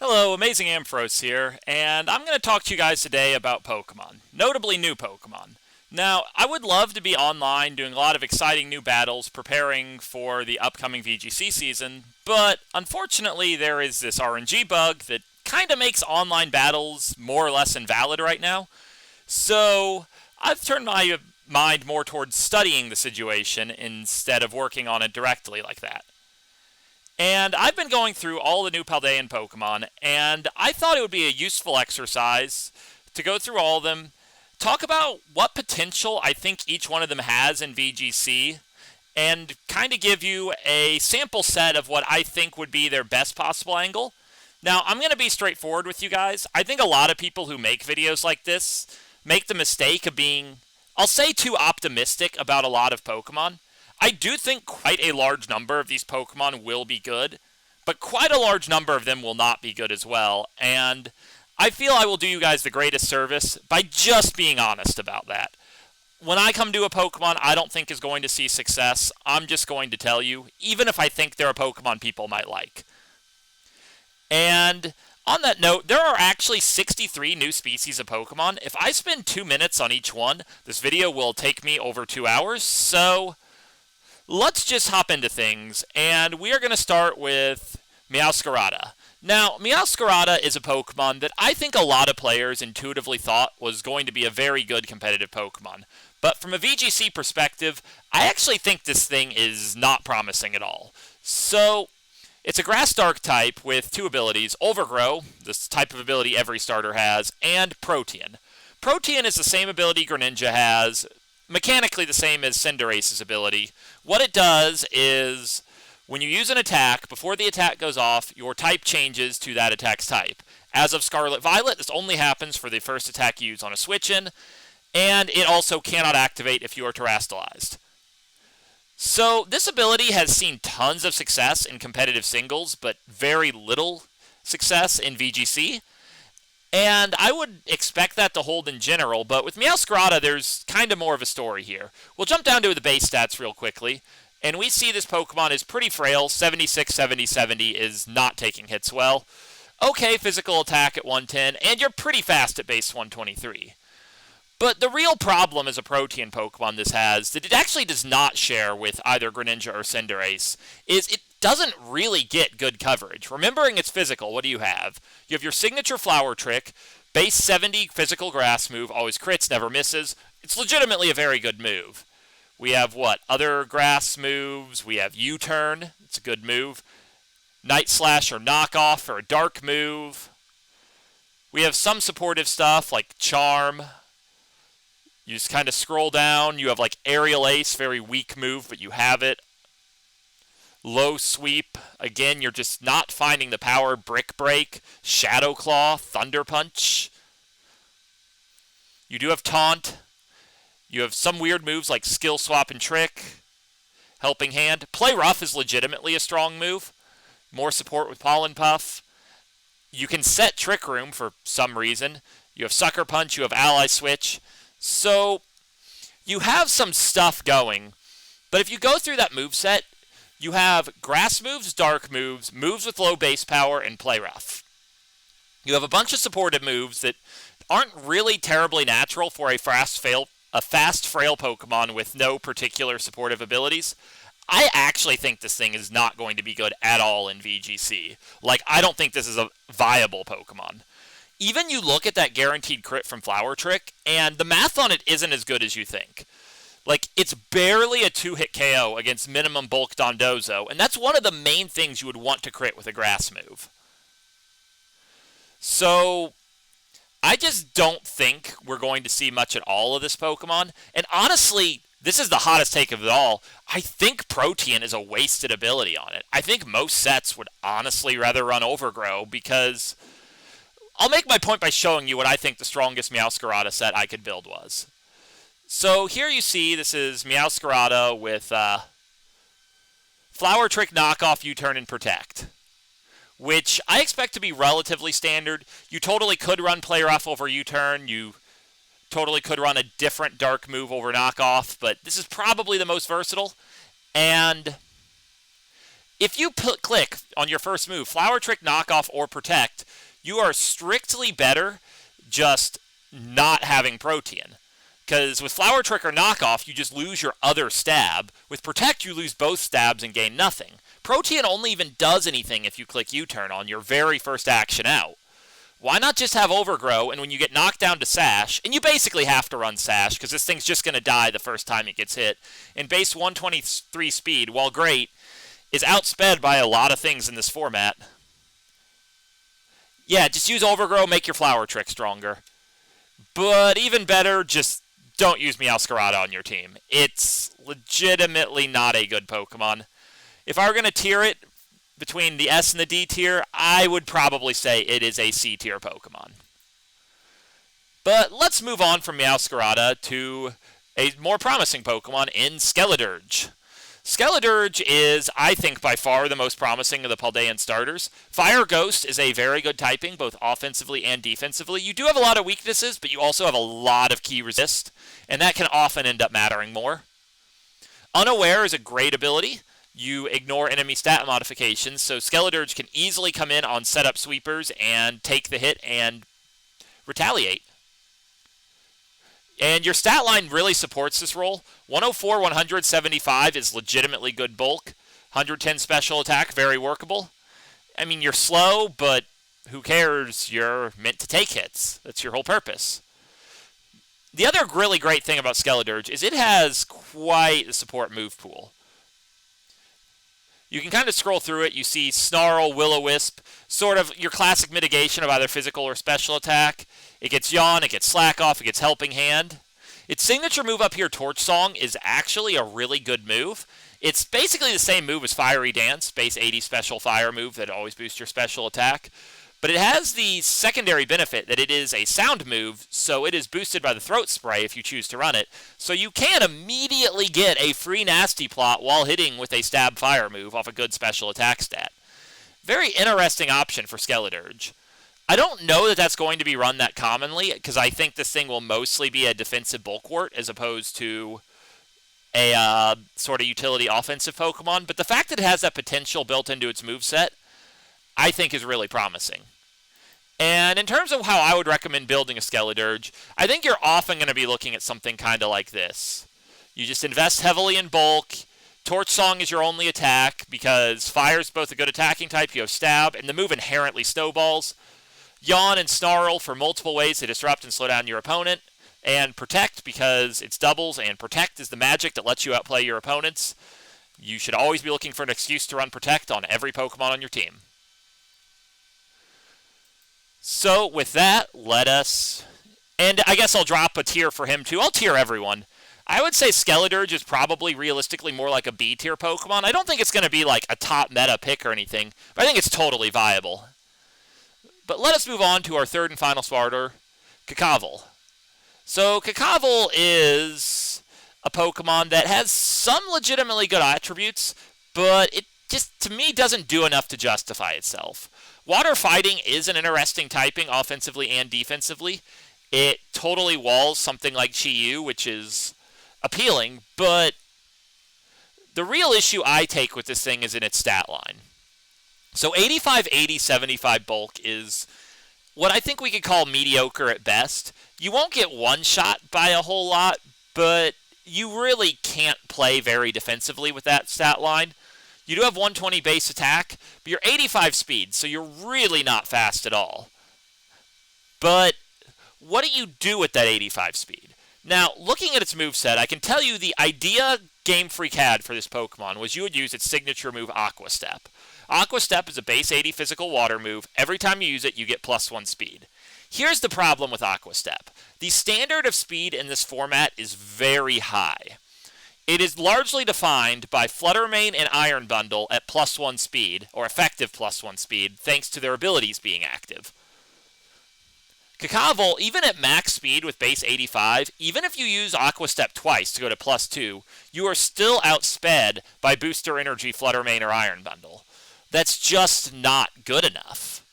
Hello, Amazing Ampharos here, and I'm going to talk to you guys today about Pokemon, notably new Pokemon. Now, I would love to be online doing a lot of exciting new battles, preparing for the upcoming VGC season, but unfortunately there is this RNG bug that kind of makes online battles more or less invalid right now. So, I've turned my mind more towards studying the situation instead of working on it directly like that. And I've been going through all the new Paldean Pokemon, and I thought it would be a useful exercise to go through all of them, talk about what potential I think each one of them has in VGC, and kind of give you a sample set of what I think would be their best possible angle. Now, I'm going to be straightforward with you guys. I think a lot of people who make videos like this make the mistake of being, I'll say, too optimistic about a lot of Pokemon. I do think quite a large number of these Pokemon will be good, but quite a large number of them will not be good as well, and I feel I will do you guys the greatest service by just being honest about that. When I come to a Pokemon I don't think is going to see success, I'm just going to tell you, even if I think they're a Pokemon people might like. And on that note, there are actually 63 new species of Pokemon. If I spend 2 minutes on each one, this video will take me over 2 hours, so let's just hop into things, and we are going to start with Meowscarada. Now, Meowscarada is a Pokemon that I think a lot of players intuitively thought was going to be a very good competitive Pokemon. But from a VGC perspective, I actually think this thing is not promising at all. So, it's a Grass Dark type with two abilities, Overgrow, this type of ability every starter has, and Protean. Protean is the same ability Greninja has, mechanically the same as Cinderace's ability. What it does is, when you use an attack, before the attack goes off, your type changes to that attack's type. As of Scarlet Violet, this only happens for the first attack you use on a switch-in, and it also cannot activate if you are terastallized. So, this ability has seen tons of success in competitive singles, but very little success in VGC. And I would expect that to hold in general, but with Meowscarada, there's kind of more of a story here. We'll jump down to the base stats real quickly, and we see this Pokemon is pretty frail. 76, 70, 70 is not taking hits well. Okay, physical attack at 110, and you're pretty fast at base 123. But the real problem as a Protean Pokemon this has, that it actually does not share with either Greninja or Cinderace, is it doesn't really get good coverage. Remembering it's physical, what do you have? You have your signature Flower Trick, base 70 physical grass move, always crits, never misses. It's legitimately a very good move. We have what? Other grass moves. We have U-Turn, it's a good move. Night Slash or Knockoff for a dark move. We have some supportive stuff like Charm. You just kind of scroll down. You have like Aerial Ace, very weak move, but you have it. Low Sweep, again, you're just not finding the power. Brick Break, Shadow Claw, Thunder Punch. You do have Taunt. You have some weird moves like Skill Swap and Trick. Helping Hand. Play Rough is legitimately a strong move. More support with Pollen Puff. You can set Trick Room for some reason. You have Sucker Punch, you have Ally Switch. So, you have some stuff going. But if you go through that moveset, you have grass moves, dark moves, moves with low base power, and play rough. You have a bunch of supportive moves that aren't really terribly natural for a fast, frail Pokemon with no particular supportive abilities. I actually think this thing is not going to be good at all in VGC. Like, I don't think this is a viable Pokemon. Even you look at that guaranteed crit from Flower Trick, and the math on it isn't as good as you think. Like, it's barely a 2-hit KO against minimum bulk Dondozo, and that's one of the main things you would want to crit with a grass move. So, I just don't think we're going to see much at all of this Pokemon, and honestly, this is the hottest take of it all. I think Protean is a wasted ability on it. I think most sets would honestly rather run Overgrow, because I'll make my point by showing you what I think the strongest Meowscarada set I could build was. So here you see, this is Meowscarada with Flower Trick, Knockoff, U-Turn, and Protect, which I expect to be relatively standard. You totally could run Play Rough over U-Turn. You totally could run a different dark move over Knockoff, but this is probably the most versatile. And if you click on your first move, Flower Trick, Knockoff, or Protect, You are strictly better just not having Protean. Because with Flower Trick or Knockoff, you just lose your other stab. With Protect, you lose both stabs and gain nothing. Protean only even does anything if you click U-turn on your very first action out. Why not just have Overgrow, and when you get knocked down to Sash, and you basically have to run Sash, because this thing's just going to die the first time it gets hit, and base 123 speed, while great, is outsped by a lot of things in this format. Yeah, just use Overgrow, make your Flower Trick stronger. But even better, just don't use Meowscarada on your team. It's legitimately not a good Pokemon. If I were going to tier it between the S and the D tier, I would probably say it is a C tier Pokemon. But let's move on from Meowscarada to a more promising Pokemon in Skeledirge. Skeledirge is, I think, by far the most promising of the Paldean starters. Fire Ghost is a very good typing, both offensively and defensively. You do have a lot of weaknesses, but you also have a lot of key resist, and that can often end up mattering more. Unaware is a great ability. You ignore enemy stat modifications, so Skeledirge can easily come in on setup sweepers and take the hit and retaliate. And your stat line really supports this role. 104, 175 is legitimately good bulk. 110 special attack, very workable. I mean, you're slow, but who cares? You're meant to take hits. That's your whole purpose. The other really great thing about Skeledirge is it has quite a support move pool. You can kind of scroll through it. You see Snarl, Will-O-Wisp, sort of your classic mitigation of either physical or special attack. It gets Yawn, it gets Slack Off, it gets Helping Hand. Its signature move up here, Torch Song, is actually a really good move. It's basically the same move as Fiery Dance, base 80 special fire move that always boosts your special attack. But it has the secondary benefit that it is a sound move, so it is boosted by the Throat Spray if you choose to run it. So you can immediately get a free Nasty Plot while hitting with a Stab Fire move off a good special attack stat. Very interesting option for Skeledirge. I don't know that that's going to be run that commonly, because I think this thing will mostly be a defensive Bulkwort as opposed to a sort of utility offensive Pokemon. But the fact that it has that potential built into its moveset, I think is really promising. And in terms of how I would recommend building a Skeledirge, I think you're often going to be looking at something kind of like this. You just invest heavily in bulk. Torch Song is your only attack because Fire's both a good attacking type, you have Stab, and the move inherently snowballs. Yawn and Snarl for multiple ways to disrupt and slow down your opponent. And Protect because it's doubles, and Protect is the magic that lets you outplay your opponents. You should always be looking for an excuse to run Protect on every Pokemon on your team. So with that, and I guess I'll drop a tier for him too. I'll tier everyone. I would say Skeledirge is probably realistically more like a B tier Pokemon. I don't think it's going to be like a top meta pick or anything, but I think it's totally viable. But let us move on to our third and final starter, Quaquaval. So Quaquaval is a Pokemon that has some legitimately good attributes, but it just, to me, doesn't do enough to justify itself. Water Fighting is an interesting typing offensively and defensively. It totally walls something like Chi-Yu, which is appealing, but the real issue I take with this thing is in its stat line. So 85, 80, 75 bulk is what I think we could call mediocre at best. You won't get one-shot by a whole lot, but you really can't play very defensively with that stat line. You do have 120 base attack, but you're 85 speed, so you're really not fast at all. But what do you do with that 85 speed? Now, looking at its moveset, I can tell you the idea Game Freak had for this Pokemon was you would use its signature move, Aqua Step. Aqua Step is a base 80 physical water move. Every time you use it, you get +1 speed. Here's the problem with Aqua Step. The standard of speed in this format is very high. It is largely defined by Flutter Mane and Iron Bundle at +1 speed, or effective +1 speed, thanks to their abilities being active. Quaquaval, even at max speed with base 85, even if you use Aqua Step twice to go to +2, you are still outsped by Booster Energy, Flutter Mane, or Iron Bundle. That's just not good enough.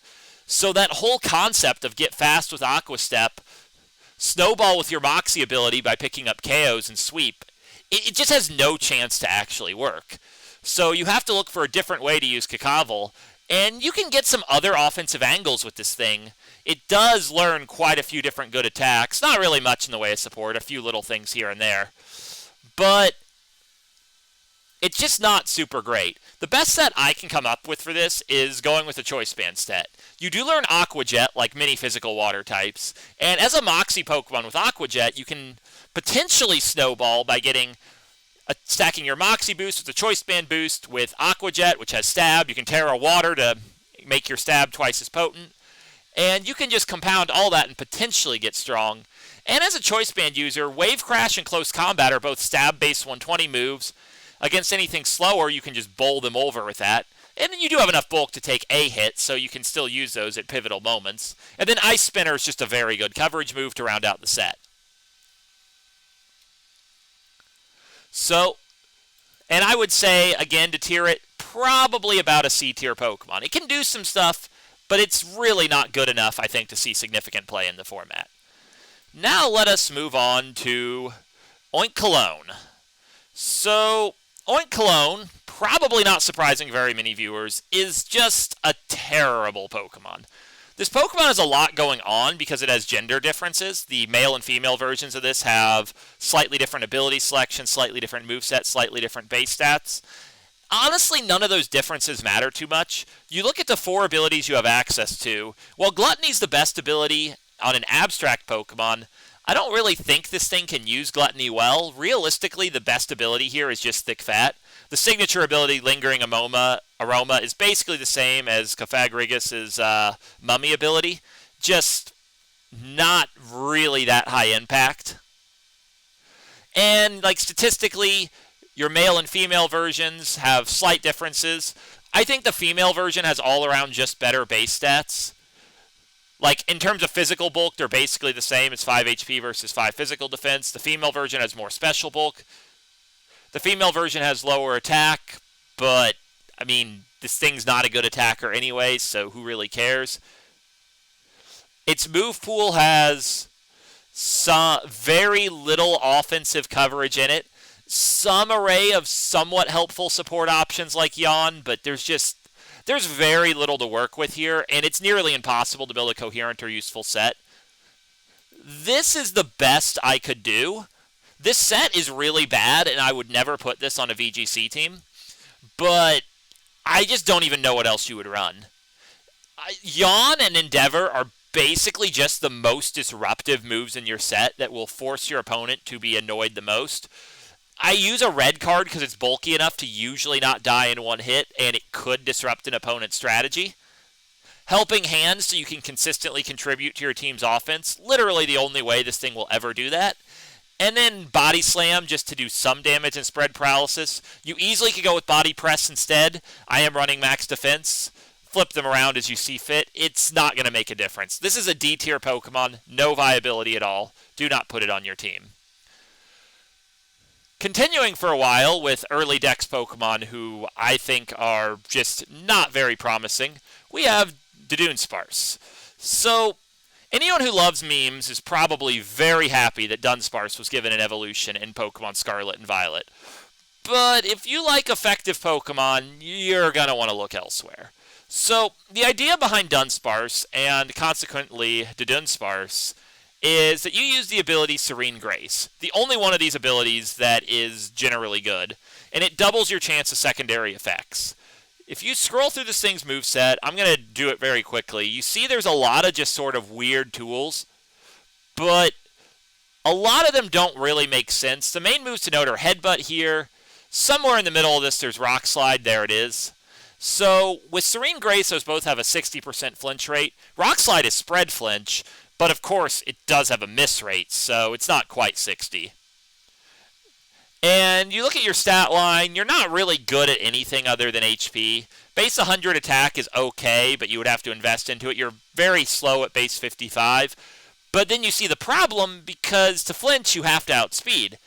So that whole concept of get fast with Aqua Step, snowball with your Moxie ability by picking up KOs and sweep, it just has no chance to actually work. So you have to look for a different way to use Quaquaval, And you can get some other offensive angles with this thing. It does learn quite a few different good attacks. Not really much in the way of support, a few little things here and there. But it's just not super great. The best set I can come up with for this is going with the Choice Band set. You do learn Aqua Jet, like many physical water types, and as a Moxie Pokemon with Aqua Jet, you can potentially snowball by stacking your Moxie boost with the Choice Band boost with Aqua Jet, which has Stab. You can Terra Water to make your Stab twice as potent, and you can just compound all that and potentially get strong. And as a Choice Band user, Wave Crash and Close Combat are both Stab-based 120 moves. Against anything slower, you can just bowl them over with that. And then you do have enough bulk to take a hit, so you can still use those at pivotal moments. And then Ice Spinner is just a very good coverage move to round out the set. So, and I would say, again, to tier it, probably about a C-tier Pokemon. It can do some stuff, but it's really not good enough, I think, to see significant play in the format. Now let us move on to Oinkologne. So, Oinkologne, probably not surprising very many viewers, is just a terrible Pokemon. This Pokemon has a lot going on because it has gender differences. The male and female versions of this have slightly different ability selection, slightly different moveset, slightly different base stats. Honestly, none of those differences matter too much. You look at the 4 abilities you have access to. While Gluttony's the best ability on an abstract Pokemon, I don't really think this thing can use Gluttony well. Realistically, the best ability here is just Thick Fat. The signature ability, Lingering Aroma, is basically the same as Cofagrigus' Mummy ability, just not really that high impact. And, statistically, your male and female versions have slight differences. I think the female version has all-around just better base stats. In terms of physical bulk, they're basically the same. It's 5 HP versus 5 physical defense. The female version has more special bulk. The female version has lower attack, but, this thing's not a good attacker anyway, so who really cares? Its move pool has very little offensive coverage in it. Some array of somewhat helpful support options like Yawn, but there's very little to work with here, and it's nearly impossible to build a coherent or useful set. This is the best I could do. This set is really bad, and I would never put this on a VGC team, but I just don't even know what else you would run. Yawn and Endeavor are basically just the most disruptive moves in your set that will force your opponent to be annoyed the most. I use a red card because it's bulky enough to usually not die in one hit, and it could disrupt an opponent's strategy. Helping Hand so you can consistently contribute to your team's offense, literally the only way this thing will ever do that. And then Body Slam just to do some damage and spread paralysis. You easily could go with Body Press instead. I am running max defense. Flip them around as you see fit. It's not going to make a difference. This is a D-tier Pokemon, no viability at all. Do not put it on your team. Continuing for a while with early Dex Pokemon who I think are just not very promising, we have Dudunsparce. So, anyone who loves memes is probably very happy that Dunsparce was given an evolution in Pokemon Scarlet and Violet. But if you like effective Pokemon, you're going to want to look elsewhere. So, the idea behind Dunsparce, and consequently Dudunsparce, is that you use the ability Serene Grace, the only one of these abilities that is generally good, and it doubles your chance of secondary effects. If you scroll through this thing's moveset, I'm going to do it very quickly. You see there's a lot of just sort of weird tools, but a lot of them don't really make sense. The main moves to note are Headbutt here. Somewhere in the middle of this, there's Rock Slide. There it is. So with Serene Grace, those both have a 60% flinch rate. Rock Slide is spread flinch, but of course it does have a miss rate, so it's not quite 60. And you look at your stat line, you're not really good at anything other than HP. Base 100 attack is okay, but you would have to invest into it. You're very slow at base 55. But then you see the problem, because to flinch, you have to outspeed.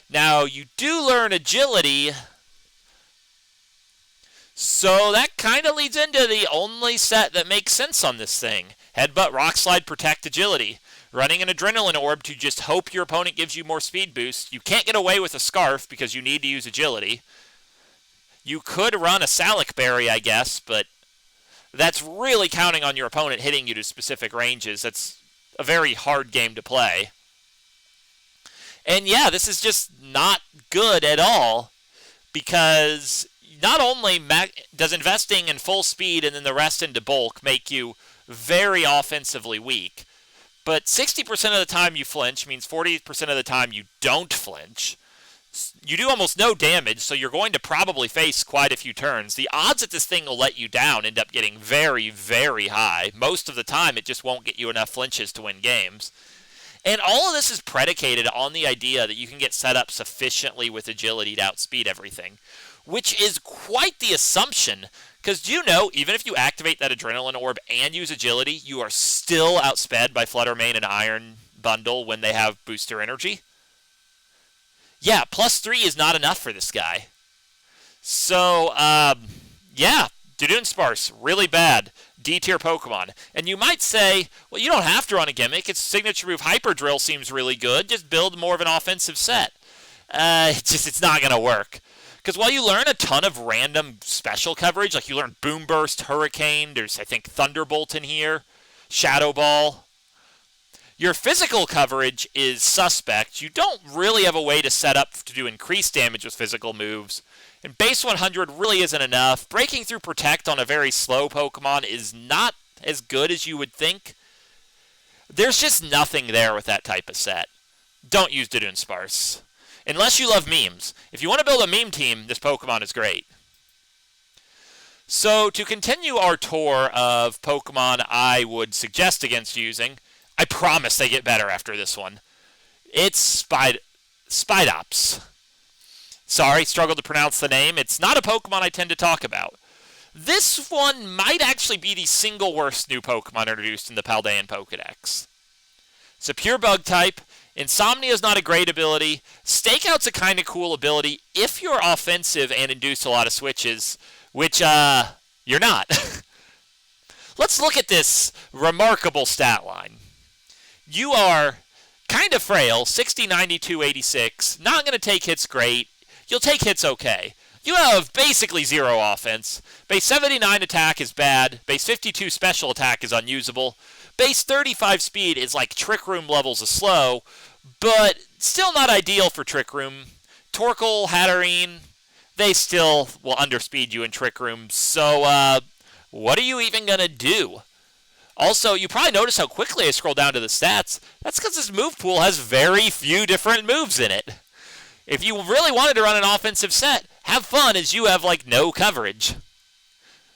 Now, you do learn agility, so that kind of leads into the only set that makes sense on this thing. Headbutt, Rock Slide, Protect, Agility. Running an Adrenaline Orb to just hope your opponent gives you more speed boost. You can't get away with a Scarf because you need to use Agility. You could run a Salic Berry, I guess, but that's really counting on your opponent hitting you to specific ranges. That's a very hard game to play. And yeah, this is just not good at all, because not only does investing in full speed and then the rest into bulk make you very offensively weak, but 60% of the time you flinch means 40% of the time you don't flinch. You do almost no damage, so you're going to probably face quite a few turns. The odds that this thing will let you down end up getting very, very high. Most of the time, it just won't get you enough flinches to win games. And all of this is predicated on the idea that you can get set up sufficiently with agility to outspeed everything, which is quite the assumption, because do you know, even if you activate that Adrenaline Orb and use agility, you are still outsped by Fluttermane and Iron Bundle when they have booster energy? Yeah, +3 is not enough for this guy. So, yeah, Dudunsparce, really bad. D-tier Pokemon. And you might say, well, you don't have to run a gimmick. Its signature move, Hyper Drill, seems really good. Just build more of an offensive set. It's not going to work. Because while you learn a ton of random special coverage, like you learn Boom Burst, Hurricane, there's, I think, Thunderbolt in here, Shadow Ball, your physical coverage is suspect. You don't really have a way to set up to do increased damage with physical moves. And base 100 really isn't enough. Breaking through Protect on a very slow Pokemon is not as good as you would think. There's just nothing there with that type of set. Don't use Dudunsparce. Unless you love memes. If you want to build a meme team, this Pokemon is great. So, to continue our tour of Pokemon I would suggest against using, I promise they get better after this one. It's Spidops. Sorry, struggled to pronounce the name. It's not a Pokemon I tend to talk about. This one might actually be the single worst new Pokemon introduced in the Paldean Pokedex. It's a pure bug type. Insomnia is not a great ability. Stakeout's a kind of cool ability if you're offensive and induce a lot of switches, which, you're not. Let's look at this remarkable stat line. You are kind of frail, 60, 92, 86, not going to take hits great. You'll take hits okay. You have basically 0 offense. Base 79 attack is bad. Base 52 special attack is unusable. Base 35 speed is like Trick Room levels of slow, but still not ideal for Trick Room. Torkoal, Hatterene, they still will underspeed you in Trick Room, so what are you even going to do? Also, you probably notice how quickly I scroll down to the stats. That's because this move pool has very few different moves in it. If you really wanted to run an offensive set, have fun as you have, like, no coverage.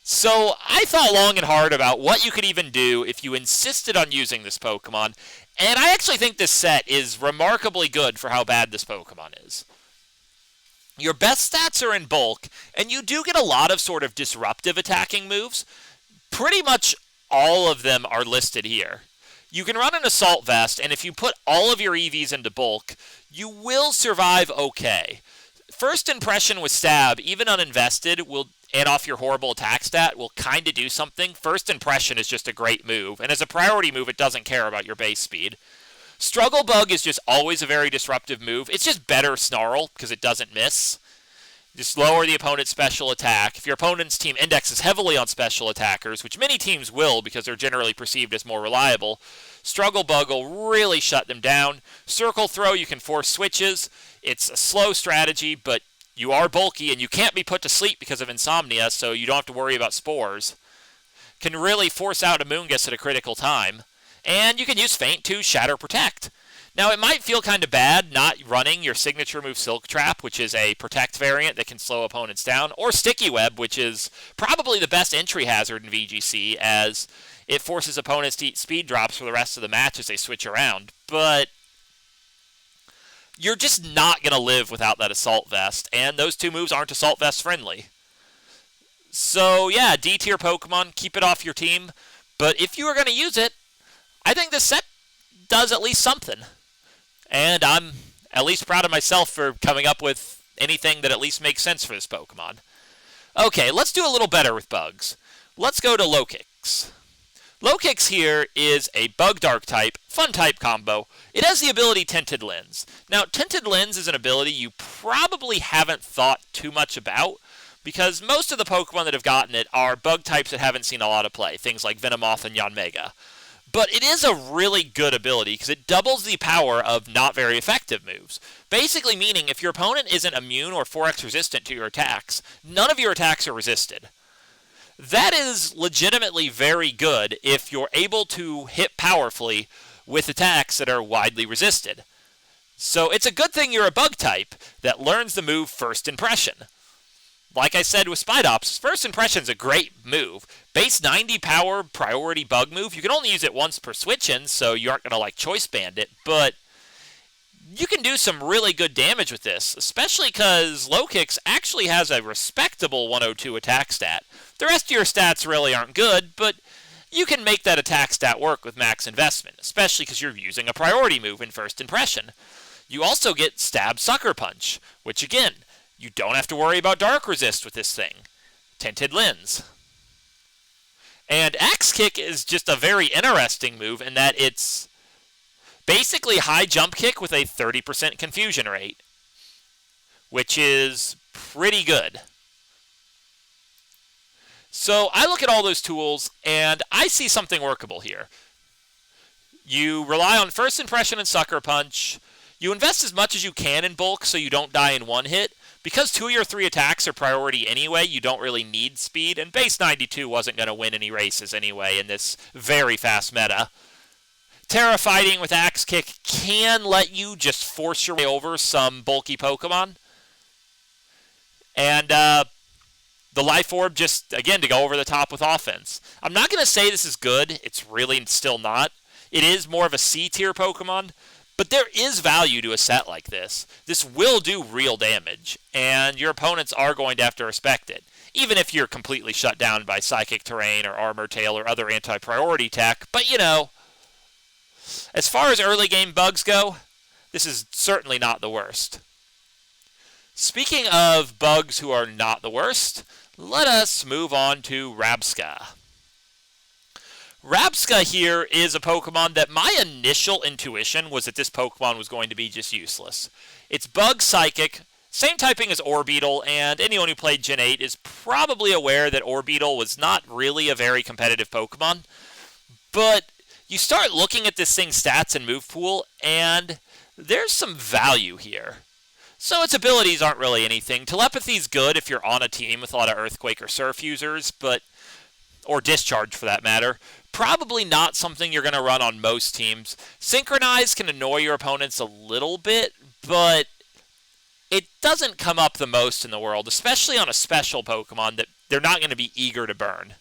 So, I thought long and hard about what you could even do if you insisted on using this Pokemon, and I actually think this set is remarkably good for how bad this Pokemon is. Your best stats are in bulk, and you do get a lot of sort of disruptive attacking moves. Pretty much all of them are listed here. You can run an Assault Vest, and if you put all of your EVs into bulk, you will survive okay. First Impression with Stab, even uninvested, and off your horrible attack stat, will kind of do something. First Impression is just a great move, and as a priority move, it doesn't care about your base speed. Struggle Bug is just always a very disruptive move. It's just better Snarl, because it doesn't miss. Just lower the opponent's special attack. If your opponent's team indexes heavily on special attackers, which many teams will because they're generally perceived as more reliable, Struggle Bug will really shut them down. Circle Throw, you can force switches. It's a slow strategy, but you are bulky and you can't be put to sleep because of insomnia, so you don't have to worry about spores. Can really force out Amoonguss at a critical time. And you can use Feint to Shatter Protect. Now, it might feel kind of bad not running your signature move Silk Trap, which is a Protect variant that can slow opponents down, or Sticky Web, which is probably the best entry hazard in VGC, as it forces opponents to eat speed drops for the rest of the match as they switch around. But you're just not going to live without that Assault Vest, and those two moves aren't Assault Vest friendly. So, yeah, D-tier Pokemon, keep it off your team, but if you are going to use it, I think this set does at least something. And I'm at least proud of myself for coming up with anything that at least makes sense for this Pokemon. Okay, let's do a little better with bugs. Let's go to Lokix. Lokix here is a Bug Dark type, Fun type combo. It has the ability Tinted Lens. Now, Tinted Lens is an ability you probably haven't thought too much about, because most of the Pokemon that have gotten it are bug types that haven't seen a lot of play, things like Venomoth and Yanmega. But it is a really good ability because it doubles the power of not very effective moves. Basically meaning if your opponent isn't immune or 4x resistant to your attacks, none of your attacks are resisted. That is legitimately very good if you're able to hit powerfully with attacks that are widely resisted. So it's a good thing you're a bug type that learns the move First Impression. Like I said with Spidops, First Impression's a great move. Base 90 power priority bug move. You can only use it once per switch-in, so you aren't going to choice band it, but you can do some really good damage with this, especially because Lokix actually has a respectable 102 attack stat. The rest of your stats really aren't good, but you can make that attack stat work with max investment, especially because you're using a priority move in First Impression. You also get Stab Sucker Punch, which again, you don't have to worry about Dark Resist with this thing. Tinted Lens. And Axe Kick is just a very interesting move in that it's basically high jump kick with a 30% confusion rate, which is pretty good. So I look at all those tools, and I see something workable here. You rely on First Impression and Sucker Punch. You invest as much as you can in bulk so you don't die in one hit. Because 2 of your 3 attacks are priority anyway, you don't really need speed, and base 92 wasn't going to win any races anyway in this very fast meta. Terra Fighting with Axe Kick can let you just force your way over some bulky Pokemon. And the Life Orb just, again, to go over the top with offense. I'm not going to say this is good. It's really still not. It is more of a C-tier Pokemon. But there is value to a set like this. This will do real damage, and your opponents are going to have to respect it, even if you're completely shut down by Psychic Terrain or Armor Tail or other anti-priority tech. But, as far as early game bugs go, this is certainly not the worst. Speaking of bugs who are not the worst, let us move on to Rabsca. Rabsca here is a Pokemon that my initial intuition was that this Pokemon was going to be just useless. It's Bug Psychic, same typing as Orbeetle, and anyone who played Gen 8 is probably aware that Orbeetle was not really a very competitive Pokemon. But you start looking at this thing's stats and move pool, and there's some value here. So its abilities aren't really anything. Telepathy's good if you're on a team with a lot of Earthquake or Surf users, or Discharge for that matter. Probably not something you're going to run on most teams. Synchronize can annoy your opponents a little bit, but it doesn't come up the most in the world, especially on a special Pokemon that they're not going to be eager to burn.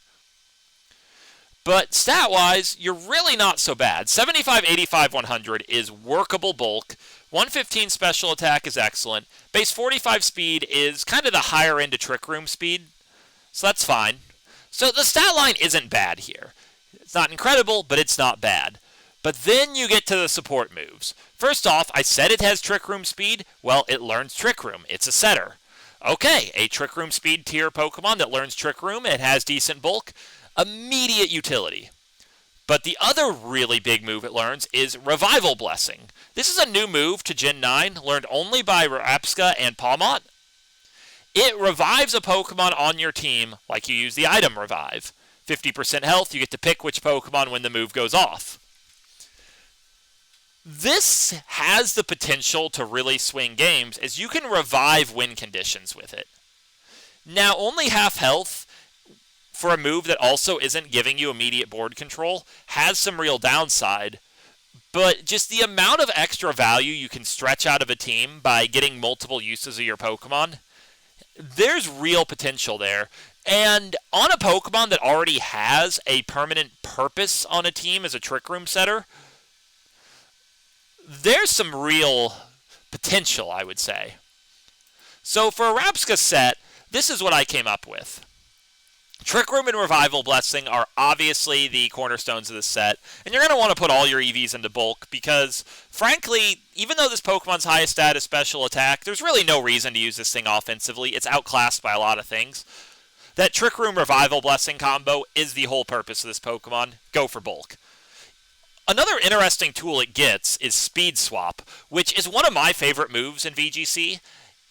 But stat-wise, you're really not so bad. 75, 85, 100 is workable bulk. 115 special attack is excellent. Base 45 speed is kind of the higher end of Trick Room speed, so that's fine. So the stat line isn't bad here. It's not incredible, but it's not bad. But then you get to the support moves. First off, I said it has Trick Room speed. Well, it learns Trick Room. It's a setter. Okay, a Trick Room speed tier Pokemon that learns Trick Room. It has decent bulk. Immediate utility. But the other really big move it learns is Revival Blessing. This is a new move to Gen 9, learned only by Rabsca and Pawmot. It revives a Pokemon on your team like you use the item Revive. 50% health, you get to pick which Pokemon when the move goes off. This has the potential to really swing games, as you can revive win conditions with it. Now, only half health for a move that also isn't giving you immediate board control has some real downside, but just the amount of extra value you can stretch out of a team by getting multiple uses of your Pokemon, there's real potential there. And on a Pokemon that already has a permanent purpose on a team as a Trick Room setter, there's some real potential, I would say. So for a Rabsca set, this is what I came up with. Trick Room and Revival Blessing are obviously the cornerstones of this set, and you're going to want to put all your EVs into bulk because, frankly, even though this Pokemon's highest stat is special attack, there's really no reason to use this thing offensively. It's outclassed by a lot of things. That Trick Room Revival Blessing combo is the whole purpose of this Pokemon. Go for bulk. Another interesting tool it gets is Speed Swap, which is one of my favorite moves in VGC.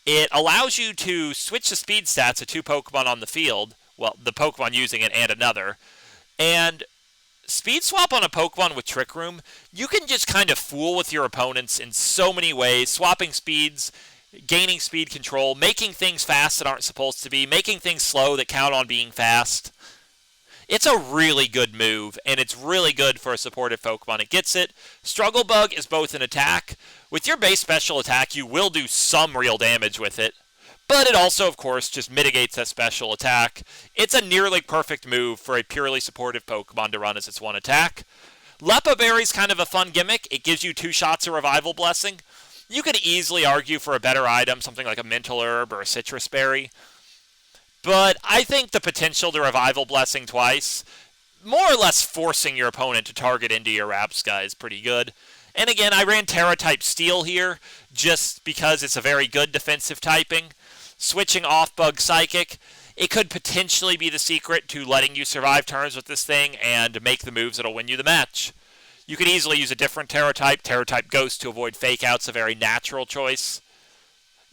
It allows you to switch the speed stats of two Pokemon on the field, well, the Pokemon using it and another, and speed swap on a Pokemon with Trick Room, you can just kind of fool with your opponents in so many ways, swapping speeds, gaining speed control, making things fast that aren't supposed to be, making things slow that count on being fast. It's a really good move, and it's really good for a supportive Pokemon. It gets it. Struggle Bug is both an attack. With your base special attack, you will do some real damage with it, but it also, of course, just mitigates that special attack. It's a nearly perfect move for a purely supportive Pokemon to run as its one attack. Leppa Berry's kind of a fun gimmick. It gives you 2 shots of Revival Blessing. You could easily argue for a better item, something like a Mental Herb or a Citrus Berry. But I think the potential to Revival Blessing twice, more or less forcing your opponent to target into your Rabsca, is pretty good. And again, I ran Terra-type Steel here, just because it's a very good defensive typing. Switching off Bug Psychic, it could potentially be the secret to letting you survive turns with this thing and make the moves that'll win you the match. You could easily use a different Terra-type Ghost, to avoid Fake-Out's a very natural choice.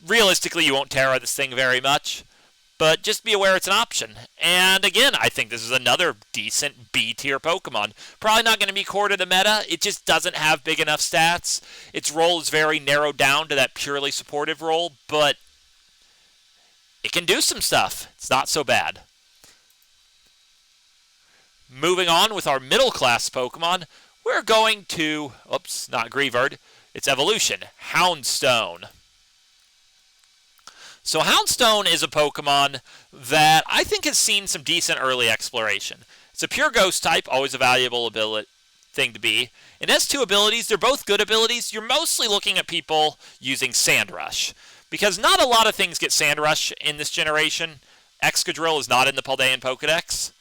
Realistically, you won't Terra this thing very much, but just be aware it's an option. And again, I think this is another decent B-tier Pokemon. Probably not going to be core to the meta. It just doesn't have big enough stats. Its role is very narrowed down to that purely supportive role, but it can do some stuff. It's not so bad. Moving on with our middle class Pokemon, we're going to, oops, not Greavard, it's evolution, Houndstone. So Houndstone is a Pokemon that I think has seen some decent early exploration. It's a pure ghost type, always a valuable thing to be. It has 2 abilities. They're both good abilities. You're mostly looking at people using Sand Rush, because not a lot of things get Sand Rush in this generation. Excadrill is not in the Paldean Pokedex.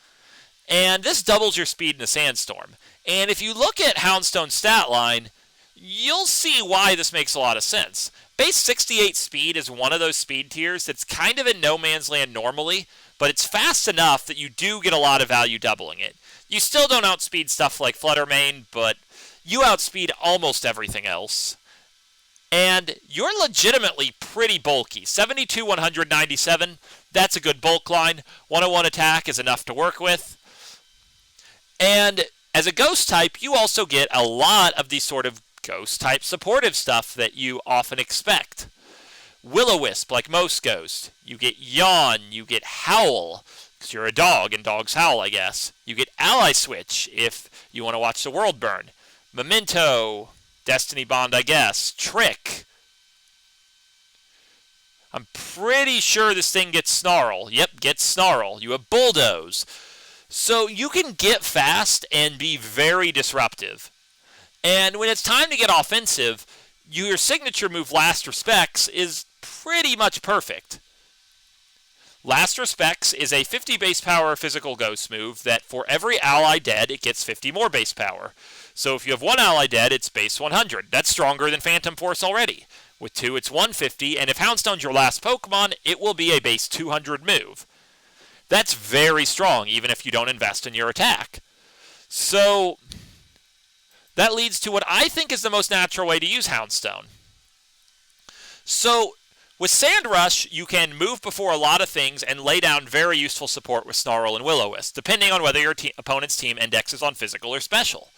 And this doubles your speed in a Sandstorm. And if you look at Houndstone's stat line, you'll see why this makes a lot of sense. Base 68 speed is one of those speed tiers that's kind of in no man's land normally, but it's fast enough that you do get a lot of value doubling it. You still don't outspeed stuff like Fluttermane, but you outspeed almost everything else. And you're legitimately pretty bulky. 72, 197, that's a good bulk line. 101 attack is enough to work with. And as a ghost type, you also get a lot of these sort of ghost-type supportive stuff that you often expect. Will-O-Wisp, like most ghosts. You get Yawn, you get Howl, because you're a dog and dogs howl, I guess. You get Ally Switch, if you want to watch the world burn. Memento, Destiny Bond, I guess. Trick. I'm pretty sure this thing gets Snarl. Yep, gets Snarl. You have Bulldoze. So you can get fast and be very disruptive. And when it's time to get offensive, your signature move, Last Respects, is pretty much perfect. Last Respects is a 50 base power physical ghost move that for every ally dead, it gets 50 more base power. So if you have 1 ally dead, it's base 100. That's stronger than Phantom Force already. With 2, it's 150, and if Houndstone's your last Pokemon, it will be a base 200 move. That's very strong, even if you don't invest in your attack. So that leads to what I think is the most natural way to use Houndstone. So with Sand Rush, you can move before a lot of things and lay down very useful support with Snarl and Will-O-Wisp, depending on whether your opponent's team indexes on physical or special.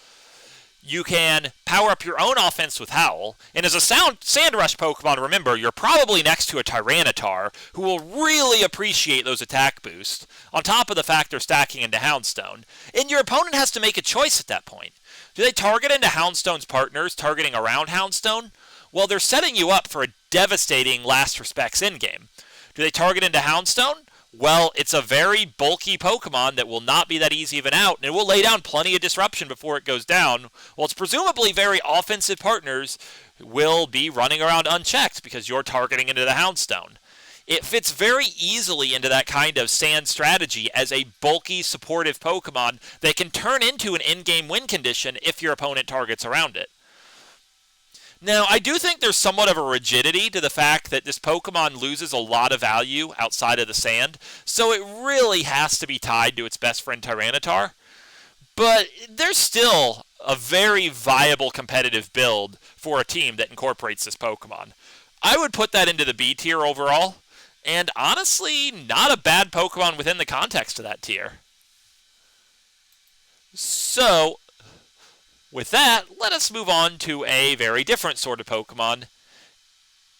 You can power up your own offense with Howl, and as a Sand Rush Pokemon, remember, you're probably next to a Tyranitar, who will really appreciate those attack boosts, on top of the fact they're stacking into Houndstone, and your opponent has to make a choice at that point. Do they target into Houndstone's partners, targeting around Houndstone? Well, they're setting you up for a devastating Last Respects endgame. Do they target into Houndstone? Well, it's a very bulky Pokemon that will not be that easy of an out, and it will lay down plenty of disruption before it goes down, while its presumably very offensive partners will be running around unchecked because you're targeting into the Houndstone. It fits very easily into that kind of sand strategy as a bulky, supportive Pokemon that can turn into an in-game win condition if your opponent targets around it. Now, I do think there's somewhat of a rigidity to the fact that this Pokemon loses a lot of value outside of the sand, so it really has to be tied to its best friend Tyranitar. But there's still a very viable competitive build for a team that incorporates this Pokemon. I would put that into the B tier overall. And honestly, not a bad Pokemon within the context of that tier. So, with that, let us move on to a very different sort of Pokemon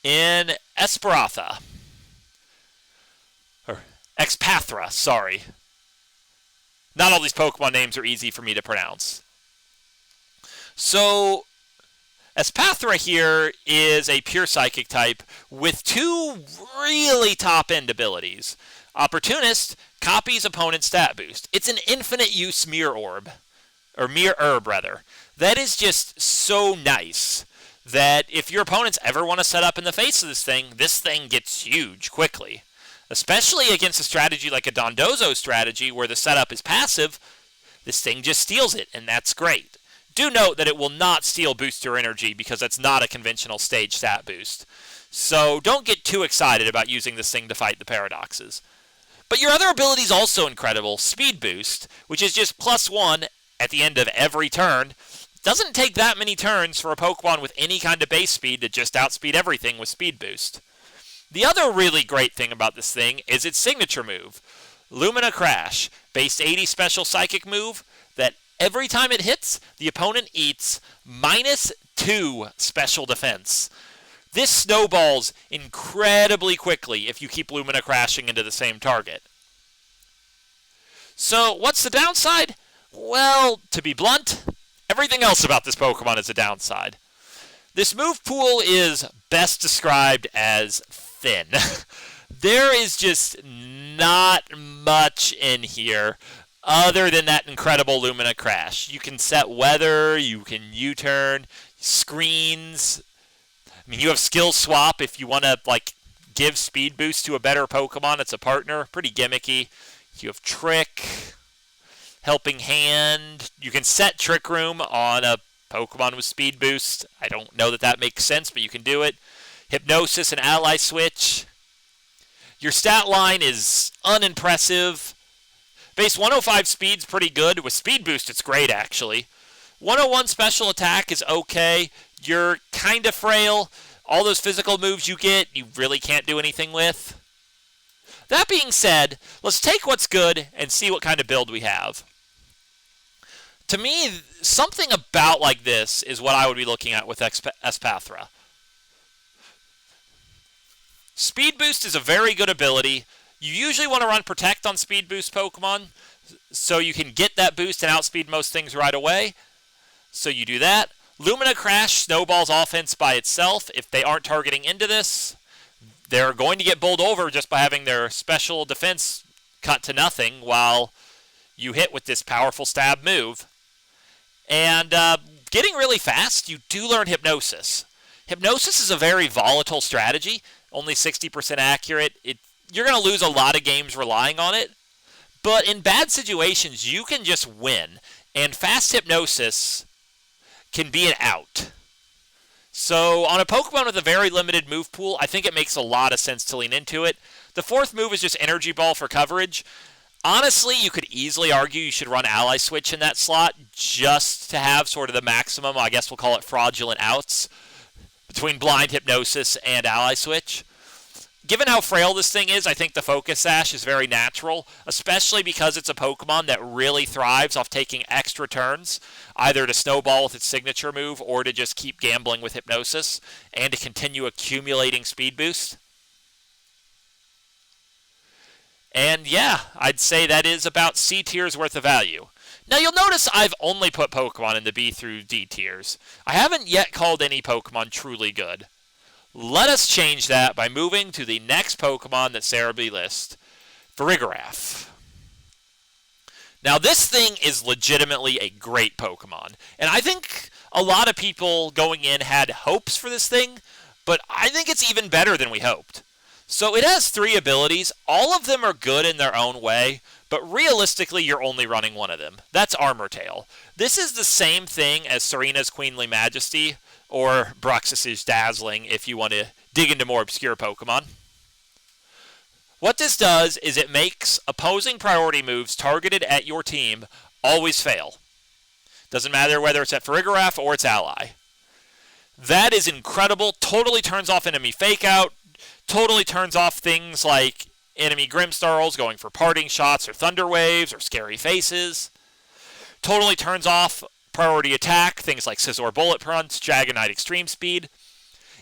in Espathra. Or Espathra, sorry. Not all these Pokemon names are easy for me to pronounce. So, Espathra here is a pure Psychic type with two really top-end abilities. Opportunist copies opponent's stat boost. It's an infinite use Mirror Orb. Or Mirror Herb, rather. That is just so nice that if your opponents ever want to set up in the face of this thing gets huge quickly. Especially against a strategy like a Dondozo strategy where the setup is passive, this thing just steals it, and that's great. Do note that it will not steal booster energy because that's not a conventional stage stat boost. So don't get too excited about using this thing to fight the paradoxes. But your other ability is also incredible. Speed Boost, which is just +1 at the end of every turn. Doesn't take that many turns for a Pokemon with any kind of base speed to just outspeed everything with Speed Boost. The other really great thing about this thing is its signature move, Lumina Crash, base 80 special Psychic move that every time it hits, the opponent eats -2 special defense. This snowballs incredibly quickly if you keep Lumina crashing into the same target. So, what's the downside? Well, to be blunt, everything else about this Pokemon is a downside. This move pool is best described as thin. There is just not much in here other than that incredible Lumina Crash. You can set weather, you can U-turn, screens. I mean, you have Skill Swap if you want to, give Speed Boost to a better Pokemon. It's a partner. Pretty gimmicky. You have Trick, Helping Hand. You can set Trick Room on a Pokemon with Speed Boost. I don't know that that makes sense, but you can do it. Hypnosis and Ally Switch. Your stat line is unimpressive. Base 105 speed's pretty good. With Speed Boost, it's great, actually. 101 special attack is okay. You're kind of frail. All those physical moves you get, you really can't do anything with. That being said, let's take what's good and see what kind of build we have. To me, something about like this is what I would be looking at with Espathra. Speed Boost is a very good ability. You usually want to run Protect on Speed Boost Pokemon, so you can get that boost and outspeed most things right away. So you do that. Lumina Crash snowballs offense by itself. If they aren't targeting into this, they're going to get bowled over just by having their special defense cut to nothing while you hit with this powerful stab move. And getting really fast, you do learn Hypnosis. Hypnosis is a very volatile strategy, only 60% accurate. You're going to lose a lot of games relying on it, but in bad situations, you can just win, and fast Hypnosis can be an out. So on a Pokemon with a very limited move pool, I think it makes a lot of sense to lean into it. The fourth move is just Energy Ball for coverage. Honestly, you could easily argue you should run Ally Switch in that slot just to have sort of the maximum, I guess we'll call it fraudulent outs, between Blind Hypnosis and Ally Switch. Given how frail this thing is, I think the Focus Sash is very natural, especially because it's a Pokemon that really thrives off taking extra turns, either to snowball with its signature move or to just keep gambling with Hypnosis and to continue accumulating Speed Boost. And yeah, I'd say that is about C tier's worth of value. Now you'll notice I've only put Pokemon in the B through D tiers. I haven't yet called any Pokemon truly good. Let us change that by moving to the next Pokemon that Sarah B lists, Farigiraf. Now this thing is legitimately a great Pokemon, and I think a lot of people going in had hopes for this thing, but I think it's even better than we hoped. So it has 3 abilities. All of them are good in their own way, but realistically you're only running one of them. That's Armor Tail. This is the same thing as Serena's Queenly Majesty, or Bruxus's Dazzling if you want to dig into more obscure Pokemon. What this does is it makes opposing priority moves targeted at your team always fail. Doesn't matter whether it's at Farigiraf or its ally. That is incredible. Totally turns off enemy fake out. Totally turns off things like enemy Grimmsnarls going for parting shots or thunder waves or scary faces. Totally turns off priority attack, things like Scizor Bullet Punch, Dragonite Extreme Speed.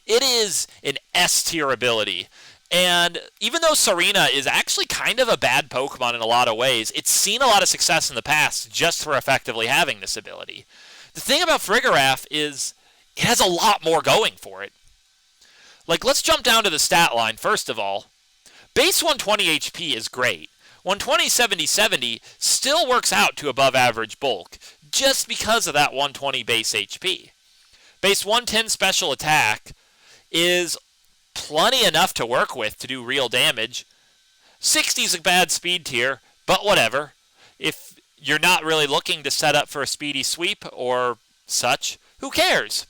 It is an S tier ability. And even though Serena is actually kind of a bad Pokemon in a lot of ways, it's seen a lot of success in the past just for effectively having this ability. The thing about Farigiraf is it has a lot more going for it. Like, let's jump down to the stat line first of all. Base 120 HP is great. 120, 70, 70 still works out to above average bulk just because of that 120 base HP. Base 110 special attack is plenty enough to work with to do real damage. 60 is a bad speed tier, but whatever. If you're not really looking to set up for a speedy sweep or such, who cares?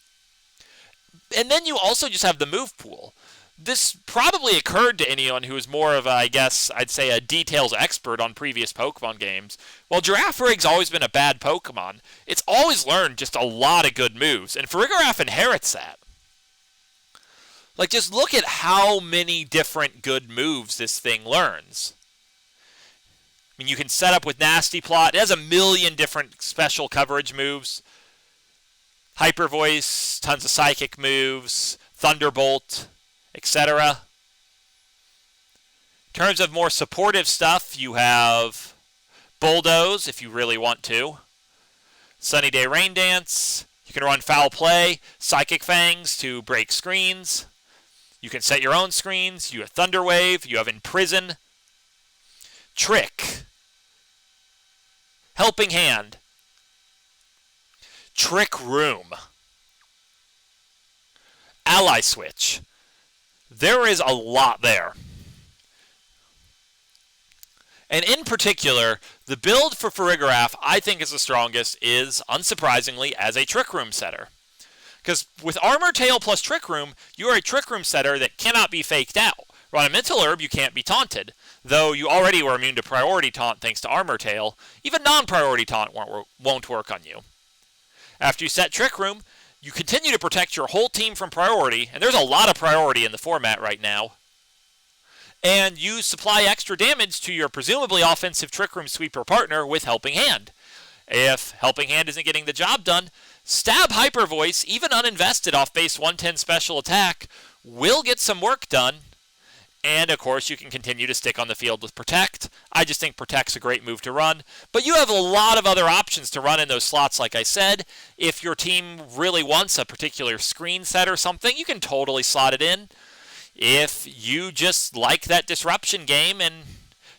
And then you also just have the move pool. This probably occurred to anyone who is more of a, I guess, I'd say a details expert on previous Pokemon games. While Giraffurig's always been a bad Pokemon, it's always learned just a lot of good moves, and Farigiraf inherits that. Like, just look at how many different good moves this thing learns. I mean, you can set up with Nasty Plot. It has a million different special coverage moves. Hyper Voice, tons of psychic moves, Thunderbolt, etc. In terms of more supportive stuff, you have Bulldoze, if you really want to. Sunny Day Rain Dance. You can run Foul Play, Psychic Fangs to break screens. You can set your own screens. You have Thunder Wave. You have Imprison. Trick. Helping Hand. Trick Room. Ally Switch. There is a lot there. And in particular, the build for Farigiraf I think is the strongest is, unsurprisingly, as a Trick Room setter. Because with Armor Tail plus Trick Room, you are a Trick Room setter that cannot be faked out. Run a Mental Herb, you can't be taunted. Though you already were immune to Priority Taunt thanks to Armor Tail, even non-Priority Taunt won't work on you. After you set Trick Room, you continue to protect your whole team from Priority, and there's a lot of Priority in the format right now. And you supply extra damage to your presumably offensive Trick Room Sweeper partner with Helping Hand. If Helping Hand isn't getting the job done, Stab Hyper Voice, even uninvested off base 110 special attack, will get some work done. And, of course, you can continue to stick on the field with Protect. I just think Protect's a great move to run. But you have a lot of other options to run in those slots, like I said. If your team really wants a particular screen set or something, you can totally slot it in. If you just like that disruption game, and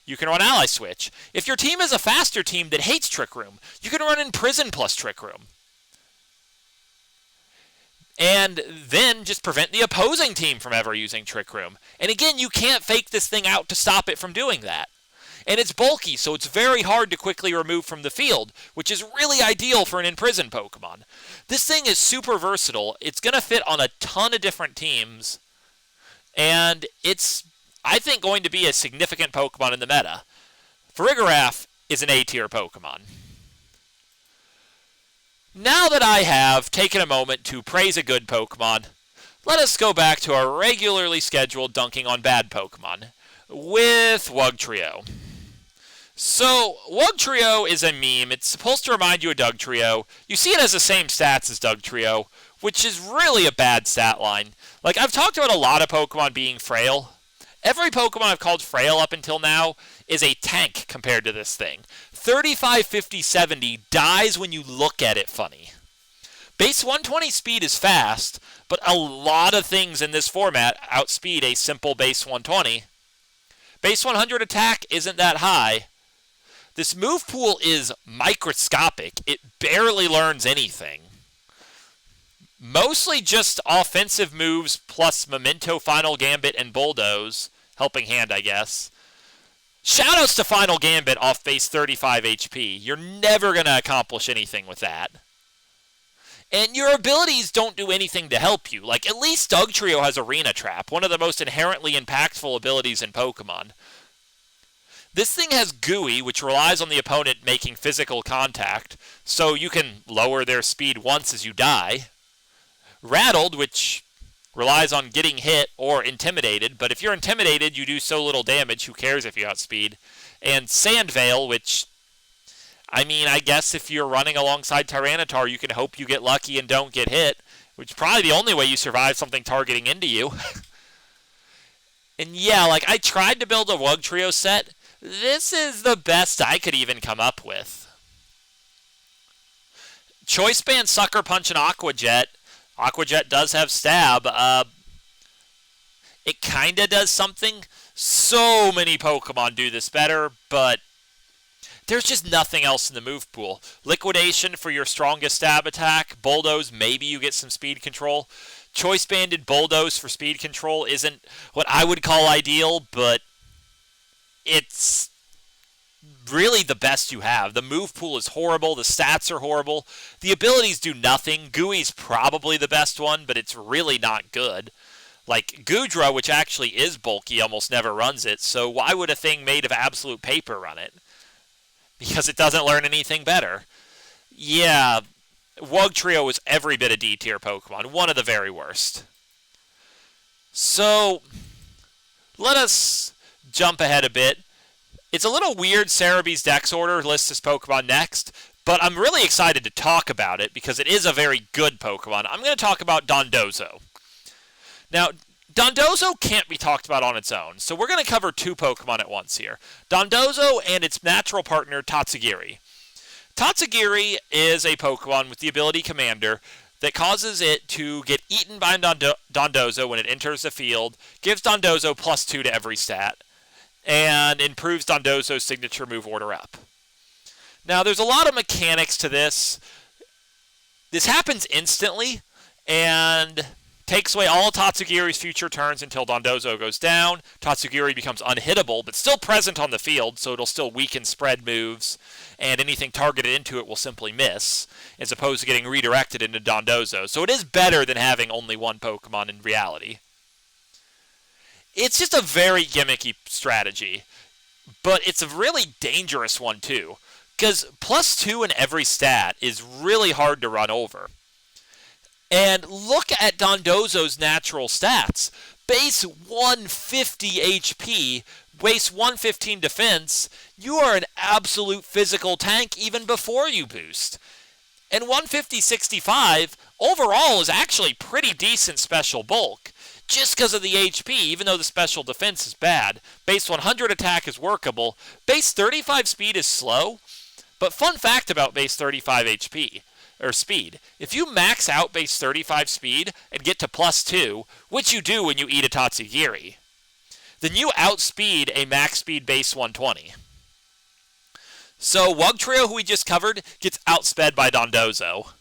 you can run Ally Switch. If your team is a faster team that hates Trick Room, you can run Imprison plus Trick Room. And then just prevent the opposing team from ever using Trick Room. And again, you can't fake this thing out to stop it from doing that. And it's bulky, so it's very hard to quickly remove from the field, which is really ideal for an Imprison Pokemon. This thing is super versatile. It's going to fit on a ton of different teams. And it's, I think, going to be a significant Pokemon in the meta. Farigiraf is an A-tier Pokemon. Now that I have taken a moment to praise a good Pokemon, let us go back to our regularly scheduled dunking on bad Pokemon with Wugtrio. So, Wugtrio is a meme. It's supposed to remind you of Dugtrio. You see it has the same stats as Dugtrio, which is really a bad stat line. Like, I've talked about a lot of Pokemon being frail. Every Pokemon I've called frail up until now is a tank compared to this thing. 35, 50, 70 dies when you look at it funny. Base 120 speed is fast, but a lot of things in this format outspeed a simple base 120. Base 100 attack isn't that high. This move pool is microscopic. It barely learns anything. Mostly just offensive moves plus Memento, Final Gambit, and Bulldoze. Helping Hand, I guess. Shoutouts to Final Gambit off base 35 HP. You're never going to accomplish anything with that. And your abilities don't do anything to help you. Like, at least Dugtrio has Arena Trap, one of the most inherently impactful abilities in Pokemon. This thing has Gooey, which relies on the opponent making physical contact, so you can lower their speed once as you die. Rattled, which relies on getting hit or intimidated, but if you're intimidated, you do so little damage, who cares if you outspeed. And Sandveil, which, I mean, I guess if you're running alongside Tyranitar, you can hope you get lucky and don't get hit, which is probably the only way you survive something targeting into you. And yeah, like, I tried to build a Wugtrio set. This is the best I could even come up with. Choice Band, Sucker Punch, and Aqua Jet. Aqua Jet does have Stab. It kind of does something. So many Pokemon do this better, but there's just nothing else in the move pool. Liquidation for your strongest stab attack. Bulldoze, maybe you get some speed control. Choice Banded Bulldoze for speed control isn't what I would call ideal, but it's really the best you have. The move pool is horrible. The stats are horrible. The abilities do nothing. Gooey's probably the best one, but it's really not good. Like, Goodra, which actually is bulky, almost never runs it, so why would a thing made of absolute paper run it? Because it doesn't learn anything better. Yeah, Wugtrio is every bit a D-tier Pokemon, one of the very worst. So, let us jump ahead a bit. It's a little weird Cerebee's Dex order lists this Pokemon next, but I'm really excited to talk about it because it is a very good Pokemon. I'm going to talk about Dondozo. Now, Dondozo can't be talked about on its own, so we're going to cover two Pokemon at once here. Dondozo and its natural partner, Tatsugiri. Tatsugiri is a Pokemon with the ability Commander that causes it to get eaten by Dondozo when it enters the field, gives Dondozo +2 to every stat, and improves Dondozo's signature move order up. Now, there's a lot of mechanics to this. This happens instantly, and takes away all of Tatsugiri's future turns until Dondozo goes down. Tatsugiri becomes unhittable, but still present on the field, so it'll still weaken spread moves, and anything targeted into it will simply miss, as opposed to getting redirected into Dondozo. So it is better than having only one Pokemon in reality. It's just a very gimmicky strategy, but it's a really dangerous one too, because +2 in every stat is really hard to run over. And look at Dondozo's natural stats. Base 150 HP, base 115 defense, you are an absolute physical tank even before you boost. And 150-65 overall is actually pretty decent special bulk, just because of the HP, even though the special defense is bad. Base 100 attack is workable. Base 35 speed is slow, but fun fact about base 35 HP. Or speed. If you max out base 35 speed and get to +2, which you do when you eat a Tatsugiri, then you outspeed a max speed base 120. So Wugtrio, who we just covered, gets outsped by Dondozo,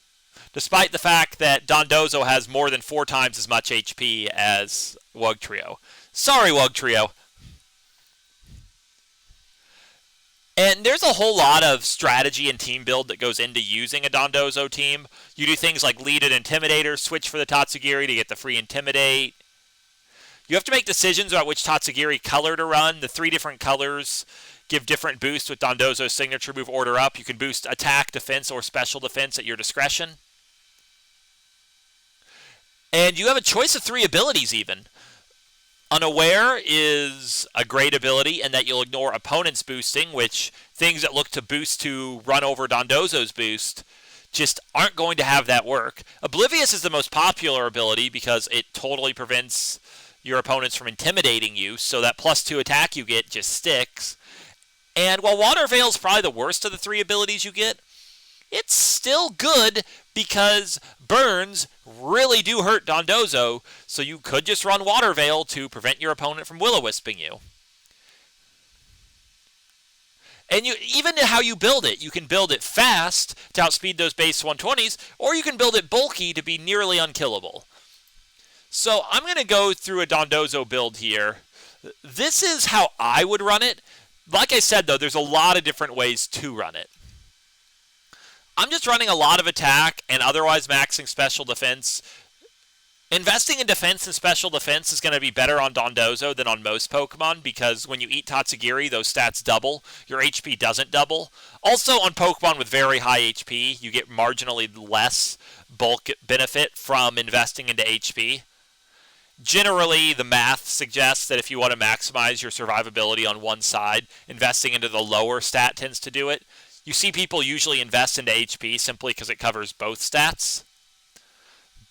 despite the fact that Dondozo has more than 4 times as much HP as Wugtrio. Sorry, Wugtrio. And there's a whole lot of strategy and team build that goes into using a Dondozo team. You do things like lead an Intimidator, switch for the Tatsugiri to get the free Intimidate. You have to make decisions about which Tatsugiri color to run. The 3 different colors give different boosts with Dondozo's signature move order up. You can boost attack, defense, or special defense at your discretion. And you have a choice of 3 abilities even. Unaware is a great ability in that you'll ignore opponents' boosting, which things that look to boost to run over Dondozo's boost just aren't going to have that work. Oblivious is the most popular ability because it totally prevents your opponents from intimidating you, so that +2 attack you get just sticks. And while Water Veil is probably the worst of the 3 abilities you get, it's still good because burns really do hurt Dondozo, so you could just run Water Veil to prevent your opponent from Will-O-Wisping you. And even how you build it, you can build it fast to outspeed those base 120s, or you can build it bulky to be nearly unkillable. So I'm going to go through a Dondozo build here. This is how I would run it. Like I said, though, there's a lot of different ways to run it. I'm just running a lot of attack and otherwise maxing special defense Investing in defense and special defense is going to be better on Dondozo than on most Pokemon because when you eat Tatsugiri, those stats double. Your HP doesn't double. Also, on Pokemon with very high HP, you get marginally less bulk benefit from investing into HP. Generally, the math suggests that if you want to maximize your survivability on one side, investing into the lower stat tends to do it. You see people usually invest into HP simply because it covers both stats.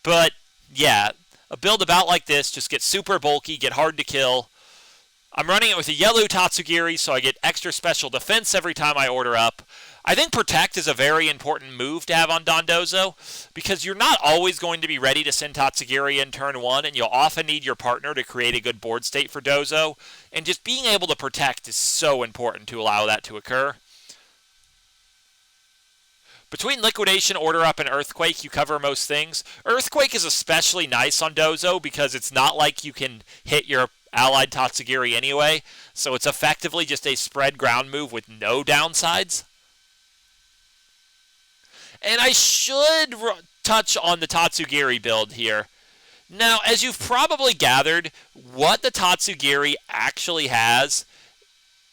But yeah, a build about like this just gets super bulky, get hard to kill. I'm running it with a yellow Tatsugiri, so I get extra special defense every time I order up. I think Protect is a very important move to have on Dondozo, because you're not always going to be ready to send Tatsugiri in turn 1, and you'll often need your partner to create a good board state for Dozo, and just being able to Protect is so important to allow that to occur. Between Liquidation, Order Up, and Earthquake, you cover most things. Earthquake is especially nice on Dozo because it's not like you can hit your allied Tatsugiri anyway, so it's effectively just a spread ground move with no downsides. And I should touch on the Tatsugiri build here. Now, as you've probably gathered, what the Tatsugiri actually has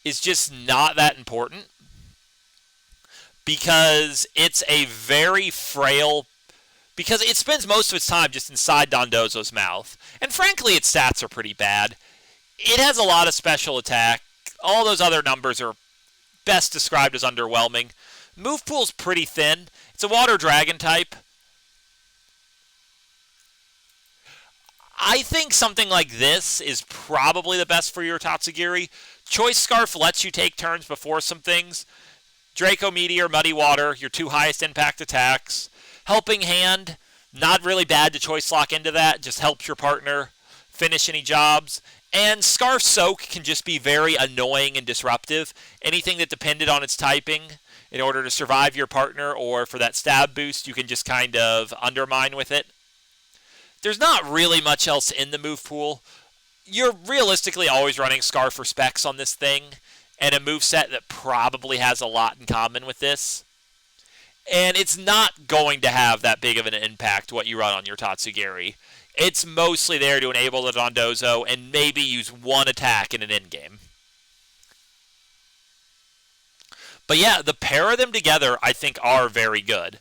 is just not that important, because it's a very frail, because it spends most of its time just inside Dondozo's mouth. And frankly, its stats are pretty bad. It has a lot of special attack. All those other numbers are best described as underwhelming. Move pool's pretty thin. It's a water dragon type. I think something like this is probably the best for your Tatsugiri. Choice Scarf lets you take turns before some things. Draco Meteor, Muddy Water, your two highest impact attacks. Helping Hand, not really bad to choice lock into that, just helps your partner finish any jobs. And Scarf Soak can just be very annoying and disruptive. Anything that depended on its typing, in order to survive your partner or for that stab boost, you can just kind of undermine with it. There's not really much else in the move pool. You're realistically always running Scarf or Specs on this thing, and a moveset that probably has a lot in common with this. And it's not going to have that big of an impact what you run on your Tatsugiri. It's mostly there to enable the Dondozo and maybe use one attack in an endgame. But yeah, the pair of them together I think are very good.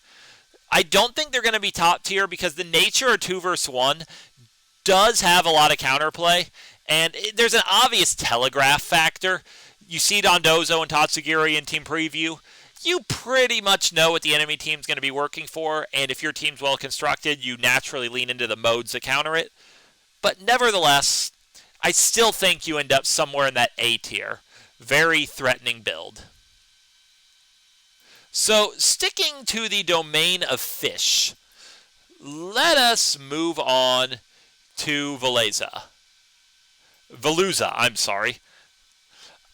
I don't think they're going to be top tier because the nature of 2 vs 1 does have a lot of counterplay, and there's an obvious telegraph factor. You see Dondozo and Tatsugiri in team preview, you pretty much know what the enemy team's going to be working for, and if your team's well constructed, you naturally lean into the modes that counter it. But nevertheless, I still think you end up somewhere in that A tier. Very threatening build. So, sticking to the domain of fish, let us move on to Veluza. I'm sorry.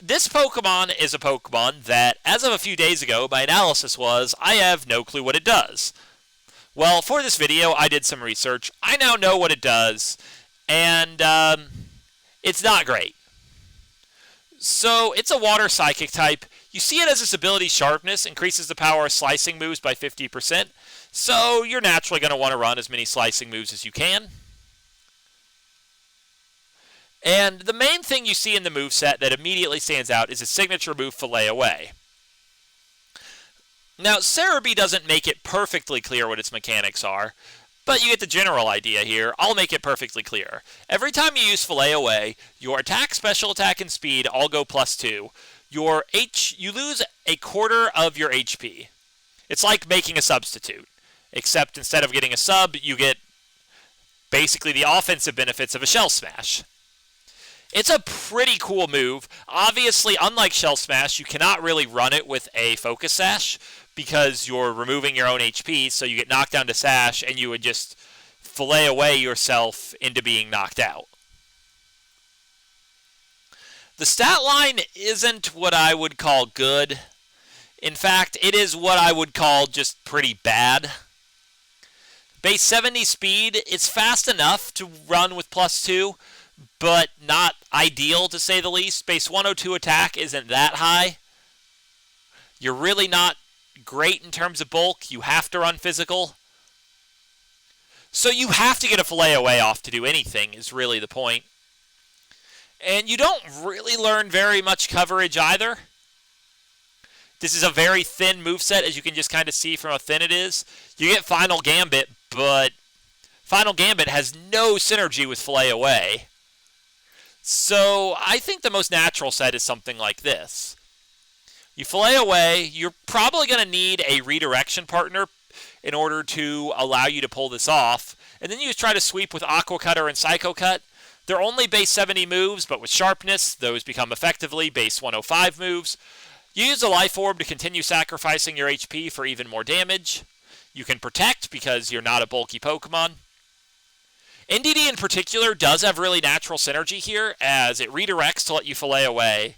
This Pokemon is a Pokemon that, as of a few days ago, my analysis was, I have no clue what it does. Well, for this video, I did some research. I now know what it does, and it's not great. So, it's a water psychic type. You see it as its ability Sharpness increases the power of slicing moves by 50%, so you're naturally going to want to run as many slicing moves as you can. And the main thing you see in the moveset that immediately stands out is its signature move, Fillet Away. Now, Cerebi doesn't make it perfectly clear what its mechanics are, but you get the general idea here. I'll make it perfectly clear. Every time you use Fillet Away, your attack, special attack, and speed all go +2. You lose a quarter of your HP. It's like making a substitute, except instead of getting a sub, you get basically the offensive benefits of a Shell Smash. It's a pretty cool move. Obviously, unlike Shell Smash, you cannot really run it with a Focus Sash because you're removing your own HP, so you get knocked down to Sash, and you would just fillet away yourself into being knocked out. The stat line isn't what I would call good. In fact, it is what I would call just pretty bad. Base 70 speed, it's fast enough to run with +2, but not ideal to say the least. Base 102 attack isn't that high. You're really not great in terms of bulk. You have to run physical. So you have to get a Filet-O-Way off to do anything is really the point. And you don't really learn very much coverage either. This is a very thin moveset, as you can just kind of see from how thin it is. You get Final Gambit, but Final Gambit has no synergy with Filet-O-Way. So I think the most natural set is something like this. You Filet-O-Way, you're probably going to need a redirection partner in order to allow you to pull this off. And then you just try to sweep with Aqua Cutter and Psycho Cut. They're only base 70 moves, but with Sharpness, those become effectively base 105 moves. You use a Life Orb to continue sacrificing your HP for even more damage. You can Protect because you're not a bulky Pokemon. NDD in particular does have really natural synergy here, as it redirects to let you Filet-O-Way.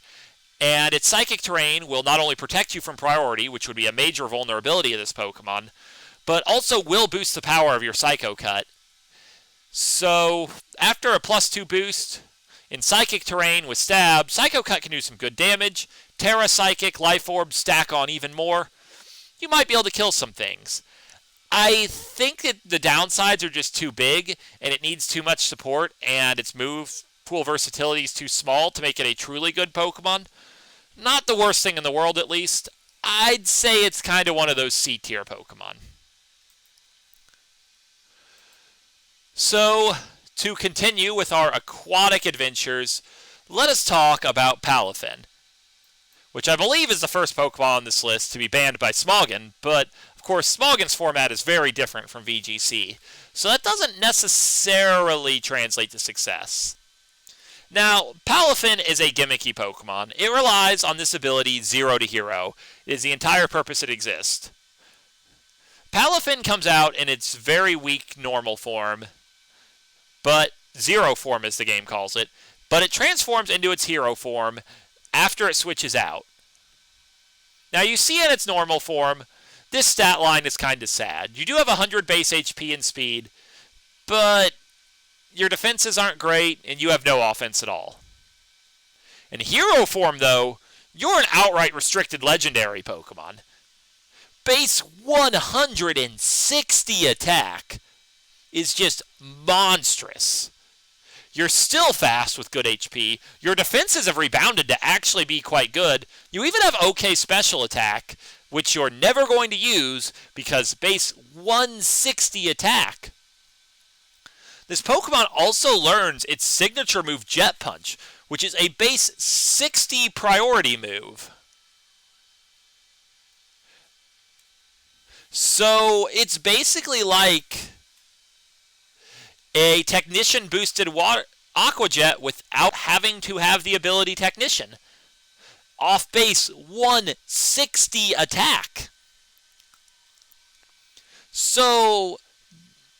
And its Psychic Terrain will not only protect you from priority, which would be a major vulnerability of this Pokemon, but also will boost the power of your Psycho Cut. So, after a +2 boost in Psychic Terrain with Stab, Psycho Cut can do some good damage. Terra Psychic, Life Orb stack on even more. You might be able to kill some things. I think that the downsides are just too big, and it needs too much support, and its move pool versatility is too small to make it a truly good Pokemon. Not the worst thing in the world, at least. I'd say it's kind of one of those C-tier Pokemon. So, to continue with our aquatic adventures, let us talk about Palafin, which I believe is the first Pokemon on this list to be banned by Smogon, but of course Smogon's format is very different from VGC, so that doesn't necessarily translate to success. Now, Palafin is a gimmicky Pokemon. It relies on this ability 0 to Hero. It is the entire purpose it exists. Palafin comes out in its very weak normal form, but Zero form as the game calls it, but it transforms into its Hero form after it switches out. Now you see in its normal form, this stat line is kind of sad. You do have 100 base HP and speed, but your defenses aren't great and you have no offense at all. In Hero form though, you're an outright restricted legendary Pokemon. Base 160 attack is just monstrous. You're still fast with good HP. Your defenses have rebounded to actually be quite good. You even have okay special attack, which you're never going to use because base 160 attack. This Pokemon also learns its signature move Jet Punch, which is a base 60 priority move. So it's basically like a Technician boosted Aqua Jet without having to have the ability Technician. Off base 160 attack. So,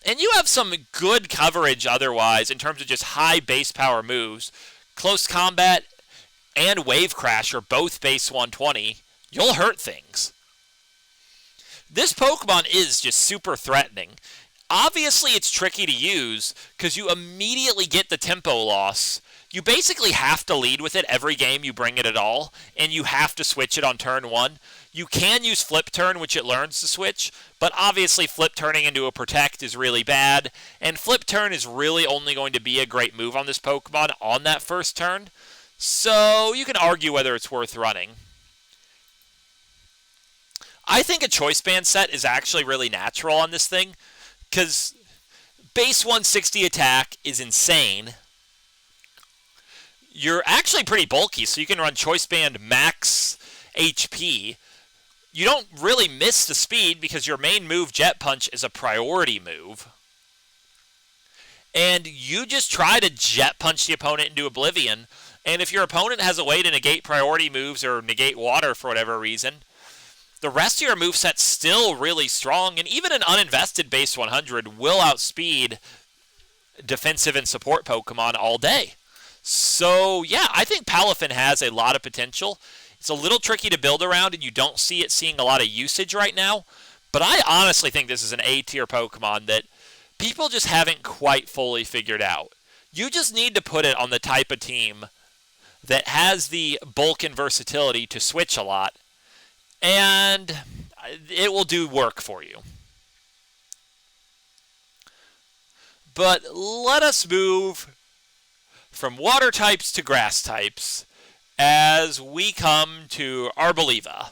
and you have some good coverage otherwise in terms of just high base power moves. Close Combat and Wave Crash are both base 120. You'll hurt things. This Pokemon is just super threatening. Obviously, it's tricky to use because you immediately get the tempo loss. You basically have to lead with it every game you bring it at all, and you have to switch it on turn 1. You can use Flip Turn, which it learns to switch, but obviously Flip Turning into a Protect is really bad, and Flip Turn is really only going to be a great move on this Pokemon on that first turn, so you can argue whether it's worth running. I think a Choice Band set is actually really natural on this thing, because base 160 attack is insane. You're actually pretty bulky, so you can run Choice Band max HP. You don't really miss the speed because your main move, Jet Punch, is a priority move. And you just try to Jet Punch the opponent into oblivion, and if your opponent has a way to negate priority moves or negate water for whatever reason, the rest of your moveset's still really strong, and even an uninvested base 100 will outspeed defensive and support Pokemon all day. So, yeah, I think Palafin has a lot of potential. It's a little tricky to build around, and you don't see it seeing a lot of usage right now. But I honestly think this is an A-tier Pokemon that people just haven't quite fully figured out. You just need to put it on the type of team that has the bulk and versatility to switch a lot, and it will do work for you. But let us move from water types to grass types as we come to Arboliva.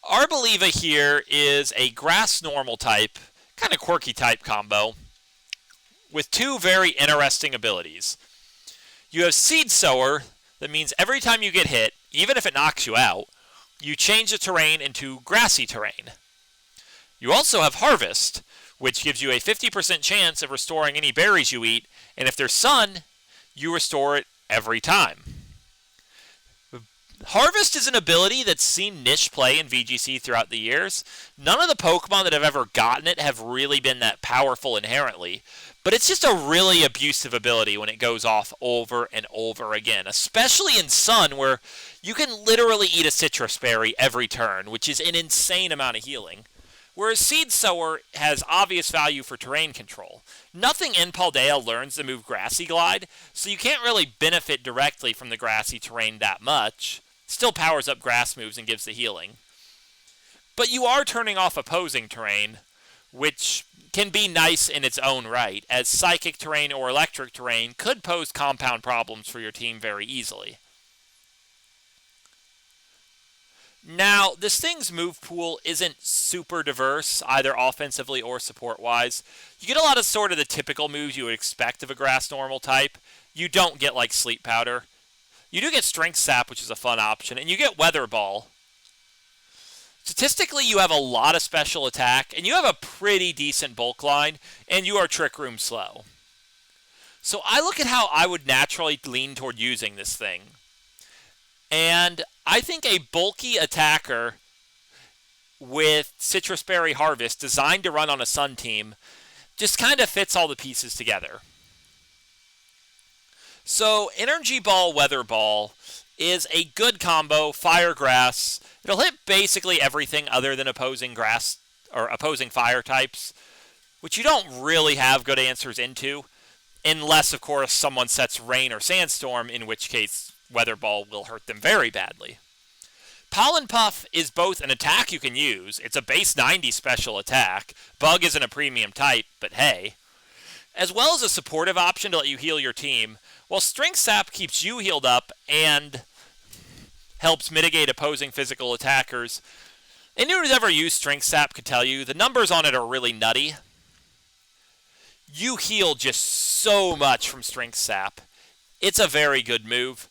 Arboliva here is a grass normal type, kind of quirky type combo, with two very interesting abilities. You have Seed Sower, that means every time you get hit, even if it knocks you out, you change the terrain into grassy terrain. You also have Harvest, which gives you a 50% chance of restoring any berries you eat, and if there's sun, you restore it every time. Harvest is an ability that's seen niche play in VGC throughout the years. None of the Pokemon that have ever gotten it have really been that powerful inherently, but it's just a really abusive ability when it goes off over and over again, especially in Sun, where you can literally eat a citrus berry every turn, which is an insane amount of healing. Whereas Seed Sower has obvious value for terrain control. Nothing in Paldea learns the move Grassy Glide, so you can't really benefit directly from the grassy terrain that much. Still powers up grass moves and gives the healing. But you are turning off opposing terrain, which can be nice in its own right, as psychic terrain or electric terrain could pose compound problems for your team very easily. Now, this thing's move pool isn't super diverse, either offensively or support-wise. You get a lot of sort of the typical moves you would expect of a grass normal type. You don't get, like, Sleep Powder. You do get Strength Sap, which is a fun option, and you get Weather Ball. Statistically, you have a lot of special attack, and you have a pretty decent bulk line, and you are Trick Room slow. So I look at how I would naturally lean toward using this thing. And I think a bulky attacker with Citrus Berry Harvest designed to run on a Sun team just kind of fits all the pieces together. So Energy Ball, Weather Ball is a good combo, Fire Grass. It'll hit basically everything other than opposing grass or opposing fire types, which you don't really have good answers into, unless, of course, someone sets Rain or Sandstorm, in which case Weather Ball will hurt them very badly. Pollen Puff is both an attack you can use. It's a base 90 special attack. Bug isn't a premium type, but hey. As well as a supportive option to let you heal your team, while Strength Sap keeps you healed up and helps mitigate opposing physical attackers. Anyone who's ever used Strength Sap could tell you the numbers on it are really nutty. You heal just so much from Strength Sap. It's a very good move.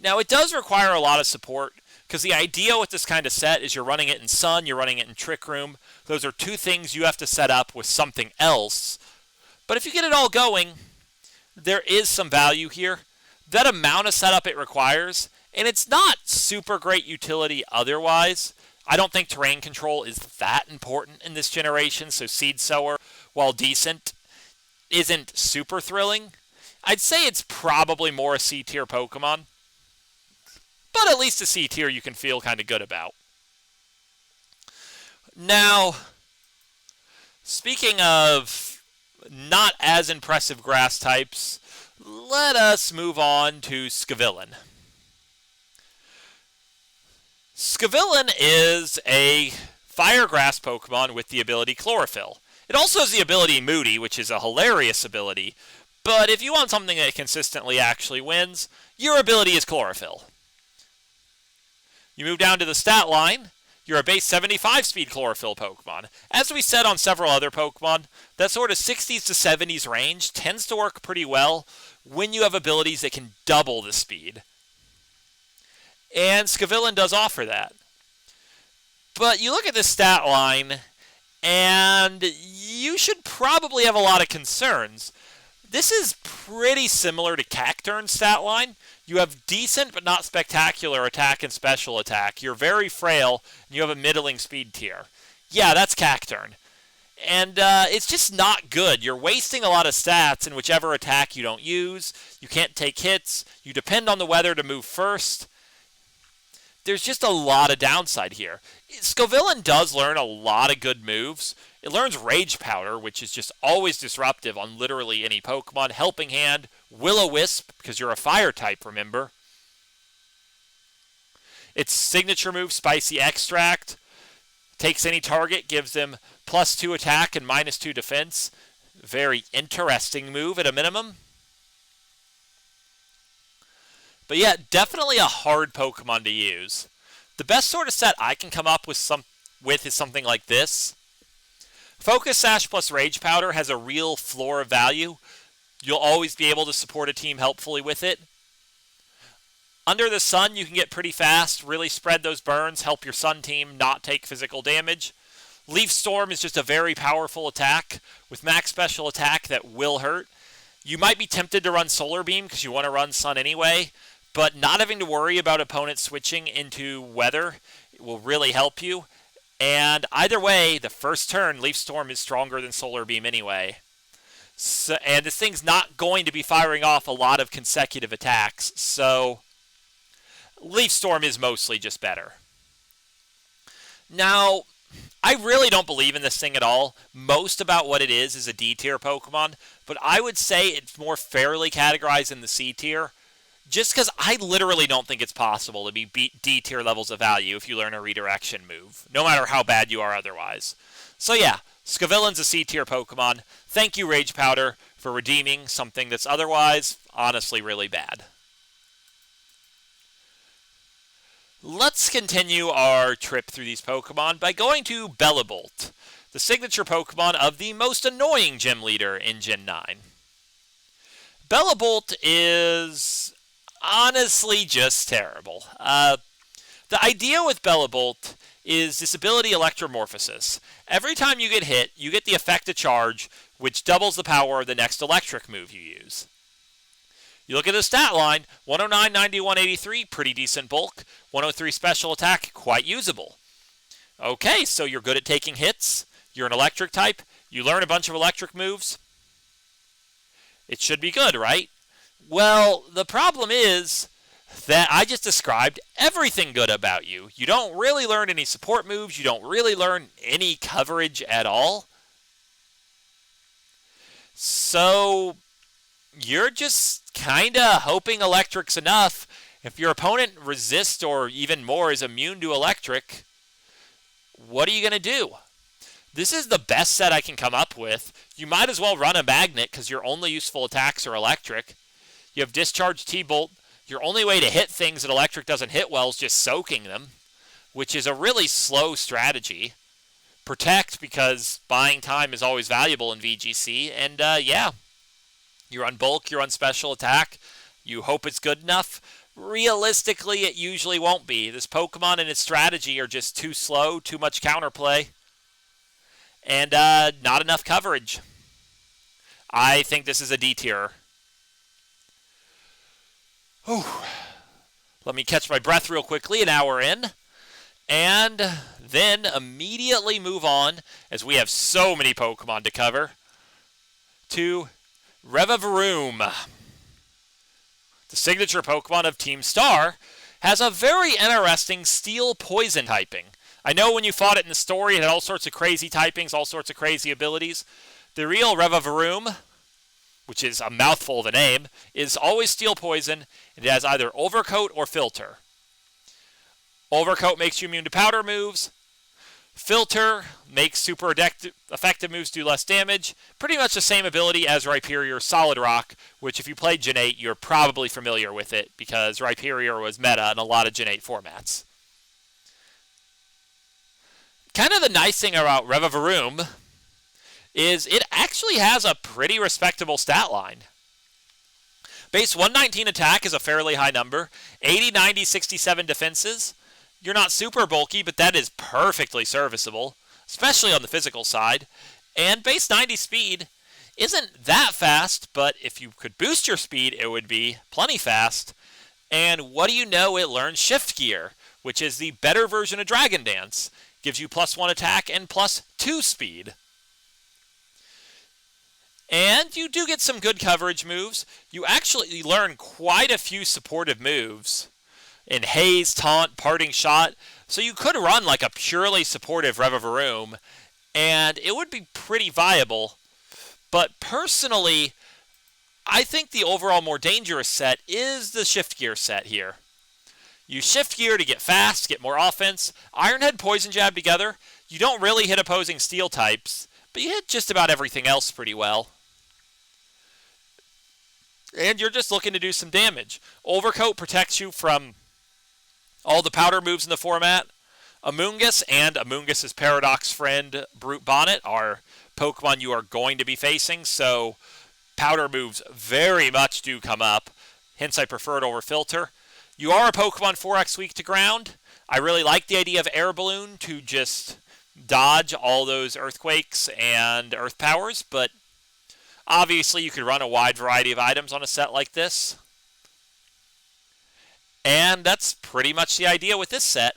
Now, it does require a lot of support, because the idea with this kind of set is you're running it in Sun, you're running it in Trick Room. Those are two things you have to set up with something else. But if you get it all going, there is some value here. That amount of setup it requires, and it's not super great utility otherwise. I don't think terrain control is that important in this generation, so Seed Sower, while decent, isn't super thrilling. I'd say it's probably more a C-tier Pokemon, but at least a C-tier you can feel kind of good about. Now, speaking of not as impressive grass types, let us move on to Scovillain. Scovillain is a fire grass Pokemon with the ability Chlorophyll. It also has the ability Moody, which is a hilarious ability, but if you want something that consistently actually wins, your ability is Chlorophyll. You move down to the stat line, you're a base 75 speed Chlorophyll Pokemon. As we said on several other Pokemon, that sort of 60s to 70s range tends to work pretty well when you have abilities that can double the speed. And Scovillain does offer that. But you look at this stat line, and you should probably have a lot of concerns. This is pretty similar to Cacturn's stat line. You have decent but not spectacular attack and special attack. You're very frail, and you have a middling speed tier. Yeah, that's Cacturn. And it's just not good. You're wasting a lot of stats in whichever attack you don't use. You can't take hits. You depend on the weather to move first. There's just a lot of downside here. Scovillain does learn a lot of good moves. It learns Rage Powder, which is just always disruptive on literally any Pokemon. Helping Hand, Will-O-Wisp, because you're a fire type, remember. Its signature move, Spicy Extract, takes any target, gives them +2 attack and -2 defense. Very interesting move at a minimum. But yeah, definitely a hard Pokemon to use. The best sort of set I can come up with is something like this. Focus Sash plus Rage Powder has a real floor of value. You'll always be able to support a team helpfully with it. Under the Sun, you can get pretty fast, really spread those burns, help your Sun team not take physical damage. Leaf Storm is just a very powerful attack with max special attack that will hurt. You might be tempted to run Solar Beam because you want to run Sun anyway, but not having to worry about opponents switching into Weather will really help you. And either way, the first turn, Leaf Storm is stronger than Solar Beam anyway. And this thing's not going to be firing off a lot of consecutive attacks, so Leaf Storm is mostly just better. Now, I really don't believe in this thing at all. Most about what it is a D-tier Pokemon, but I would say it's more fairly categorized in the C-tier, just because I literally don't think it's possible to beat D-tier levels of value if you learn a redirection move, no matter how bad you are otherwise. So yeah, Scovillain's a C-tier Pokemon. Thank you, Rage Powder, for redeeming something that's otherwise honestly really bad. Let's continue our trip through these Pokemon by going to Bellibolt, the signature Pokemon of the most annoying gym leader in Gen 9. Bellibolt is honestly just terrible. The idea with Bellibolt is this ability Electromorphosis. Every time you get hit, you get the effect of charge, which doubles the power of the next electric move you use. You look at the stat line, 109, 91, 83, pretty decent bulk. 103 special attack, quite usable. Okay, so you're good at taking hits. You're an electric type. You learn a bunch of electric moves. It should be good, right? Well, the problem is that I just described everything good about you. You don't really learn any support moves. You don't really learn any coverage at all. So you're just kind of hoping electric's enough. If your opponent resists or even more is immune to electric, what are you going to do? This is the best set I can come up with. You might as well run a magnet because your only useful attacks are electric. You have Discharge T-Bolt. Your only way to hit things that electric doesn't hit well is just soaking them, which is a really slow strategy. Protect, because buying time is always valuable in VGC. And yeah, you run bulk, you run special attack. You hope it's good enough. Realistically, it usually won't be. This Pokemon and its strategy are just too slow, too much counterplay, and not enough coverage. I think this is a D-tier. Let me catch my breath real quickly, an hour in, and then immediately move on, as we have so many Pokemon to cover, to Revavroom. The signature Pokemon of Team Star has a very interesting Steel-Poison typing. I know when you fought it in the story, it had all sorts of crazy typings, all sorts of crazy abilities. The real Revavroom, which is a mouthful of a name, is always Steel-Poison, and it has either Overcoat or Filter. Overcoat makes you immune to powder moves. Filter makes super effective moves do less damage. Pretty much the same ability as Rhyperior's Solid Rock, which if you played Gen 8, you're probably familiar with it, because Rhyperior was meta in a lot of Gen 8 formats. Kind of the nice thing about Revavroom is it actually has a pretty respectable stat line. Base 119 attack is a fairly high number. 80, 90, 67 defenses. You're not super bulky, but that is perfectly serviceable, especially on the physical side. And base 90 speed isn't that fast, but if you could boost your speed, it would be plenty fast. And what do you know? It learns Shift Gear, which is the better version of Dragon Dance. Gives you +1 attack and +2 speed. And you do get some good coverage moves. You actually learn quite a few supportive moves in Haze, Taunt, Parting Shot. So you could run like a purely supportive Revavroom, and it would be pretty viable. But personally, I think the overall more dangerous set is the Shift Gear set here. You Shift Gear to get fast, get more offense. Iron Head, Poison Jab together. You don't really hit opposing Steel types, but you hit just about everything else pretty well. And you're just looking to do some damage. Overcoat protects you from all the powder moves in the format. Amoonguss and Amoongus's paradox friend, Brute Bonnet, are Pokemon you are going to be facing, so powder moves very much do come up. Hence, I prefer it over Filter. You are a Pokemon 4X weak to ground. I really like the idea of Air Balloon to just dodge all those Earthquakes and Earth Powers, but obviously you could run a wide variety of items on a set like this. And that's pretty much the idea with this set.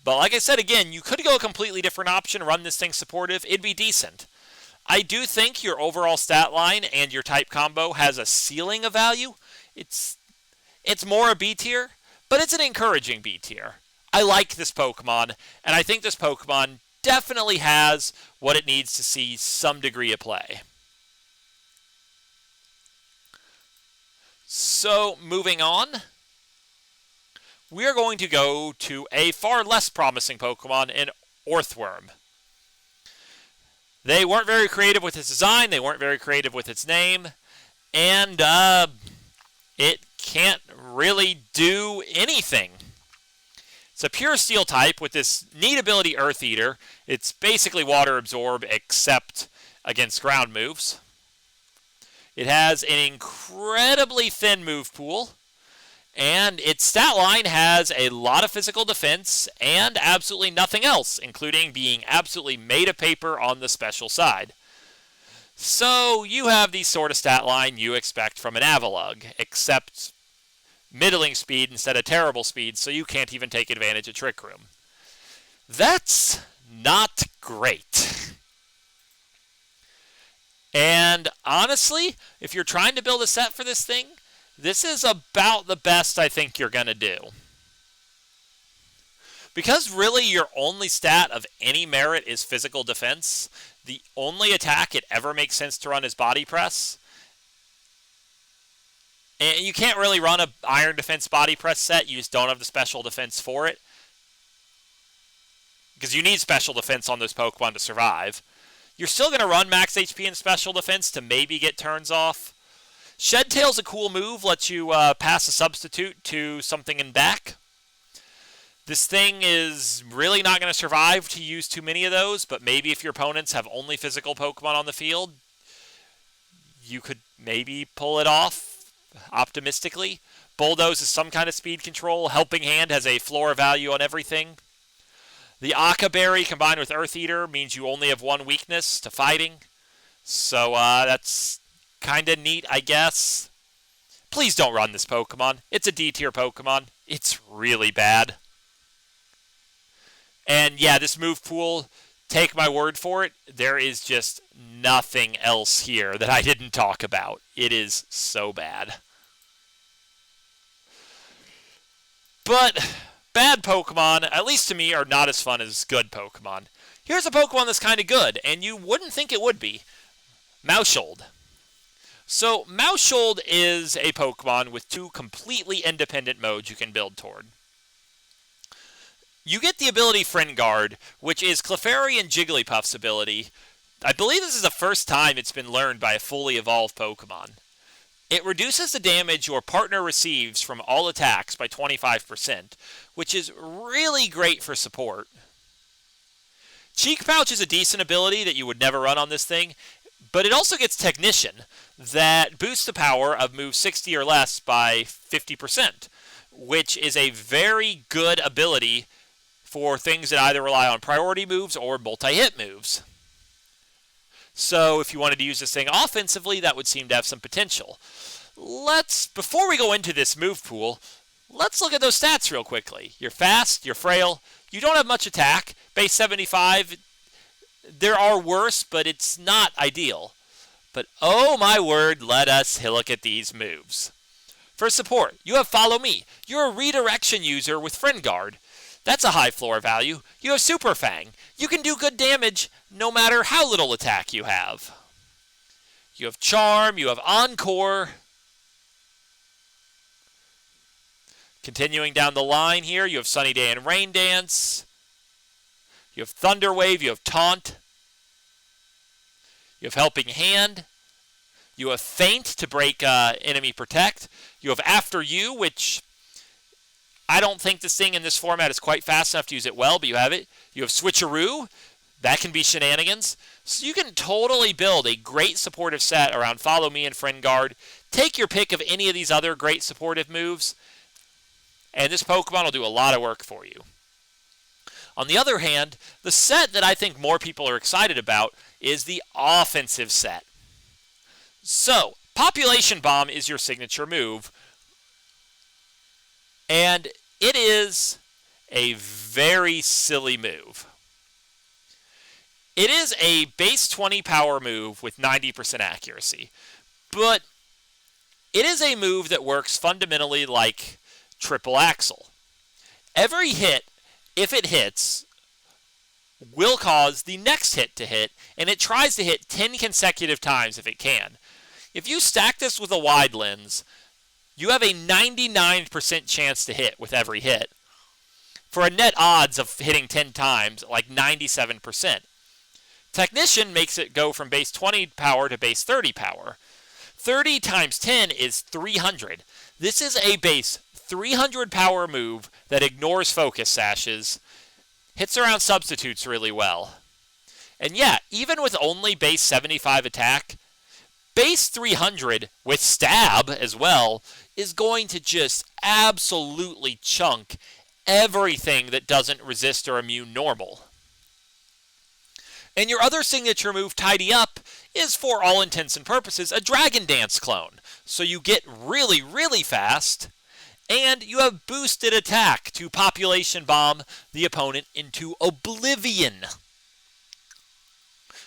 But like I said, again, you could go a completely different option, run this thing supportive. It'd be decent. I do think your overall stat line and your type combo has a ceiling of value. It's more a B tier, but it's an encouraging B tier. I like this Pokemon, and I think this Pokemon definitely has what it needs to see some degree of play. So, moving on, we are going to go to a far less promising Pokemon in Orthworm. They weren't very creative with its design, they weren't very creative with its name, and it can't really do anything. It's a pure steel type with this neat ability Earth Eater. It's basically water absorb except against ground moves. It has an incredibly thin move pool, and its stat line has a lot of physical defense and absolutely nothing else, including being absolutely made of paper on the special side. So you have the sort of stat line you expect from an Avalugg, except middling speed instead of terrible speed, so you can't even take advantage of Trick Room. That's not great. And honestly, if you're trying to build a set for this thing, this is about the best I think you're going to do. Because really your only stat of any merit is physical defense, the only attack it ever makes sense to run is Body Press. And you can't really run a Iron Defense Body Press set, you just don't have the special defense for it. Because you need special defense on those Pokemon to survive. You're still going to run max HP and special defense to maybe get turns off. Shed Tail's a cool move, lets you pass a substitute to something in back. This thing is really not going to survive to use too many of those, but maybe if your opponents have only physical Pokemon on the field, you could maybe pull it off, optimistically. Bulldoze is some kind of speed control. Helping Hand has a floor value on everything. The Aka Berry combined with Earth Eater means you only have one weakness to fighting. So that's kind of neat, I guess. Please don't run this Pokemon. It's a D-tier Pokemon. It's really bad. And yeah, this move pool, take my word for it, there is just nothing else here that I didn't talk about. It is so bad. But bad Pokemon, at least to me, are not as fun as good Pokemon. Here's a Pokemon that's kind of good, and you wouldn't think it would be. Maushold. So, Maushold is a Pokemon with two completely independent modes you can build toward. You get the ability Friend Guard, which is Clefairy and Jigglypuff's ability. I believe this is the first time it's been learned by a fully evolved Pokemon. It reduces the damage your partner receives from all attacks by 25%, which is really great for support. Cheek Pouch is a decent ability that you would never run on this thing, but it also gets Technician, that boosts the power of moves 60 or less by 50%, which is a very good ability for things that either rely on priority moves or multi-hit moves. So if you wanted to use this thing offensively, that would seem to have some potential. Before we go into this move pool, let's look at those stats real quickly. You're fast, you're frail, you don't have much attack. Base 75, there are worse, but it's not ideal. But oh my word, let us look at these moves. For support, you have Follow Me. You're a redirection user with Friend Guard. That's a high floor value. You have Super Fang. You can do good damage no matter how little attack you have. You have Charm, you have Encore. Continuing down the line here, you have Sunny Day and Rain Dance. You have Thunder Wave, you have Taunt. You have Helping Hand. You have Feint to break enemy protect. You have After You, which I don't think this thing in this format is quite fast enough to use it well, but you have it. You have Switcheroo. That can be shenanigans. So you can totally build a great supportive set around Follow Me and Friend Guard. Take your pick of any of these other great supportive moves, and this Pokemon will do a lot of work for you. On the other hand, the set that I think more people are excited about is the offensive set. So, Population Bomb is your signature move, and it is a very silly move. It is a base 20 power move with 90% accuracy, but it is a move that works fundamentally like Triple Axle. Every hit, if it hits, will cause the next hit to hit, and it tries to hit 10 consecutive times if it can. If you stack this with a wide lens, you have a 99% chance to hit with every hit, for a net odds of hitting 10 times, like 97%. Technician makes it go from base 20 power to base 30 power. 30 times 10 is 300. This is a base 300 power move that ignores focus sashes, hits around substitutes really well. And yeah, even with only base 75 attack, base 300 with stab as well is going to just absolutely chunk everything that doesn't resist or immune normal. And your other signature move, Tidy Up, is for all intents and purposes a Dragon Dance clone. So you get really, really fast, and you have boosted attack to Population Bomb the opponent into oblivion.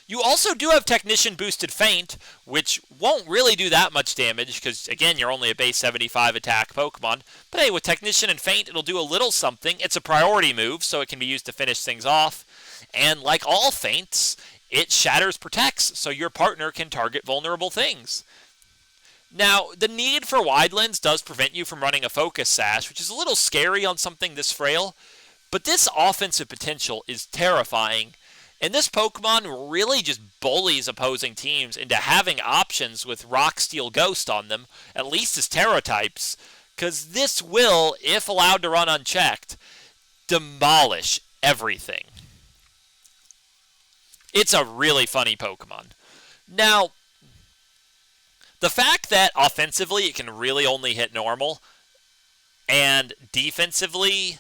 You also do have Technician boosted Feint, which won't really do that much damage, because again, you're only a base 75 attack Pokemon. But hey, with Technician and Feint, it'll do a little something. It's a priority move, so it can be used to finish things off. And like all feints, it shatters protects, so your partner can target vulnerable things. Now, the need for wide lens does prevent you from running a focus sash, which is a little scary on something this frail, but this offensive potential is terrifying, and this Pokemon really just bullies opposing teams into having options with Rock, Steel, Ghost on them, at least as Terra types, because this will, if allowed to run unchecked, demolish everything. It's a really funny Pokemon. Now, the fact that offensively it can really only hit normal, and defensively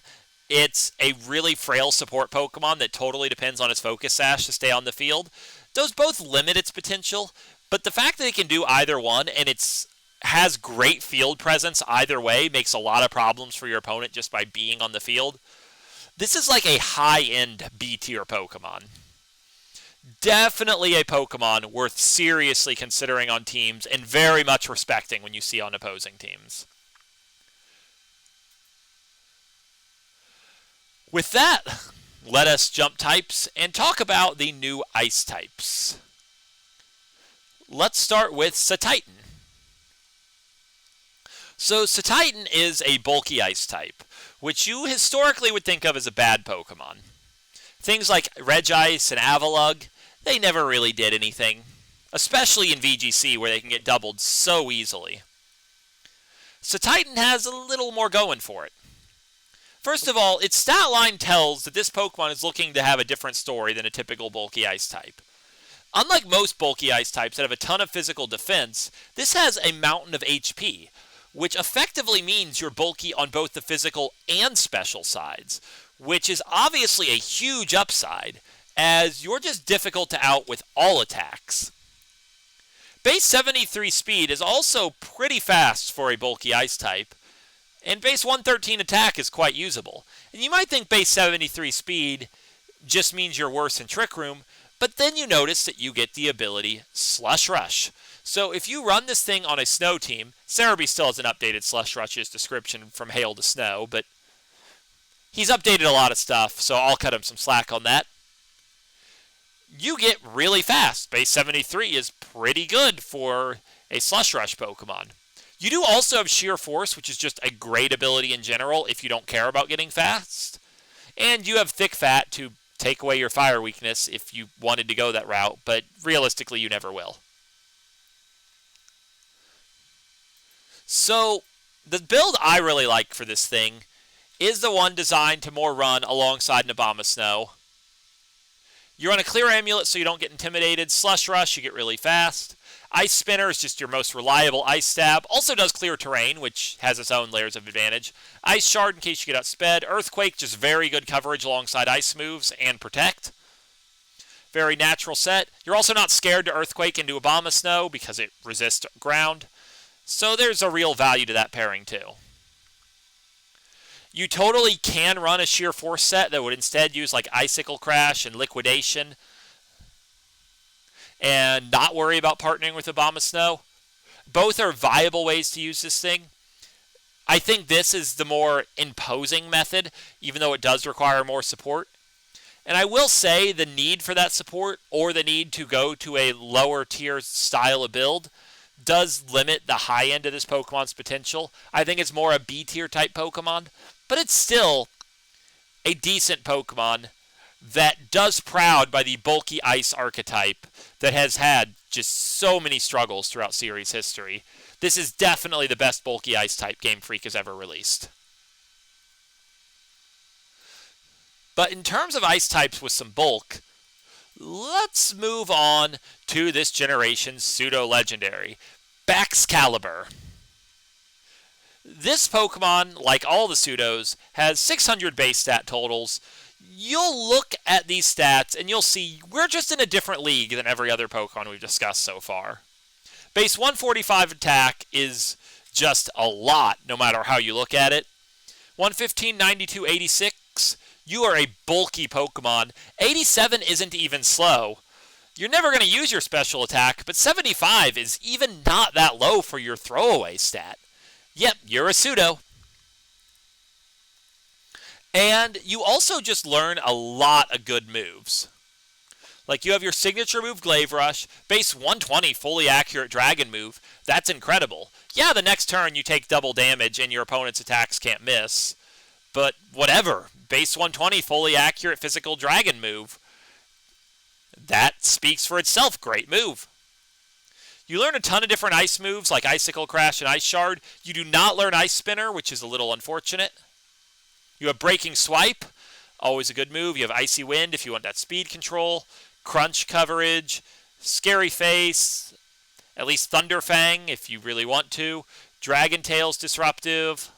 it's a really frail support Pokemon that totally depends on its Focus Sash to stay on the field, those both limit its potential, but the fact that it can do either one and has great field presence either way makes a lot of problems for your opponent just by being on the field. This is like a high-end B-tier Pokemon. Definitely a Pokemon worth seriously considering on teams and very much respecting when you see on opposing teams. With that, let us jump types and talk about the new ice types. Let's start with Cetitan. So Cetitan is a bulky ice type, which you historically would think of as a bad Pokemon. Things like Regice and Avalugg, they never really did anything, especially in VGC where they can get doubled so easily. Cetitan has a little more going for it. First of all, its stat line tells that this Pokemon is looking to have a different story than a typical bulky ice type. Unlike most bulky ice types that have a ton of physical defense, this has a mountain of HP, which effectively means you're bulky on both the physical and special sides, which is obviously a huge upside, as you're just difficult to out with all attacks. Base 73 speed is also pretty fast for a bulky ice type, and base 113 attack is quite usable. And you might think base 73 speed just means you're worse in Trick Room, but then you notice that you get the ability Slush Rush. So if you run this thing on a snow team, Cerebi still hasn't updated Slush Rush's description from hail to snow, but he's updated a lot of stuff, so I'll cut him some slack on that. You get really fast. Base 73 is pretty good for a Slush Rush Pokemon. You do also have Sheer Force, which is just a great ability in general if you don't care about getting fast. And you have Thick Fat to take away your fire weakness if you wanted to go that route, but realistically you never will. So the build I really like for this thing is the one designed to more run alongside an Abomasnow. You run a Clear Amulet so you don't get intimidated. Slush Rush, you get really fast. Ice Spinner is just your most reliable ice stab. Also does clear terrain, which has its own layers of advantage. Ice Shard in case you get outsped. Earthquake, just very good coverage alongside ice moves and protect. Very natural set. You're also not scared to Earthquake into Abomasnow because it resists ground. So there's a real value to that pairing too. You totally can run a Sheer Force set that would instead use like Icicle Crash and Liquidation and not worry about partnering with Abomasnow. Both are viable ways to use this thing. I think this is the more imposing method, even though it does require more support. And I will say the need for that support, or the need to go to a lower tier style of build, does limit the high end of this Pokemon's potential. I think it's more a B tier type Pokemon, but it's still a decent Pokemon that does proud by the bulky ice archetype that has had just so many struggles throughout series history. This is definitely the best bulky ice type Game Freak has ever released. But in terms of ice types with some bulk, let's move on to this generation's pseudo-legendary, Baxcalibur. This Pokemon, like all the pseudos, has 600 base stat totals. You'll look at these stats and you'll see we're just in a different league than every other Pokemon we've discussed so far. Base 145 attack is just a lot, no matter how you look at it. 115, 92, 86. You are a bulky Pokemon. 87 isn't even slow. You're never going to use your special attack, but 75 is even not that low for your throwaway stat. Yep, you're a pseudo. And you also just learn a lot of good moves. Like you have your signature move, Glaive Rush, base 120 fully accurate dragon move. That's incredible. Yeah, the next turn you take double damage and your opponent's attacks can't miss. But whatever, base 120 fully accurate physical dragon move. That speaks for itself, great move. You learn a ton of different ice moves like Icicle Crash and Ice Shard. You do not learn Ice Spinner, which is a little unfortunate. You have Breaking Swipe, always a good move. You have Icy Wind if you want that speed control. Crunch coverage, Scary Face, at least Thunder Fang if you really want to. Dragon Tail's disruptive.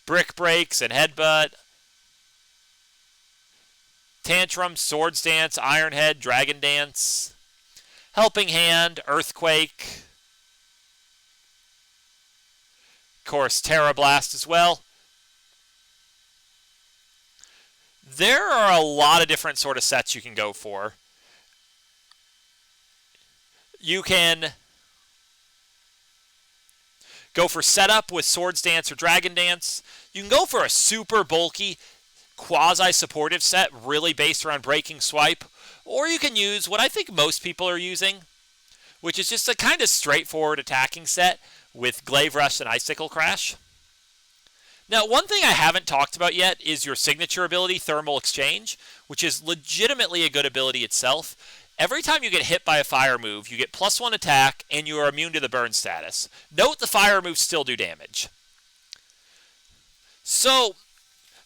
Brick Breaks and Headbutt. Tantrum, Swords Dance, Iron Head, Dragon Dance. Helping Hand, Earthquake. Of course, Terra Blast as well. There are a lot of different sort of sets you can go for. You can go for setup with Swords Dance or Dragon Dance. You can go for a super bulky, quasi-supportive set, really based around Breaking Swipe. Or you can use what I think most people are using, which is just a kind of straightforward attacking set with Glaive Rush and Icicle Crash. Now, one thing I haven't talked about yet is your signature ability, Thermal Exchange, which is legitimately a good ability itself. Every time you get hit by a fire move, you get +1 attack, and you are immune to the burn status. Note the fire moves still do damage. So,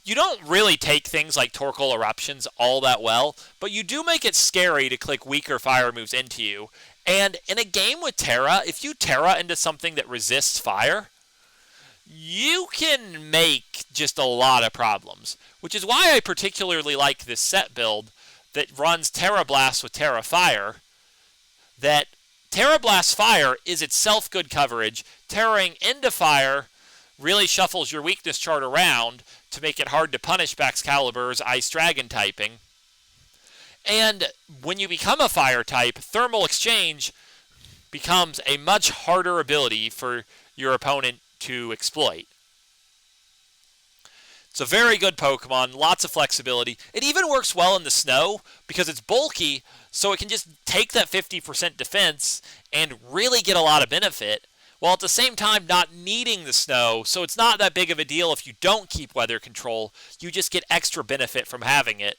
you don't really take things like Torkoal Eruptions all that well, but you do make it scary to click weaker fire moves into you. And in a game with Terra, if you Terra into something that resists fire, you can make just a lot of problems, which is why I particularly like this set build that runs Terra Blast with Terra Fire. That Terra Blast Fire is itself good coverage. Terraing into fire really shuffles your weakness chart around to make it hard to punish Baxcalibur's Ice Dragon typing. And when you become a fire type, Thermal Exchange becomes a much harder ability for your opponent to exploit. It's a very good Pokemon, lots of flexibility. It even works well in the snow because it's bulky, so it can just take that 50% defense and really get a lot of benefit while at the same time not needing the snow, so it's not that big of a deal if you don't keep weather control. You just get extra benefit from having it,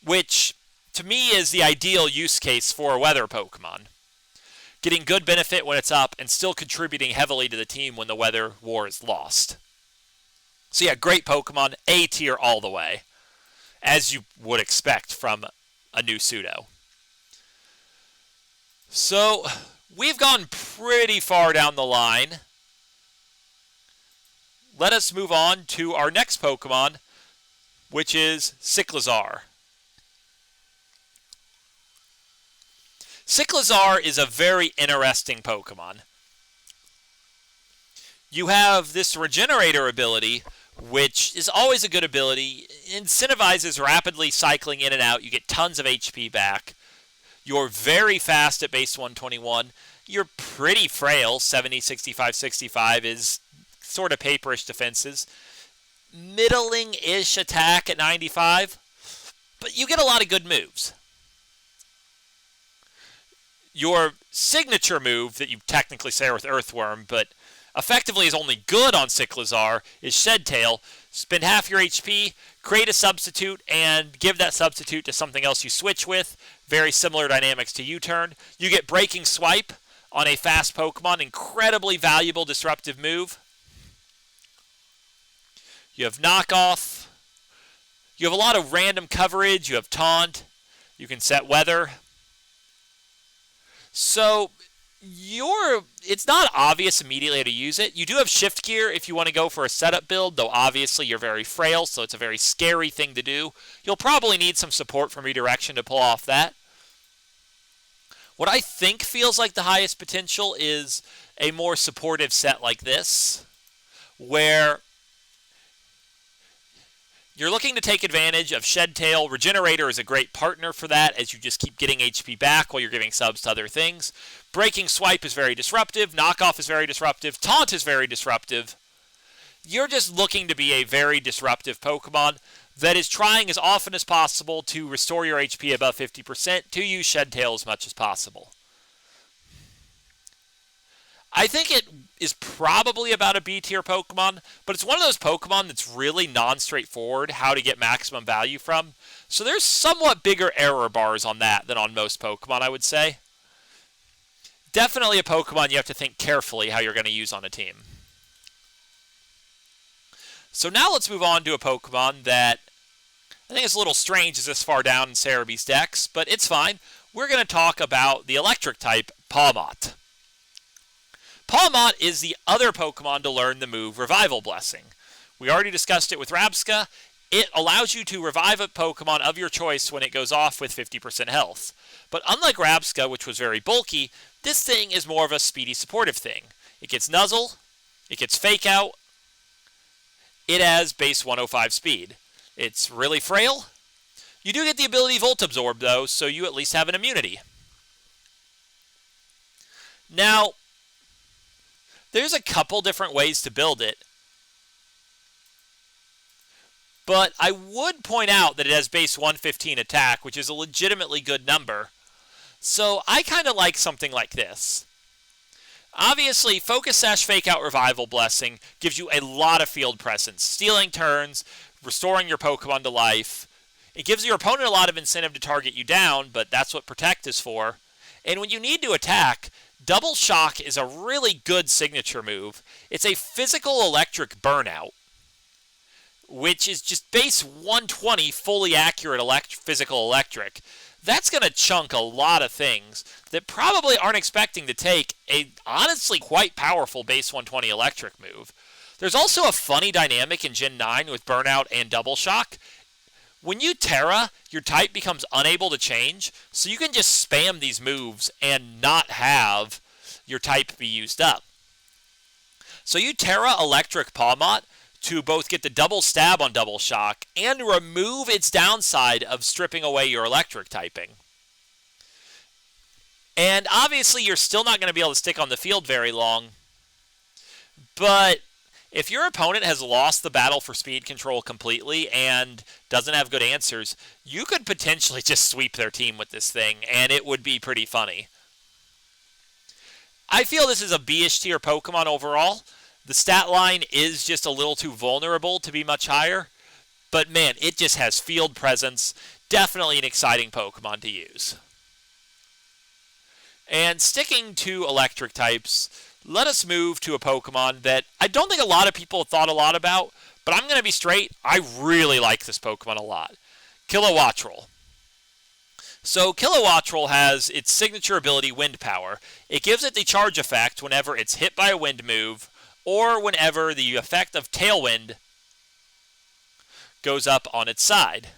which to me is the ideal use case for a weather Pokemon. Getting good benefit when it's up and still contributing heavily to the team when the weather war is lost. So yeah, great Pokemon, A tier all the way, as you would expect from a new pseudo. So we've gone pretty far down the line. Let us move on to our next Pokemon, which is Cyclizar. Cyclizar is a very interesting Pokemon. You have this Regenerator ability, which is always a good ability. Incentivizes rapidly cycling in and out. You get tons of HP back. You're very fast at base 121. You're pretty frail. 70, 65, 65 is sort of paperish defenses. Middling-ish attack at 95. But you get a lot of good moves. Your signature move that you technically share with Earthworm, but effectively is only good on Cyclizar, is Shed Tail. Spend half your HP, create a substitute, and give that substitute to something else you switch with. Very similar dynamics to U-Turn. You get Breaking Swipe on a fast Pokemon. Incredibly valuable disruptive move. You have Knockoff. You have a lot of random coverage. You have Taunt. You can set Weather. So it's not obvious immediately how to use it. You do have Shift Gear if you want to go for a setup build, though obviously you're very frail, so it's a very scary thing to do. You'll probably need some support from redirection to pull off that. What I think feels like the highest potential is a more supportive set like this, where you're looking to take advantage of Shed Tail. Regenerator is a great partner for that, as you just keep getting HP back while you're giving subs to other things. Breaking Swipe is very disruptive. Knockoff is very disruptive. Taunt is very disruptive. You're just looking to be a very disruptive Pokemon that is trying as often as possible to restore your HP above 50%, to use Shed Tail as much as possible. I think it is probably about a B-tier Pokemon, but it's one of those Pokemon that's really non-straightforward how to get maximum value from. So there's somewhat bigger error bars on that than on most Pokemon, I would say. Definitely a Pokemon you have to think carefully how you're going to use on a team. So now let's move on to a Pokemon that I think is a little strange as this far down in Cerebee's decks, but it's fine. We're going to talk about the electric type Pawmot. Pawmot is the other Pokemon to learn the move Revival Blessing. We already discussed it with Rabsca. It allows you to revive a Pokemon of your choice when it goes off with 50% health. But unlike Rabsca, which was very bulky, this thing is more of a speedy supportive thing. It gets Nuzzle, it gets Fake Out, it has base 105 speed. It's really frail. You do get the ability Volt Absorb though, so you at least have an immunity. Now, there's a couple different ways to build it, but I would point out that it has base 115 attack, which is a legitimately good number. So I kind of like something like this. Obviously, Focus Sash, Fake Out, Revival Blessing gives you a lot of field presence, stealing turns, restoring your Pokemon to life. It gives your opponent a lot of incentive to target you down, but that's what Protect is for. And when you need to attack, Double Shock is a really good signature move. It's a physical electric burnout, which is just base 120 fully accurate physical electric. That's going to chunk a lot of things that probably aren't expecting to take a honestly quite powerful base 120 electric move. There's also a funny dynamic in Gen 9 with Burnout and Double Shock. When you Terra, your type becomes unable to change, so you can just spam these moves and not have your type be used up. So you Terra Electric Pawmot to both get the double stab on Double Shock and remove its downside of stripping away your electric typing. And obviously you're still not going to be able to stick on the field very long, but if your opponent has lost the battle for speed control completely and doesn't have good answers, you could potentially just sweep their team with this thing, and it would be pretty funny. I feel this is a B-ish tier Pokemon overall. The stat line is just a little too vulnerable to be much higher. But man, it just has field presence. Definitely an exciting Pokemon to use. And sticking to electric types, let us move to a Pokemon that I don't think a lot of people have thought a lot about, but I'm going to be straight, I really like this Pokemon a lot. Kilowattrel. So Kilowattrel has its signature ability, Wind Power. It gives it the charge effect whenever it's hit by a wind move, or whenever the effect of Tailwind goes up on its side.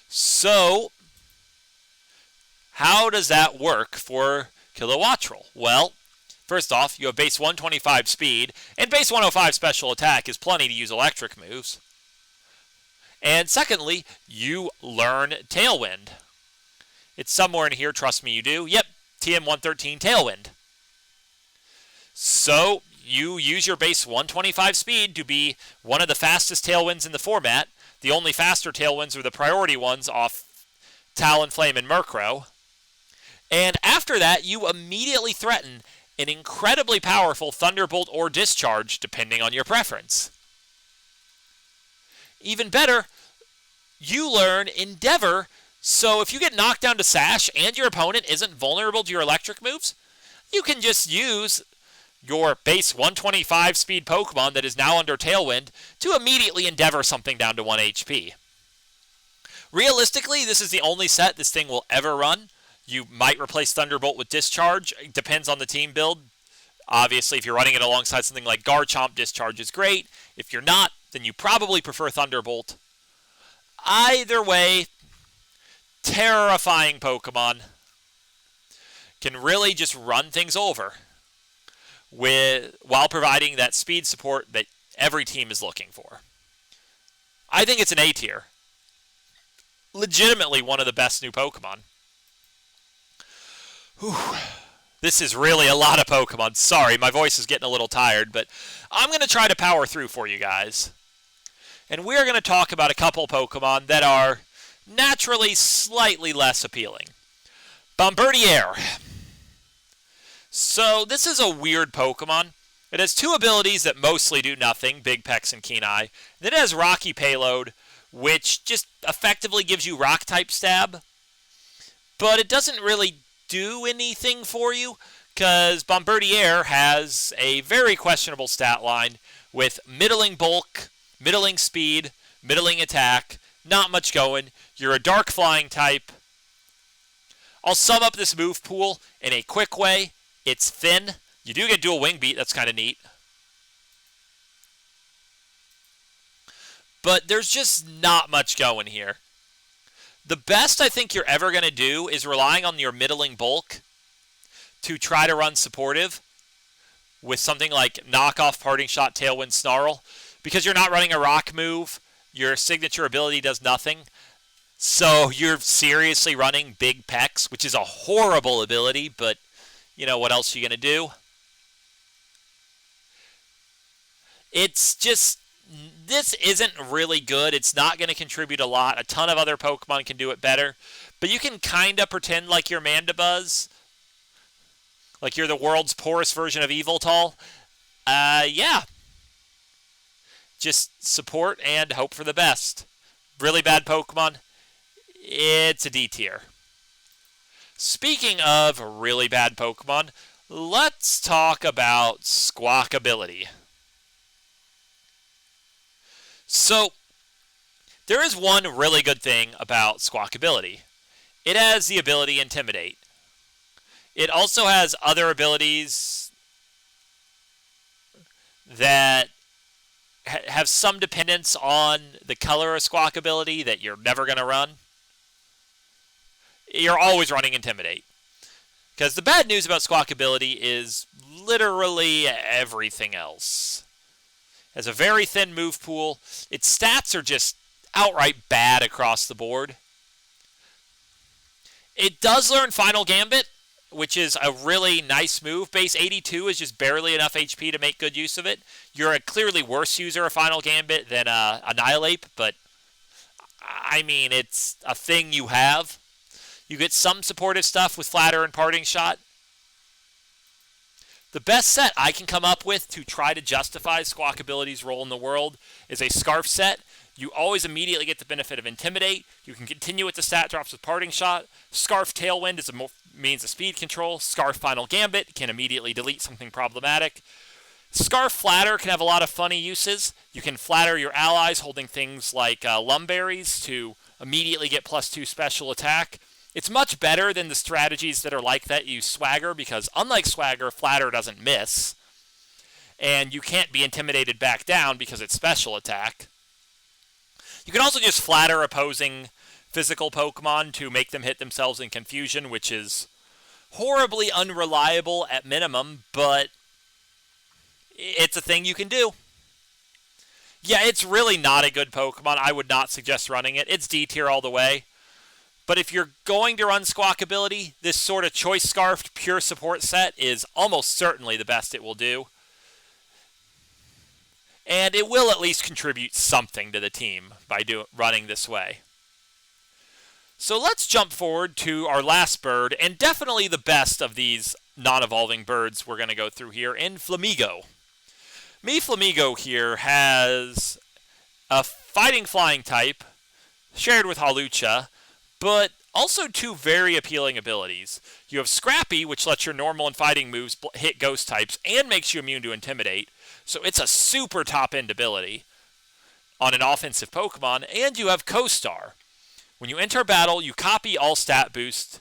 So, how does that work for Kilowattrel? Well, first off, you have base 125 speed, and base 105 special attack is plenty to use electric moves. And secondly, you learn Tailwind. It's somewhere in here, trust me you do. Yep, TM113 Tailwind. So, you use your base 125 speed to be one of the fastest Tailwinds in the format. The only faster Tailwinds are the priority ones off Talonflame and Murkrow. And after that, you immediately threaten an incredibly powerful Thunderbolt or Discharge, depending on your preference. Even better, you learn Endeavor, so if you get knocked down to Sash and your opponent isn't vulnerable to your electric moves, you can just use your base 125 speed Pokemon that is now under Tailwind to immediately Endeavor something down to 1 HP. Realistically, this is the only set this thing will ever run. You might replace Thunderbolt with Discharge. It depends on the team build. Obviously, if you're running it alongside something like Garchomp, Discharge is great. If you're not, then you probably prefer Thunderbolt. Either way, terrifying Pokemon. Can really just run things over while providing that speed support that every team is looking for. I think it's an A tier. Legitimately one of the best new Pokemon. Whew. This is really a lot of Pokemon. Sorry, my voice is getting a little tired, but I'm going to try to power through for you guys. And we're going to talk about a couple Pokemon that are naturally slightly less appealing. Bombirdier. So this is a weird Pokemon. It has two abilities that mostly do nothing, Big Pecs and Keen Eye. Then it has Rocky Payload, which just effectively gives you Rock-type stab. But it doesn't really do anything for you, because Bombirdier has a very questionable stat line with middling bulk, middling speed, middling attack, not much going. You're a dark flying type. I'll sum up this move pool in a quick way. It's thin. You do get dual wing beat. That's kind of neat. But there's just not much going here. The best I think you're ever going to do is relying on your middling bulk to try to run supportive with something like Knockoff, Parting Shot, Tailwind, Snarl. Because you're not running a rock move, your signature ability does nothing. So you're seriously running Big Pecs, which is a horrible ability, but you know, what else are you going to do? It's just, this isn't really good. It's not going to contribute a lot. A ton of other Pokemon can do it better. But you can kind of pretend like you're Mandibuzz. Like you're the world's poorest version of Yveltal. Yeah. Just support and hope for the best. Really bad Pokemon. It's a D tier. Speaking of really bad Pokemon, let's talk about Squawkabilly. So, there is one really good thing about Squawkabilly. It has the ability Intimidate. It also has other abilities that have some dependence on the color of Squawkabilly that you're never going to run. You're always running Intimidate. Because the bad news about Squawkabilly is literally everything else. It has a very thin move pool. Its stats are just outright bad across the board. It does learn Final Gambit, which is a really nice move. Base 82 is just barely enough HP to make good use of it. You're a clearly worse user of Final Gambit than Annihilate, but I mean, it's a thing you have. You get some supportive stuff with Flatter and Parting Shot. The best set I can come up with to try to justify Squawkabilly's role in the world is a Scarf set. You always immediately get the benefit of Intimidate. You can continue with the stat drops with Parting Shot. Scarf Tailwind is a means of speed control. Scarf Final Gambit can immediately delete something problematic. Scarf Flatter can have a lot of funny uses. You can flatter your allies holding things like Lumberries to immediately get +2 special attack. It's much better than the strategies that are like that use Swagger, because unlike Swagger, Flatter doesn't miss. And you can't be intimidated back down because it's special attack. You can also just flatter opposing physical Pokemon to make them hit themselves in confusion, which is horribly unreliable at minimum, but it's a thing you can do. Yeah, it's really not a good Pokemon. I would not suggest running it. It's D tier all the way. But if you're going to run Squawkabilly, this sort of Choice Scarfed pure support set is almost certainly the best it will do. And it will at least contribute something to the team by running this way. So let's jump forward to our last bird, and definitely the best of these non-evolving birds we're going to go through here, in Flamigo. Flamigo here has a fighting flying type, shared with Hawlucha, but also two very appealing abilities. You have Scrappy, which lets your normal and fighting moves hit ghost types and makes you immune to Intimidate. So it's a super top-end ability on an offensive Pokemon. And you have Co-Star. When you enter battle, you copy all stat boost,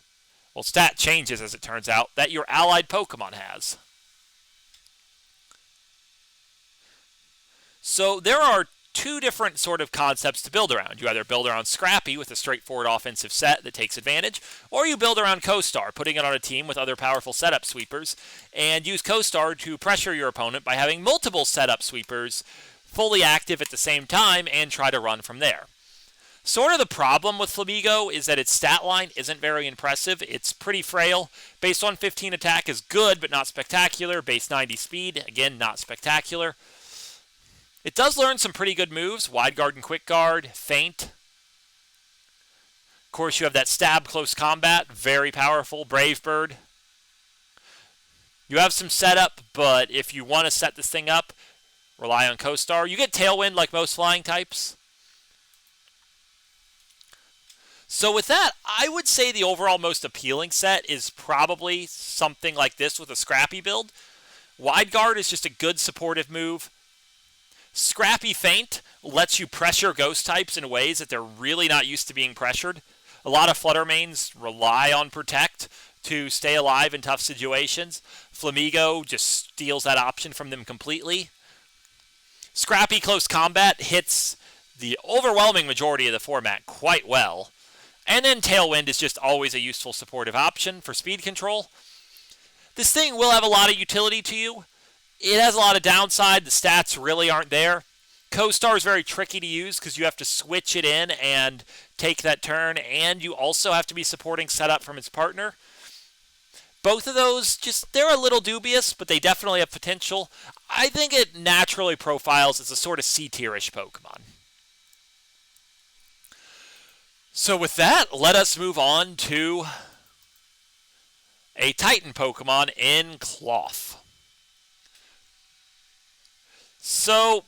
well, stat changes as it turns out, that your allied Pokemon has. So there are two different sort of concepts to build around. You either build around Scrappy with a straightforward offensive set that takes advantage, or you build around Co-Star, putting it on a team with other powerful setup sweepers, and use Co-Star to pressure your opponent by having multiple setup sweepers fully active at the same time and try to run from there. Sort of the problem with Flamigo is that its stat line isn't very impressive. It's pretty frail. Base 115 attack is good, but not spectacular. Base 90 speed, again, not spectacular. It does learn some pretty good moves, Wide Guard and Quick Guard, Feint. Of course, you have that Stab Close Combat, very powerful, Brave Bird. You have some setup, but if you want to set this thing up, rely on Co-Star. You get Tailwind like most flying types. So with that, I would say the overall most appealing set is probably something like this with a Scrappy build. Wide Guard is just a good supportive move. Scrappy Feint lets you pressure ghost types in ways that they're really not used to being pressured. A lot of Flutter mains rely on Protect to stay alive in tough situations. Flamigo just steals that option from them completely. Scrappy Close Combat hits the overwhelming majority of the format quite well. And then Tailwind is just always a useful supportive option for speed control. This thing will have a lot of utility to you. It has a lot of downside. The stats really aren't there. Co-Star is very tricky to use because you have to switch it in and take that turn, and you also have to be supporting setup from its partner. Both of those, they're a little dubious, but they definitely have potential. I think it naturally profiles as a sort of C-tier-ish Pokemon. So with that, let us move on to a Titan Pokemon in Cloth. So,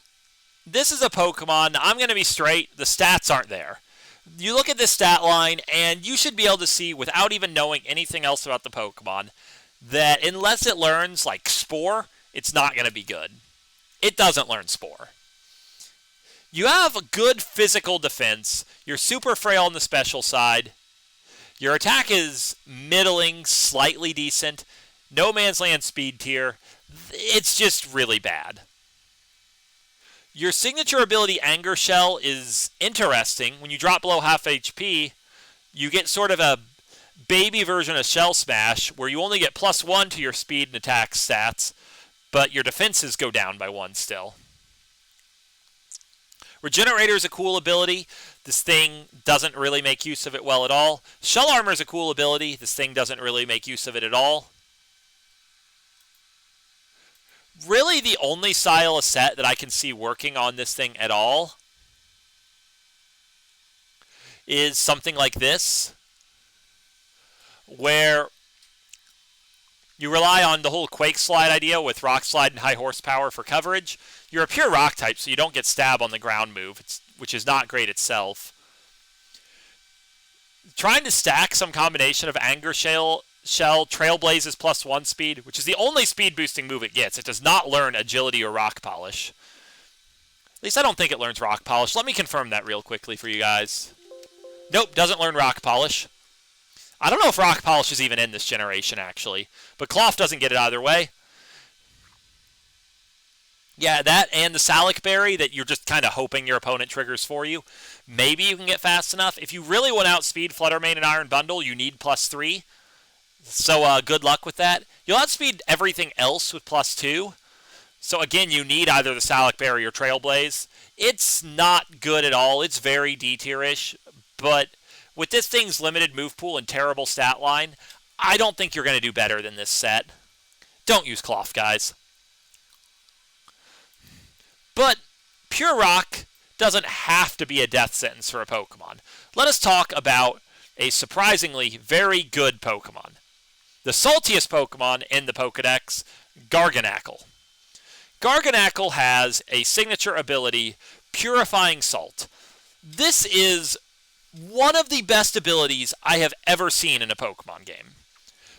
this is a Pokemon, I'm going to be straight, the stats aren't there. You look at this stat line, and you should be able to see, without even knowing anything else about the Pokemon, that unless it learns, like, Spore, it's not going to be good. It doesn't learn Spore. You have a good physical defense, you're super frail on the special side, your attack is middling, slightly decent, no man's land speed tier, it's just really bad. Your signature ability, Anger Shell, is interesting. When you drop below half HP, you get sort of a baby version of Shell Smash, where you only get +1 to your speed and attack stats, but your defenses go down by 1 still. Regenerator is a cool ability. This thing doesn't really make use of it well at all. Shell Armor is a cool ability. This thing doesn't really make use of it at all. Really, the only style of set that I can see working on this thing at all is something like this, where you rely on the whole Quake Slide idea with Rock Slide and High Horsepower for coverage. You're a pure Rock type, so you don't get Stab on the ground move, which is not great itself. Trying to stack some combination of Anger Shell, Trailblaze's +1 speed, which is the only speed boosting move it gets. It does not learn Agility or Rock Polish. At least I don't think it learns Rock Polish. Let me confirm that real quickly for you guys. Nope, doesn't learn Rock Polish. I don't know if Rock Polish is even in this generation, actually. But Cloth doesn't get it either way. Yeah, that and the Salic Berry that you're just kind of hoping your opponent triggers for you. Maybe you can get fast enough. If you really want to outspeed Fluttermane and Iron Bundle, you need +3. So good luck with that. You'll outspeed everything else with +2. So again, you need either the Salic Berry or Trailblaze. It's not good at all. It's very D-tier-ish. But with this thing's limited move pool and terrible stat line, I don't think you're going to do better than this set. Don't use Cloth, guys. But Pure Rock doesn't have to be a death sentence for a Pokemon. Let us talk about a surprisingly very good Pokemon. The saltiest Pokemon in the Pokedex, Garganacl. Garganacl has a signature ability, Purifying Salt. This is one of the best abilities I have ever seen in a Pokemon game.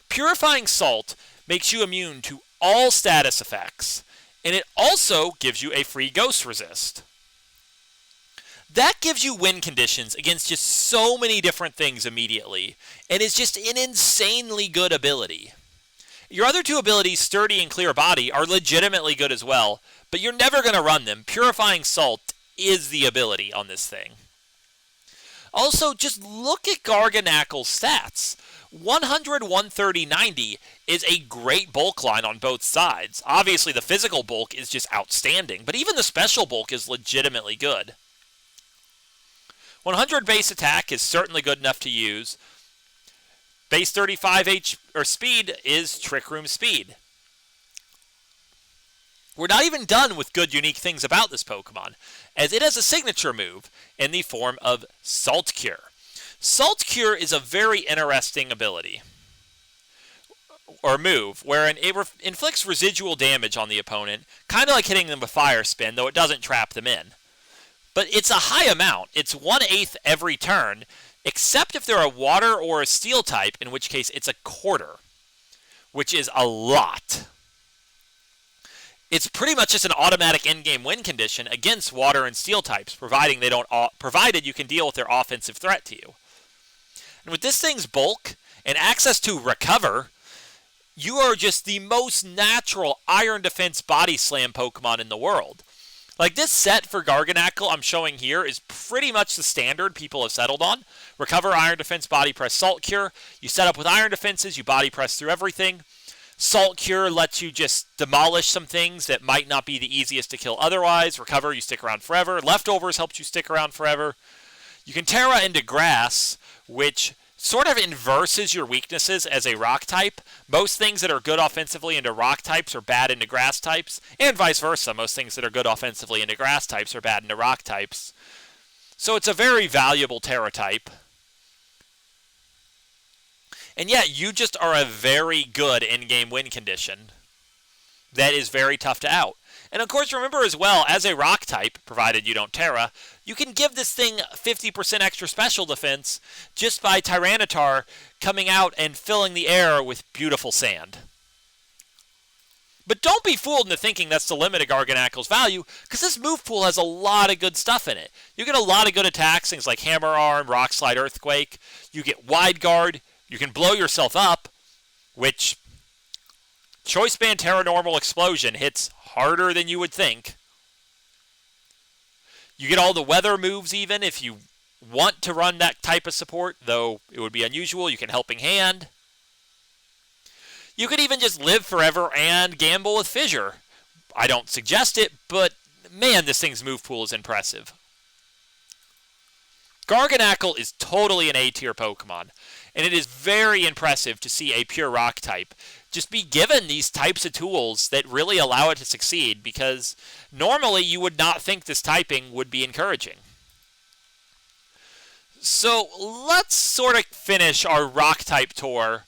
Purifying Salt makes you immune to all status effects, and it also gives you a free Ghost Resist. That gives you win conditions against just so many different things immediately, and is just an insanely good ability. Your other two abilities, Sturdy and Clear Body, are legitimately good as well, but you're never going to run them. Purifying Salt is the ability on this thing. Also, just look at Garganacl's stats. 100, 130, 90 is a great bulk line on both sides. Obviously, the physical bulk is just outstanding, but even the special bulk is legitimately good. 100 base attack is certainly good enough to use. Base 35 speed is Trick Room speed. We're not even done with good unique things about this Pokemon, as it has a signature move in the form of Salt Cure. Salt Cure is a very interesting ability, or move, wherein it inflicts residual damage on the opponent, kind of like hitting them with Fire Spin, though it doesn't trap them in. But it's a high amount. It's 1/8 every turn, except if they're a Water or a Steel type, in which case it's a 1/4, which is a lot. It's pretty much just an automatic in-game win condition against Water and Steel types, provided you can deal with their offensive threat to you. And with this thing's bulk and access to Recover, you are just the most natural Iron Defense Body Slam Pokemon in the world. Like, this set for Garganacl I'm showing here is pretty much the standard people have settled on. Recover, Iron Defense, Body Press, Salt Cure. You set up with Iron Defenses, you Body Press through everything. Salt Cure lets you just demolish some things that might not be the easiest to kill otherwise. Recover, you stick around forever. Leftovers helps you stick around forever. You can Terra into Grass, which sort of inverses your weaknesses as a Rock type. Most things that are good offensively into Rock types are bad into Grass types, and vice versa. Most things that are good offensively into Grass types are bad into Rock types. So it's a very valuable Terra type. And yet, you just are a very good in-game win condition that is very tough to out. And of course, remember as well, as a Rock type, provided you don't Terra, you can give this thing 50% extra special defense just by Tyranitar coming out and filling the air with beautiful sand. But don't be fooled into thinking that's the limit of Garganacl's value, because this move pool has a lot of good stuff in it. You get a lot of good attacks, things like Hammer Arm, Rock Slide, Earthquake. You get Wide Guard. You can blow yourself up, which Choice Band Terra Normal Explosion hits harder than you would think. You get all the weather moves even if you want to run that type of support, though it would be unusual. You can Helping Hand. You could even just live forever and gamble with Fissure. I don't suggest it, but man, this thing's move pool is impressive. Garganacl is totally an A-tier Pokemon, and it is very impressive to see a pure Rock type just be given these types of tools that really allow it to succeed, because normally you would not think this typing would be encouraging. So let's sort of finish our Rock-type tour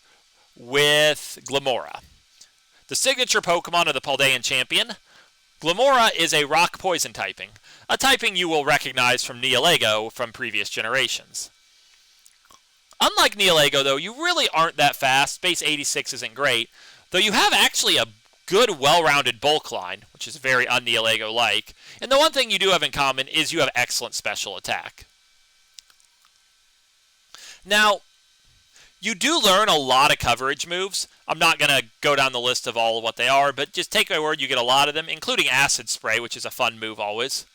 with Glimmora. The signature Pokemon of the Paldean champion, Glimmora is a Rock Poison typing, a typing you will recognize from Neolego from previous generations. Unlike Neolego, though, you really aren't that fast. Base 86 isn't great, though you have actually a good, well-rounded bulk line, which is very un-Neolego-like. And the one thing you do have in common is you have excellent special attack. Now, you do learn a lot of coverage moves. I'm not going to go down the list of all of what they are, but just take my word, you get a lot of them, including Acid Spray, which is a fun move always.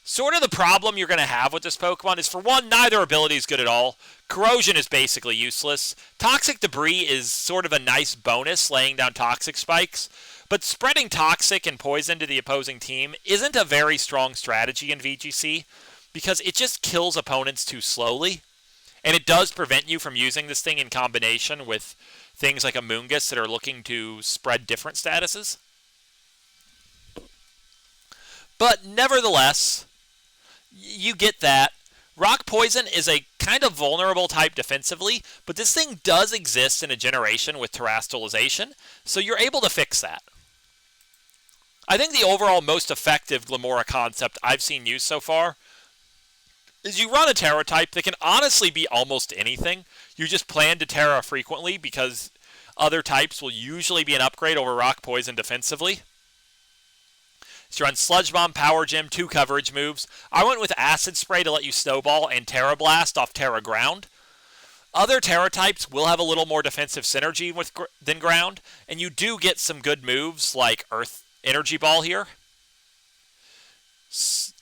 Sort of the problem you're going to have with this Pokemon is, for one, neither ability is good at all. Corrosion is basically useless. Toxic Debris is sort of a nice bonus, laying down Toxic Spikes. But spreading Toxic and Poison to the opposing team isn't a very strong strategy in VGC, because it just kills opponents too slowly. And it does prevent you from using this thing in combination with things like a Moongus that are looking to spread different statuses. But nevertheless, you get that. Rock Poison is a kind of vulnerable type defensively, but this thing does exist in a generation with Terastallization, so you're able to fix that. I think the overall most effective Glimmora concept I've seen used so far is you run a Terra type that can honestly be almost anything. You just plan to Terra frequently because other types will usually be an upgrade over Rock Poison defensively. So you're on Sludge Bomb, Power Gem, 2 coverage moves. I went with Acid Spray to let you Snowball and Terra Blast off Terra Ground. Other Terra types will have a little more defensive synergy than Ground, and you do get some good moves like Earth Energy Ball here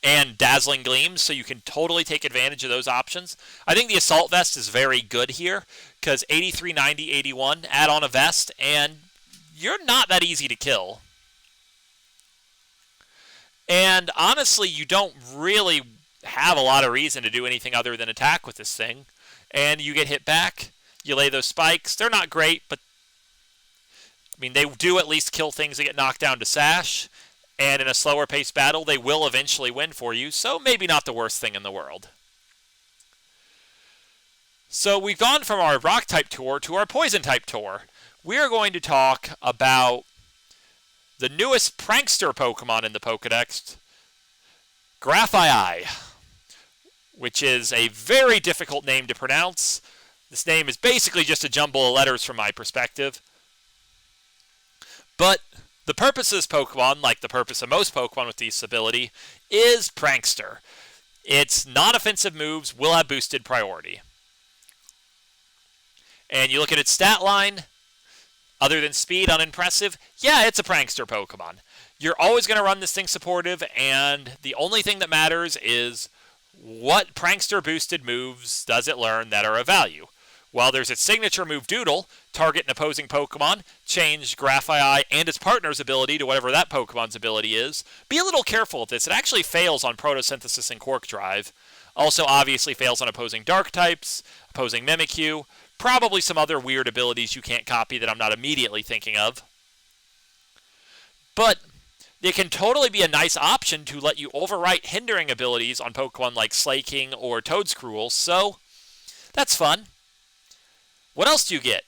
and Dazzling Gleams, so you can totally take advantage of those options. I think the Assault Vest is very good here because 83, 90, 81, add on a Vest, and you're not that easy to kill. And honestly, you don't really have a lot of reason to do anything other than attack with this thing. And you get hit back, you lay those spikes. They're not great, but I mean, they do at least kill things that get knocked down to Sash. And in a slower paced battle, they will eventually win for you, so maybe not the worst thing in the world. So we've gone from our Rock-type tour to our Poison-type tour. We are going to talk about the newest prankster Pokemon in the Pokedex, Grafaiai, which is a very difficult name to pronounce. This name is basically just a jumble of letters from my perspective. But the purpose of this Pokemon, like the purpose of most Pokemon with this ability, is prankster. Its non-offensive moves will have boosted priority. And you look at its stat line, other than speed, unimpressive. Yeah, it's a prankster Pokemon. You're always going to run this thing supportive, and the only thing that matters is what prankster boosted moves does it learn that are of value. While there's its signature move Doodle, target an opposing Pokemon, change Grafaiai and its partner's ability to whatever that Pokemon's ability is. Be a little careful with this. It actually fails on Photosynthesis and Quark Drive. Also obviously fails on opposing Dark types, opposing Mimikyu, probably some other weird abilities you can't copy that I'm not immediately thinking of. But it can totally be a nice option to let you overwrite hindering abilities on Pokemon like Slaking or Toedscruel, so that's fun. What else do you get?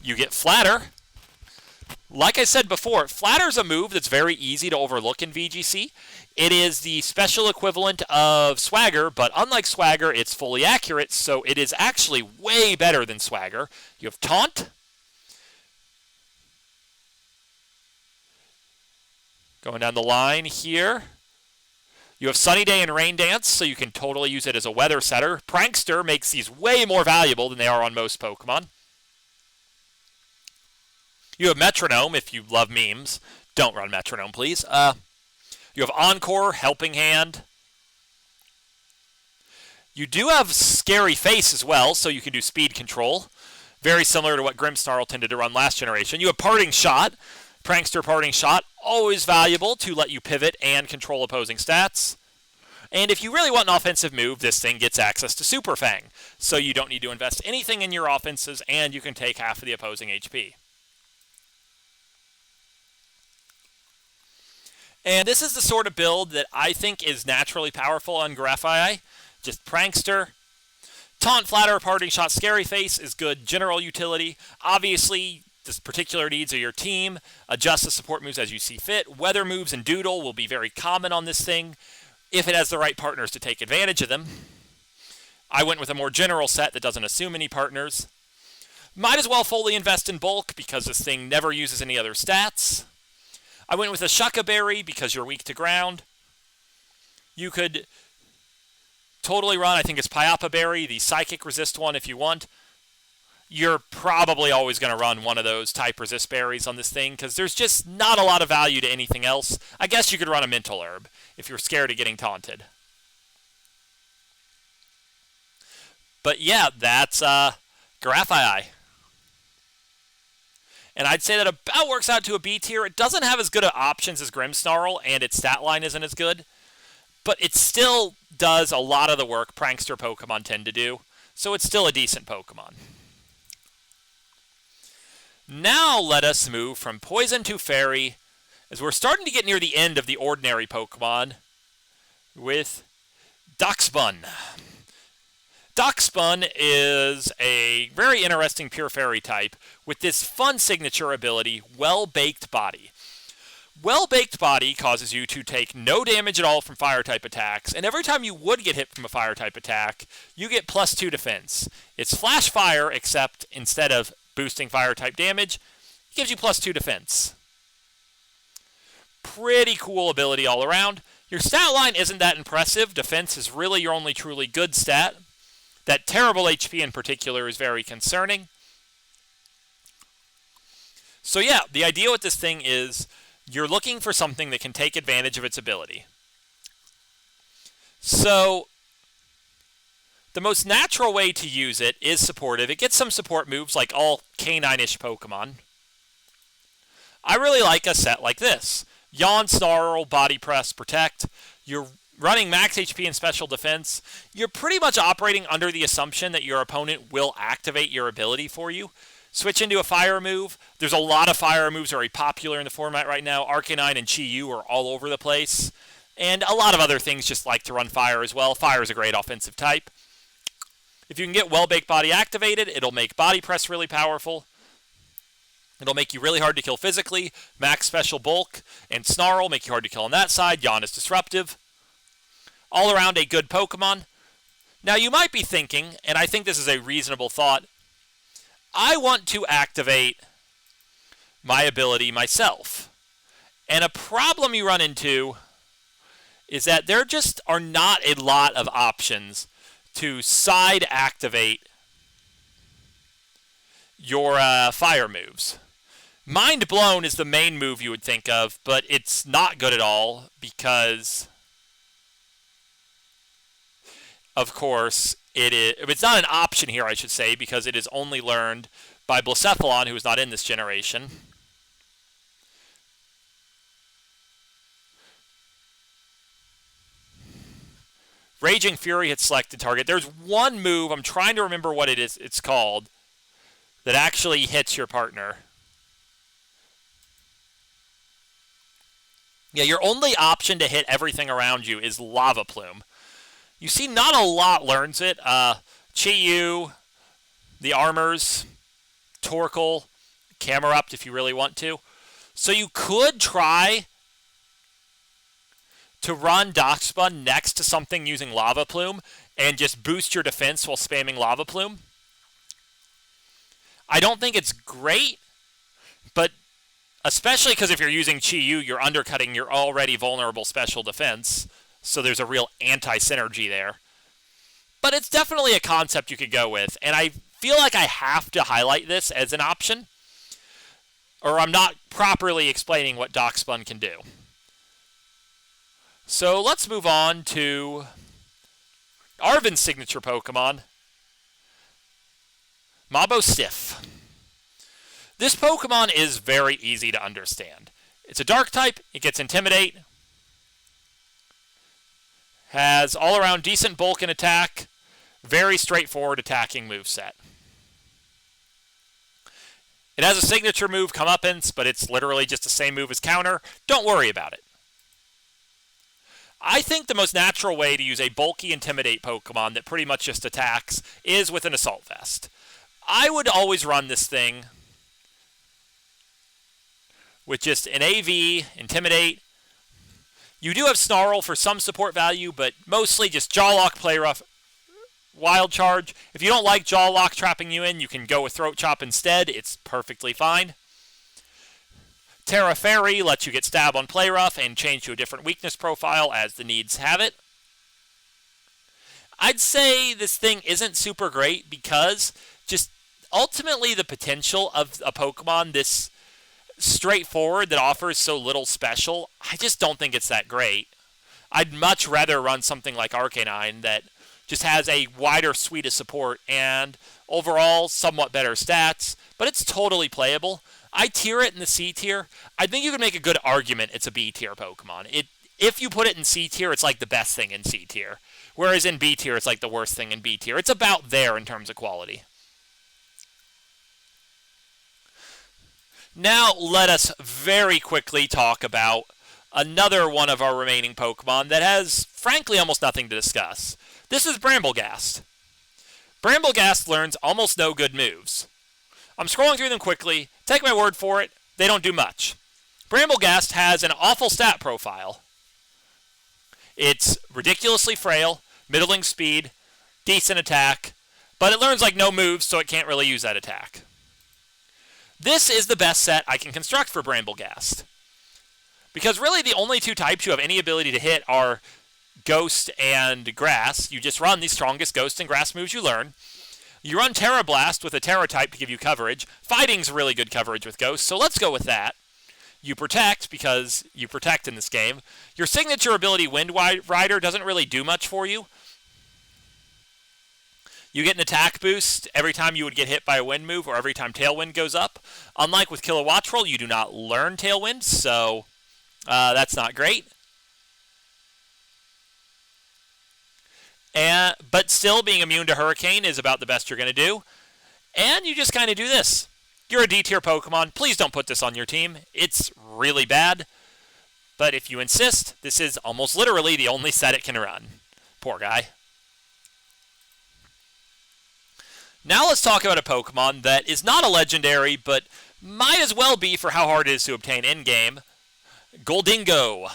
You get Flatter. Like I said before, Flatter's a move that's very easy to overlook in VGC. It is the special equivalent of Swagger, but unlike Swagger, it's fully accurate, so it is actually way better than Swagger. You have Taunt. Going down the line here. You have Sunny Day and Rain Dance, so you can totally use it as a weather setter. Prankster makes these way more valuable than they are on most Pokemon. You have Metronome, if you love memes. Don't run Metronome, please. You have Encore, Helping Hand. You do have Scary Face as well, so you can do speed control. Very similar to what Grimmsnarl tended to run last generation. You have Parting Shot. Prankster Parting Shot, always valuable to let you pivot and control opposing stats. And if you really want an offensive move, this thing gets access to Super Fang. So you don't need to invest anything in your offenses, and you can take half of the opposing HP. And this is the sort of build that I think is naturally powerful on Grafii. Just Prankster. Taunt, Flatter, Parting Shot, Scary Face is good general utility. Obviously, the particular needs of your team. Adjust the support moves as you see fit. Weather moves and Doodle will be very common on this thing if it has the right partners to take advantage of them. I went with a more general set that doesn't assume any partners. Might as well fully invest in bulk because this thing never uses any other stats. I went with a Squawkabilly because you're weak to ground. You could totally run, I think it's Pyapaberry, the Psychic Resist one if you want. You're probably always going to run one of those type resist berries on this thing because there's just not a lot of value to anything else. I guess you could run a Mental Herb if you're scared of getting taunted. But yeah, that's Grafii. And I'd say that about works out to a B tier. It doesn't have as good of options as Grimmsnarl, and its stat line isn't as good. But it still does a lot of the work Prankster Pokemon tend to do. So it's still a decent Pokemon. Now let us move from Poison to Fairy, as we're starting to get near the end of the ordinary Pokemon with Darkspun. Darkspun is a very interesting pure fairy type with this fun signature ability, Well-Baked Body. Well-Baked Body causes you to take no damage at all from fire-type attacks, and every time you would get hit from a fire-type attack, you get +2 defense. It's Flash Fire, except instead of boosting fire-type damage, it gives you +2 defense. Pretty cool ability all around. Your stat line isn't that impressive. Defense is really your only truly good stat. That terrible HP in particular is very concerning. So yeah, the idea with this thing is you're looking for something that can take advantage of its ability. So the most natural way to use it is supportive. It gets some support moves like all canine-ish Pokemon. I really like a set like this. Yawn, Snarl, Body Press, Protect. You're running max HP and special defense. You're pretty much operating under the assumption that your opponent will activate your ability for you. Switch into a fire move. There's a lot of fire moves very popular in the format right now. Arcanine and Chi-Yu are all over the place. And a lot of other things just like to run fire as well. Fire is a great offensive type. If you can get Well-Baked Body activated, it'll make Body Press really powerful. It'll make you really hard to kill physically. Max Special Bulk and Snarl make you hard to kill on that side. Yawn is disruptive. All around a good Pokemon. Now you might be thinking, and I think this is a reasonable thought, I want to activate my ability myself. And a problem you run into is that there just are not a lot of options to side activate your fire moves. Mind Blown is the main move you would think of, but it's not good at all because, of course, it's not an option here, I should say, because it is only learned by Blacephalon, who is not in this generation. Raging Fury hits selected target. There's one move, I'm trying to remember what it's called, that actually hits your partner. Yeah, your only option to hit everything around you is Lava Plume. You see, not a lot learns it. Chi-Yu, the Armors, Torkoal, Camerupt if you really want to. So you could try to run Darkspun next to something using Lava Plume and just boost your defense while spamming Lava Plume. I don't think it's great, but especially because if you're using Chi-Yu, you're undercutting your already vulnerable special defense, so there's a real anti-synergy there. But it's definitely a concept you could go with, and I feel like I have to highlight this as an option, or I'm not properly explaining what Darkspun can do. So let's move on to Arvin's signature Pokemon, Mabosstiff. This Pokemon is very easy to understand. It's a dark type, it gets Intimidate, has all-around decent bulk and attack, very straightforward attacking moveset. It has a signature move, Comeuppance, but it's literally just the same move as Counter. Don't worry about it. I think the most natural way to use a bulky Intimidate Pokemon that pretty much just attacks is with an Assault Vest. I would always run this thing with just an AV, Intimidate. You do have Snarl for some support value, but mostly just Jaw Lock, Play Rough, Wild Charge. If you don't like Jaw Lock trapping you in, you can go with Throat Chop instead. It's perfectly fine. Terra Fairy lets you get Stab on Play Rough and change to a different weakness profile as the needs have it. I'd say this thing isn't super great because just ultimately the potential of a Pokemon this straightforward that offers so little special, I just don't think it's that great. I'd much rather run something like Arcanine that just has a wider suite of support and overall somewhat better stats, but it's totally playable. I tier it in the C tier. I think you can make a good argument it's a B tier Pokemon. If you put it in C tier, it's like the best thing in C tier. Whereas in B tier, it's like the worst thing in B tier. It's about there in terms of quality. Now let us very quickly talk about another one of our remaining Pokemon that has, frankly, almost nothing to discuss. This is Bramblegast. Bramblegast learns almost no good moves. I'm scrolling through them quickly. Take my word for it, they don't do much. Bramblegast has an awful stat profile. It's ridiculously frail, middling speed, decent attack, but it learns like no moves, so it can't really use that attack. This is the best set I can construct for Bramblegast. Because really the only two types you have any ability to hit are Ghost and Grass. You just run the strongest Ghost and Grass moves you learn. You run Terra Blast with a Terra type to give you coverage. Fighting's really good coverage with Ghost, so let's go with that. You protect, because you protect in this game. Your signature ability, Wind Rider, doesn't really do much for you. You get an attack boost every time you would get hit by a wind move or every time Tailwind goes up. Unlike with Kilowattrel, you do not learn Tailwind, so that's not great. But still, being immune to Hurricane is about the best you're going to do. And you just kind of do this. You're a D-tier Pokemon. Please don't put this on your team. It's really bad. But if you insist, this is almost literally the only set it can run. Poor guy. Now let's talk about a Pokemon that is not a legendary, but might as well be for how hard it is to obtain in-game. Goldingo.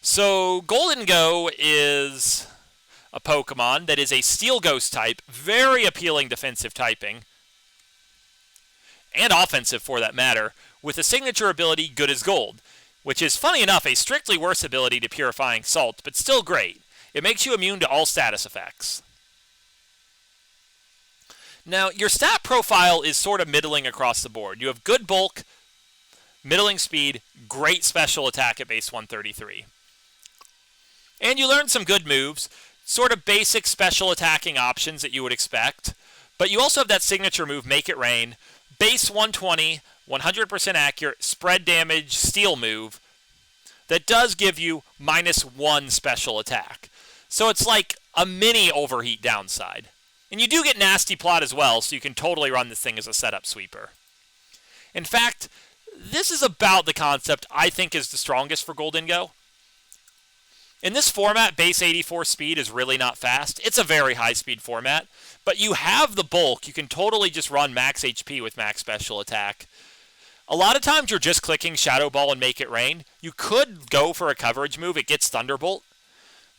So, Goldingo is a Pokemon that is a Steel Ghost type, very appealing defensive typing, and offensive for that matter, with a signature ability Good as Gold, which is, funny enough, a strictly worse ability to Purifying Salt, but still great. It makes you immune to all status effects. Now, your stat profile is sort of middling across the board. You have good bulk, middling speed, great special attack at base 133. And you learn some good moves, sort of basic special attacking options that you would expect. But you also have that signature move, Make It Rain, base 120, 100% accurate, spread damage, steel move, that does give you -1 special attack. So it's like a mini overheat downside. And you do get Nasty Plot as well, so you can totally run this thing as a setup sweeper. In fact, this is about the concept I think is the strongest for Goldingo. In this format, base 84 speed is really not fast. It's a very high-speed format, but you have the bulk. You can totally just run max HP with max special attack. A lot of times you're just clicking Shadow Ball and Make It Rain. You could go for a coverage move. It gets Thunderbolt.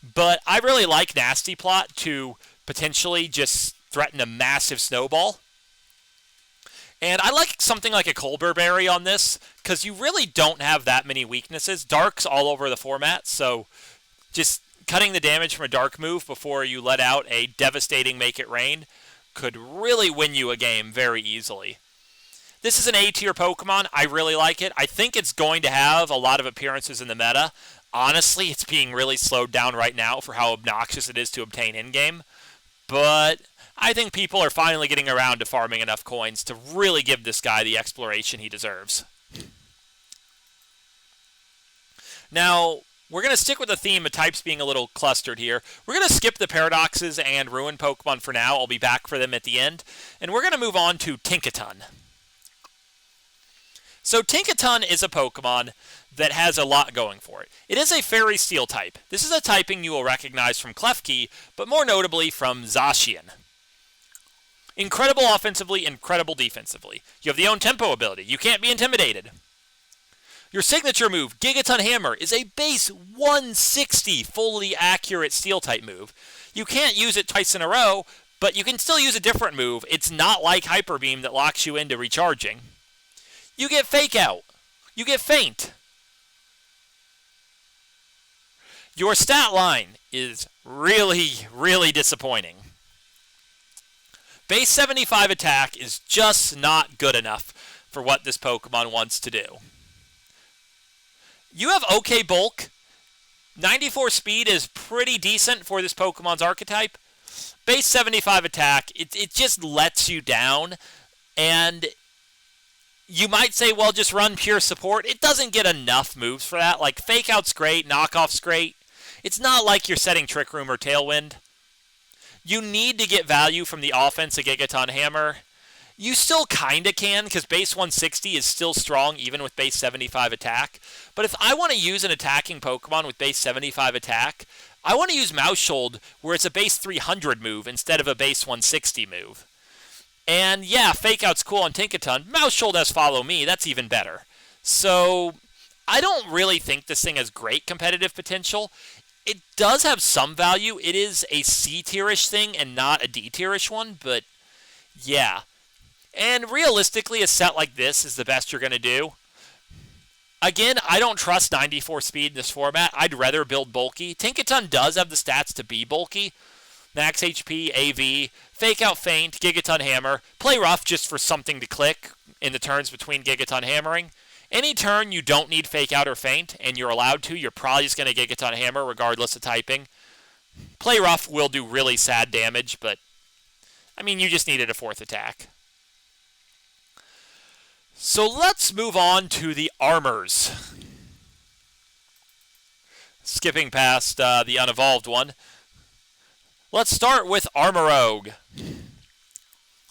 But I really like Nasty Plot to potentially just threaten a massive snowball. And I like something like a Colbur Berry on this, because you really don't have that many weaknesses. Dark's all over the format, so just cutting the damage from a Dark move before you let out a devastating Make It Rain could really win you a game very easily. This is an A-tier Pokemon. I really like it. I think it's going to have a lot of appearances in the meta. Honestly, it's being really slowed down right now for how obnoxious it is to obtain in-game. But I think people are finally getting around to farming enough coins to really give this guy the exploration he deserves. Now, we're going to stick with the theme of types being a little clustered here. We're going to skip the Paradoxes and Ruin Pokemon for now. I'll be back for them at the end. And we're going to move on to Tinkaton. So Tinkaton is a Pokemon that has a lot going for it. It is a Fairy Steel type. This is a typing you will recognize from Klefki, but more notably from Zacian. Incredible offensively, incredible defensively. You have the own tempo ability. You can't be intimidated. Your signature move, Gigaton Hammer, is a base 160 fully accurate Steel-type move. You can't use it twice in a row, but you can still use a different move. It's not like Hyper Beam that locks you into recharging. You get Fake Out. You get Feint. Your stat line is really, really disappointing. Base 75 attack is just not good enough for what this Pokemon wants to do. You have okay bulk. 94 speed is pretty decent for this Pokemon's archetype. Base 75 attack, it just lets you down. And you might say, well, just run pure support. It doesn't get enough moves for that. Like, Fake Out's great, Knockoff's great. It's not like you're setting Trick Room or Tailwind. You need to get value from the offense of Gigaton Hammer. You still kind of can, because base 160 is still strong, even with base 75 attack. But if I want to use an attacking Pokemon with base 75 attack, I want to use Maushold, where it's a base 300 move instead of a base 160 move. And yeah, Fake Out's cool on Tinkaton. Maushold has Follow Me, that's even better. So I don't really think this thing has great competitive potential. It does have some value. It is a C-tierish thing and not a D-tierish one, but yeah. And realistically, a set like this is the best you're going to do. Again, I don't trust 94 speed in this format. I'd rather build bulky. Tinkaton does have the stats to be bulky. Max HP, AV, Fake Out Feint, Gigaton Hammer. Play rough just for something to click in the turns between Gigaton Hammering. Any turn you don't need Fake Out or Feint, and you're allowed to, you're probably just going to Gigaton Hammer regardless of typing. Play rough will do really sad damage, but, I mean, you just needed a fourth attack. So let's move on to the armors. Skipping past the unevolved one. Let's start with Armorogue.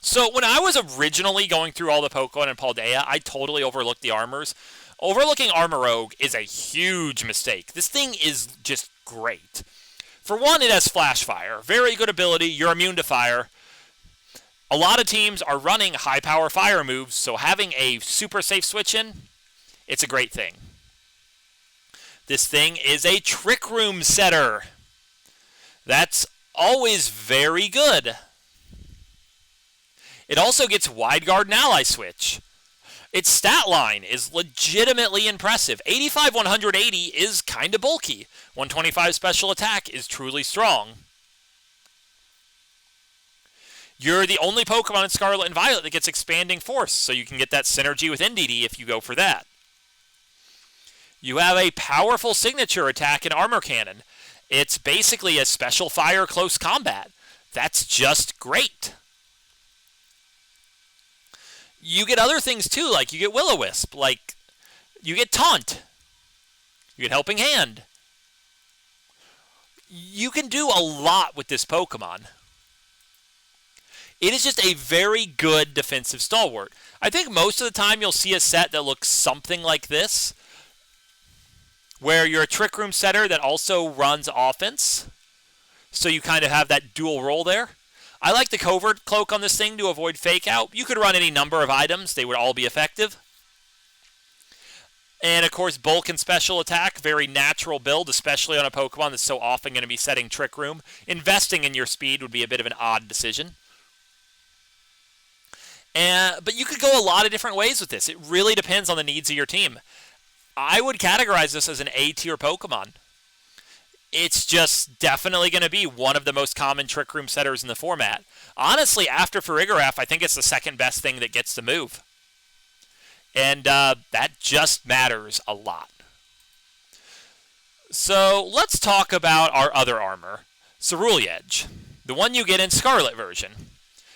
So when I was originally going through all the Pokemon in Paldea, I totally overlooked the armors. Overlooking Armorogue is a huge mistake. This thing is just great. For one, it has Flash Fire. Very good ability. You're immune to fire. A lot of teams are running high-power fire moves, so having a super safe switch-in, it's a great thing. This thing is a Trick Room setter. That's always very good. It also gets Wide Guard and Ally Switch. Its stat line is legitimately impressive. 85, 180 is kind of bulky. 125 special attack is truly strong. You're the only Pokemon in Scarlet and Violet that gets Expanding Force, so you can get that synergy with NDD if you go for that. You have a powerful signature attack in Armor Cannon. It's basically a special fire close combat. That's just great. You get other things too, like you get Will-O-Wisp, like you get Taunt, you get Helping Hand. You can do a lot with this Pokemon. It is just a very good defensive stalwart. I think most of the time you'll see a set that looks something like this, where you're a Trick Room setter that also runs offense, so you kind of have that dual role there. I like the Covert Cloak on this thing to avoid Fake Out. You could run any number of items. They would all be effective. And, of course, Bulk and Special Attack, very natural build, especially on a Pokemon that's so often going to be setting Trick Room. Investing in your speed would be a bit of an odd decision. But you could go a lot of different ways with this. It really depends on the needs of your team. I would categorize this as an A-tier Pokemon. It's just definitely going to be one of the most common Trick Room setters in the format. Honestly, after Farigiraf, I think it's the second best thing that gets the move. And that just matters a lot. So let's talk about our other armor, Cerulean, the one you get in Scarlet version.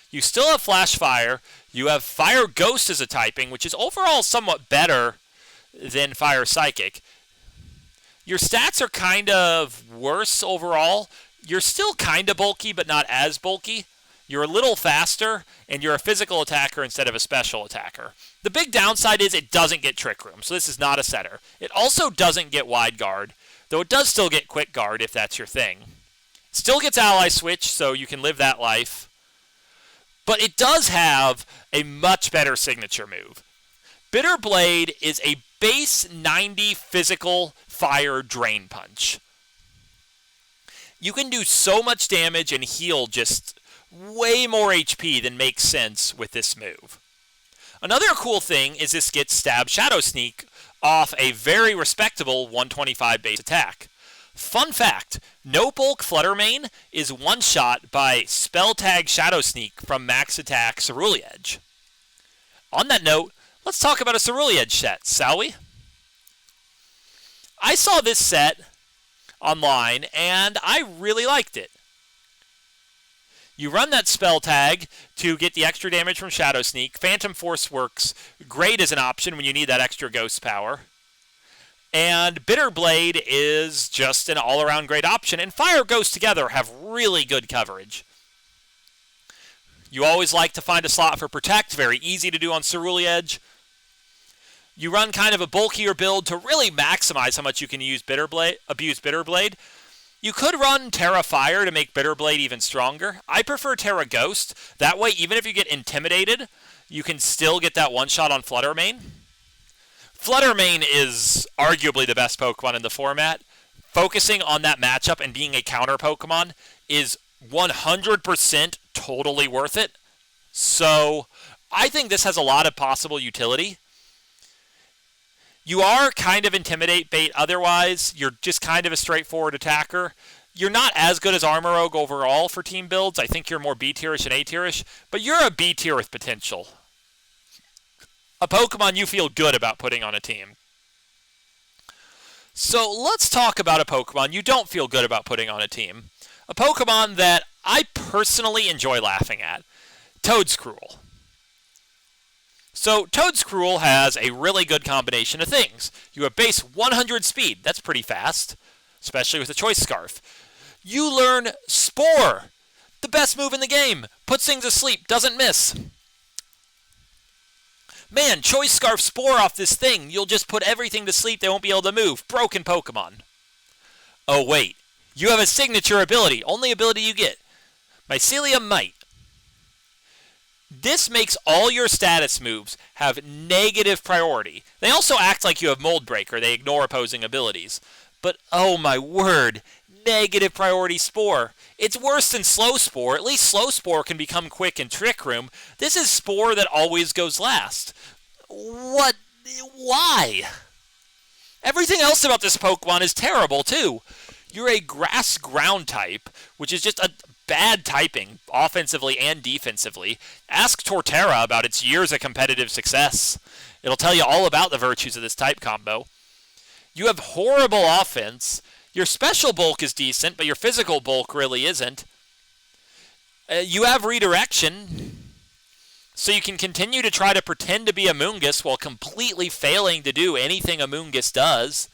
You still have Flash Fire. You have Fire Ghost as a typing, which is overall somewhat better than Fire Psychic. Your stats are kind of worse overall. You're still kind of bulky, but not as bulky. You're a little faster, and you're a physical attacker instead of a special attacker. The big downside is it doesn't get Trick Room, so this is not a setter. It also doesn't get Wide Guard, though it does still get Quick Guard if that's your thing. Still gets Ally Switch, so you can live that life. But it does have a much better signature move. Bitter Blade is a base 90 physical fire drain punch. You can do so much damage and heal just way more HP than makes sense with this move. Another cool thing is this gets Stab Shadow Sneak off a very respectable 125 base attack. Fun fact, no bulk Flutter Mane is one-shot by Spell Tag Shadow Sneak from Max Attack Cerulean. On that note, let's talk about a Cerulean set, shall we? I saw this set online, and I really liked it. You run that spell tag to get the extra damage from Shadow Sneak. Phantom Force works great as an option when you need that extra ghost power. And Bitter Blade is just an all-around great option, and Fire Ghost together have really good coverage. You always like to find a slot for Protect, very easy to do on Cerulean. You run kind of a bulkier build to really maximize how much you can abuse Bitter Blade. You could run Terra Fire to make Bitter Blade even stronger. I prefer Terra Ghost. That way, even if you get intimidated, you can still get that one-shot on Flutter Mane. Flutter Mane is arguably the best Pokemon in the format. Focusing on that matchup and being a counter Pokemon is 100% totally worth it. So, I think this has a lot of possible utility. You are kind of Intimidate bait otherwise. You're just kind of a straightforward attacker. You're not as good as Armorogue overall for team builds. I think you're more B-tierish and A-tierish, but you're a B-tier with potential. A Pokemon you feel good about putting on a team. So let's talk about a Pokemon you don't feel good about putting on a team. A Pokemon that I personally enjoy laughing at. Toedscruel. So, Toedscruel has a really good combination of things. You have base 100 speed. That's pretty fast, especially with a Choice Scarf. You learn Spore, the best move in the game. Puts things to sleep, doesn't miss. Man, Choice Scarf Spore off this thing. You'll just put everything to sleep. They won't be able to move. Broken Pokemon. Oh, wait. You have a signature ability. Only ability you get. Mycelium Might. This makes all your status moves have negative priority. They also act like you have Mold Breaker. They ignore opposing abilities. But, oh my word, negative priority Spore. It's worse than Slow Spore. At least Slow Spore can become quick in Trick Room. This is Spore that always goes last. What? Why? Everything else about this Pokemon is terrible, too. You're a Grass Ground type, which is just a bad typing, offensively and defensively. Ask Torterra about its years of competitive success. It'll tell you all about the virtues of this type combo. You have horrible offense. Your special bulk is decent, but your physical bulk really isn't. You have redirection, so you can continue to try to pretend to be a Moongus while completely failing to do anything a Moongus does.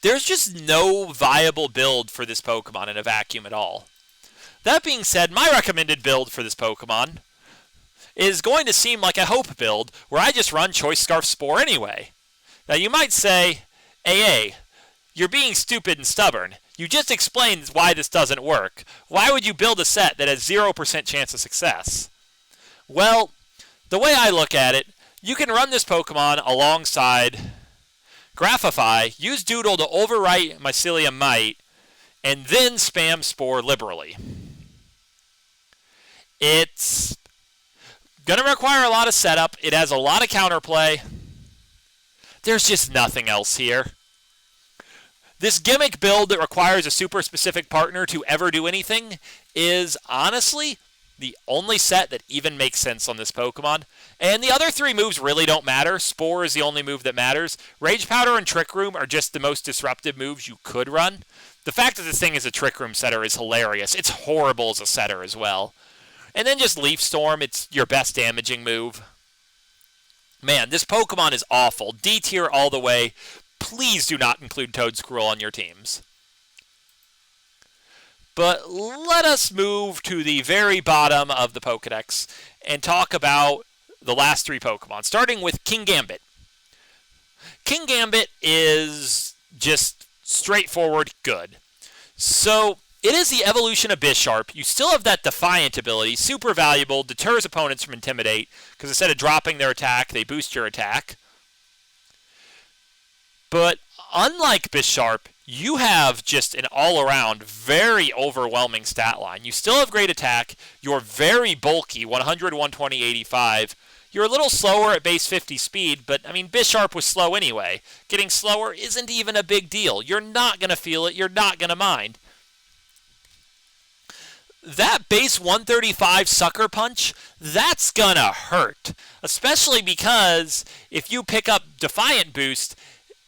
There's just no viable build for this Pokemon in a vacuum at all. That being said, my recommended build for this Pokemon is going to seem like a Hope build, where I just run Choice Scarf Spore anyway. Now you might say, AA, you're being stupid and stubborn. You just explained why this doesn't work. Why would you build a set that has 0% chance of success? Well, the way I look at it, you can run this Pokemon alongside Graphify, use Doodle to overwrite Mycelium Might, and then spam Spore liberally. It's going to require a lot of setup. It has a lot of counterplay. There's just nothing else here. This gimmick build that requires a super specific partner to ever do anything is honestly the only set that even makes sense on this Pokemon. And the other three moves really don't matter. Spore is the only move that matters. Rage Powder and Trick Room are just the most disruptive moves you could run. The fact that this thing is a Trick Room setter is hilarious. It's horrible as a setter as well. And then just Leaf Storm, it's your best damaging move. Man, this Pokemon is awful. D tier all the way. Please do not include Toedscruel on your teams. But let us move to the very bottom of the Pokedex and talk about the last 3 Pokemon, starting with Kingambit. Kingambit is just straightforward good. So it is the evolution of Bisharp. You still have that Defiant ability, super valuable, deters opponents from Intimidate, because instead of dropping their attack, they boost your attack. But unlike Bisharp, you have just an all-around, very overwhelming stat line. You still have great attack. You're very bulky, 100, 120, 85. You're a little slower at base 50 speed, but, I mean, Bisharp was slow anyway. Getting slower isn't even a big deal. You're not going to feel it. You're not going to mind. That base 135 Sucker Punch, that's going to hurt. Especially because if you pick up Defiant Boost,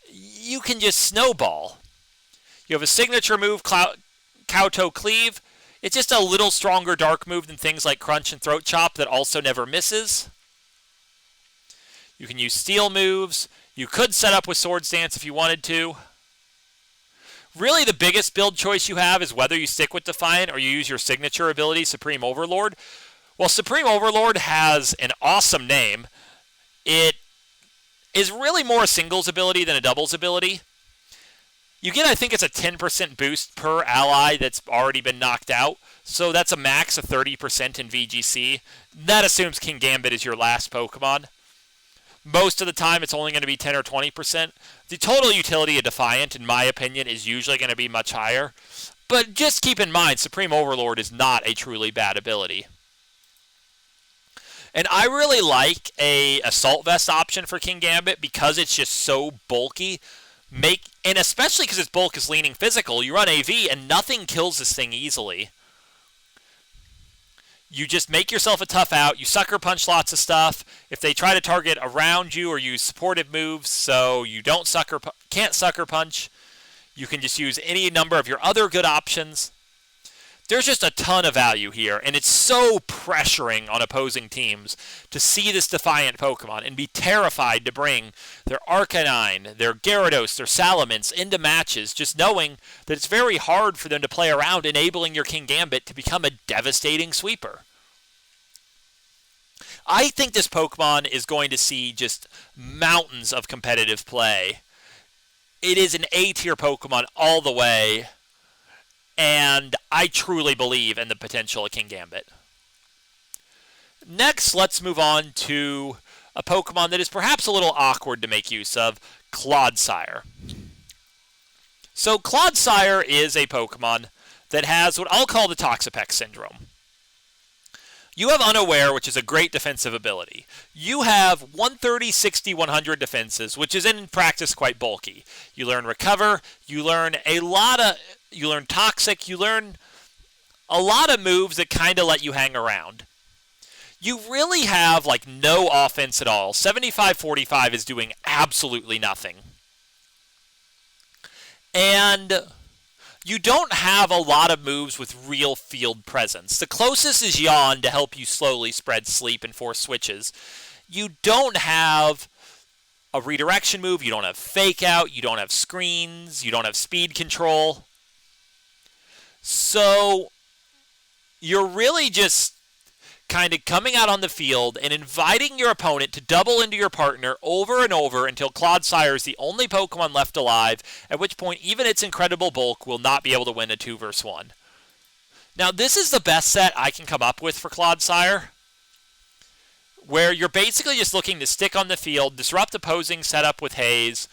you can just snowball. You have a signature move, Kowtow Cleave. It's just a little stronger dark move than things like Crunch and Throat Chop that also never misses. You can use Steel moves. You could set up with Swords Dance if you wanted to. Really, the biggest build choice you have is whether you stick with Defiant or you use your signature ability, Supreme Overlord. Well, Supreme Overlord has an awesome name. It is really more a singles ability than a doubles ability. You get, I think it's a 10% boost per ally that's already been knocked out. So that's a max of 30% in VGC. That assumes Kingambit is your last Pokemon. Most of the time, it's only going to be 10 or 20%. The total utility of Defiant, in my opinion, is usually going to be much higher. But just keep in mind, Supreme Overlord is not a truly bad ability. And I really like a Assault Vest option for Kingambit because it's just so bulky. And especially because its bulk is leaning physical, you run AV and nothing kills this thing easily. You just make yourself a tough out. You Sucker Punch lots of stuff. If they try to target around you or use supportive moves so you can't Sucker Punch, you can just use any number of your other good options. There's just a ton of value here, and it's so pressuring on opposing teams to see this Defiant Pokemon and be terrified to bring their Arcanine, their Gyarados, their Salamence into matches, just knowing that it's very hard for them to play around, enabling your Kingambit to become a devastating sweeper. I think this Pokemon is going to see just mountains of competitive play. It is an A-tier Pokemon all the way. And I truly believe in the potential of Kingambit. Next, let's move on to a Pokemon that is perhaps a little awkward to make use of, Clodsire. So Clodsire is a Pokemon that has what I'll call the Toxapex syndrome. You have Unaware, which is a great defensive ability. You have 130, 60, 100 defenses, which is in practice quite bulky. You learn Recover, you learn Toxic, you learn a lot of moves that kind of let you hang around. You really have like no offense at all. 75-45 is doing absolutely nothing. And you don't have a lot of moves with real field presence. The closest is Yawn to help you slowly spread sleep and force switches. You don't have a redirection move, you don't have Fake Out, you don't have screens, you don't have speed control. So you're really just kind of coming out on the field and inviting your opponent to double into your partner over and over until Clodsire is the only Pokemon left alive, at which point even its incredible bulk will not be able to win a 2 vs 1. Now this is the best set I can come up with for Clodsire, where you're basically just looking to stick on the field, disrupt opposing setup with Haze,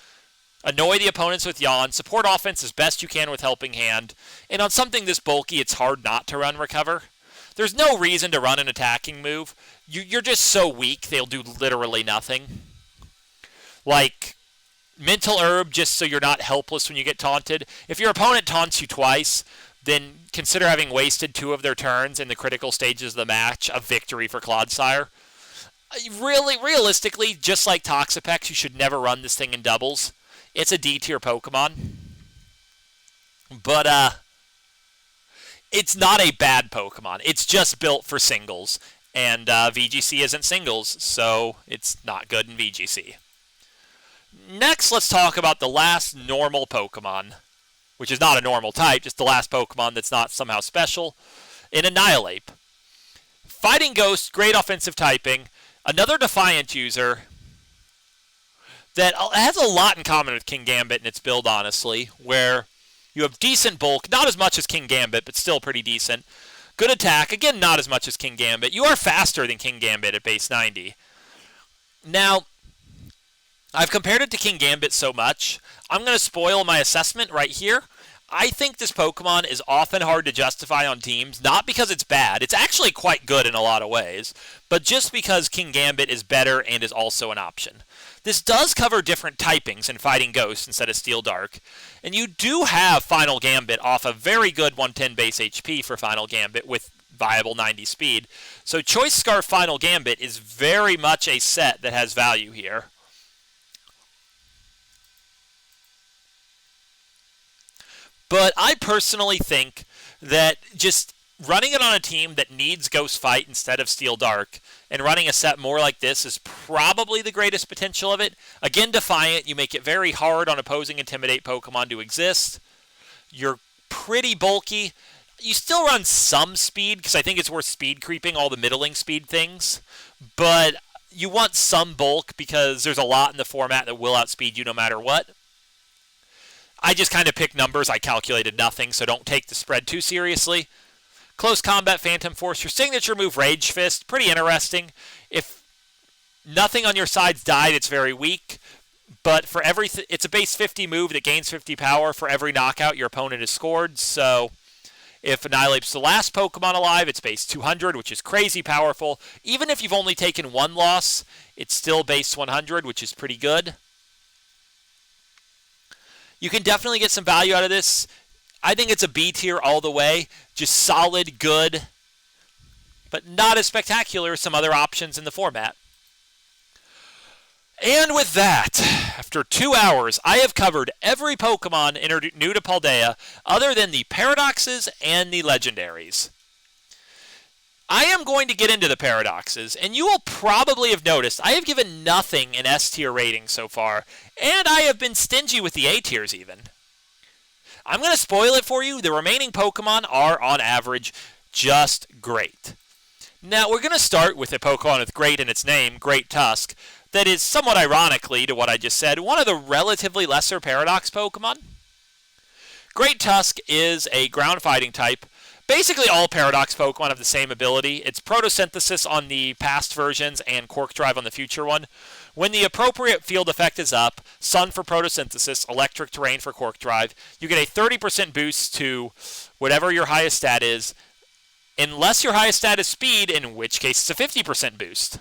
annoy the opponents with Yawn, support offense as best you can with Helping Hand, and on something this bulky it's hard not to run Recover. There's no reason to run an attacking move. You're just so weak, they'll do literally nothing. Like, Mental Herb, just so you're not helpless when you get taunted. If your opponent taunts you twice, then consider having wasted 2 of their turns in the critical stages of the match a victory for Clodsire. Realistically, just like Toxapex, you should never run this thing in doubles. It's a D-tier Pokemon. But, it's not a bad Pokemon. It's just built for singles. And VGC isn't singles, so it's not good in VGC. Next, let's talk about the last normal Pokemon. which is not a normal type, just the last Pokemon that's not somehow special, in Annihilate. Fighting Ghost, great offensive typing. Another Defiant user that has a lot in common with King Gambit in its build, honestly, where you have decent bulk, not as much as King Gambit, but still pretty decent. Good attack, again, not as much as King Gambit. You are faster than King Gambit at base 90. Now, I've compared it to King Gambit so much, I'm going to spoil my assessment right here. I think this Pokemon is often hard to justify on teams, not because it's bad. It's actually quite good in a lot of ways, but just because King Gambit is better and is also an option. This does cover different typings in Fighting Ghost instead of Steel Dark, and you do have Final Gambit off a very good 110 base HP for Final Gambit with viable 90 speed. So Choice Scarf Final Gambit is very much a set that has value here. But I personally think that just running it on a team that needs Ghost Fight instead of Steel Dark and running a set more like this is probably the greatest potential of it. Again, Defiant, you make it very hard on opposing Intimidate Pokemon to exist. You're pretty bulky. You still run some speed, because I think it's worth speed creeping all the middling speed things. But you want some bulk, because there's a lot in the format that will outspeed you no matter what. I just kind of picked numbers. I calculated nothing, so don't take the spread too seriously. Close Combat Phantom Force. Your signature move, Rage Fist. Pretty interesting. If nothing on your side's died, it's very weak. But for it's a base 50 move that gains 50 power for every knockout your opponent has scored. So if Annihilate's the last Pokemon alive, it's base 200, which is crazy powerful. Even if you've only taken one loss, it's still base 100, which is pretty good. You can definitely get some value out of this. I think it's a B tier all the way. Just solid, good, but not as spectacular as some other options in the format. And with that, after 2 hours, I have covered every Pokemon new to Paldea other than the Paradoxes and the Legendaries. I am going to get into the Paradoxes, and you will probably have noticed I have given nothing an S tier rating so far, and I have been stingy with the A tiers even. I'm going to spoil it for you. The remaining Pokemon are, on average, just great. Now, we're going to start with a Pokemon with great in its name, Great Tusk, that is, somewhat ironically to what I just said, one of the relatively lesser Paradox Pokemon. Great Tusk is a ground fighting type. Basically, all Paradox Pokemon have the same ability. It's Photosynthesis on the past versions and Quark Drive on the future one. When the appropriate field effect is up, Sun for Photosynthesis, Electric Terrain for Quark Drive, you get a 30% boost to whatever your highest stat is, unless your highest stat is Speed, in which case it's a 50% boost.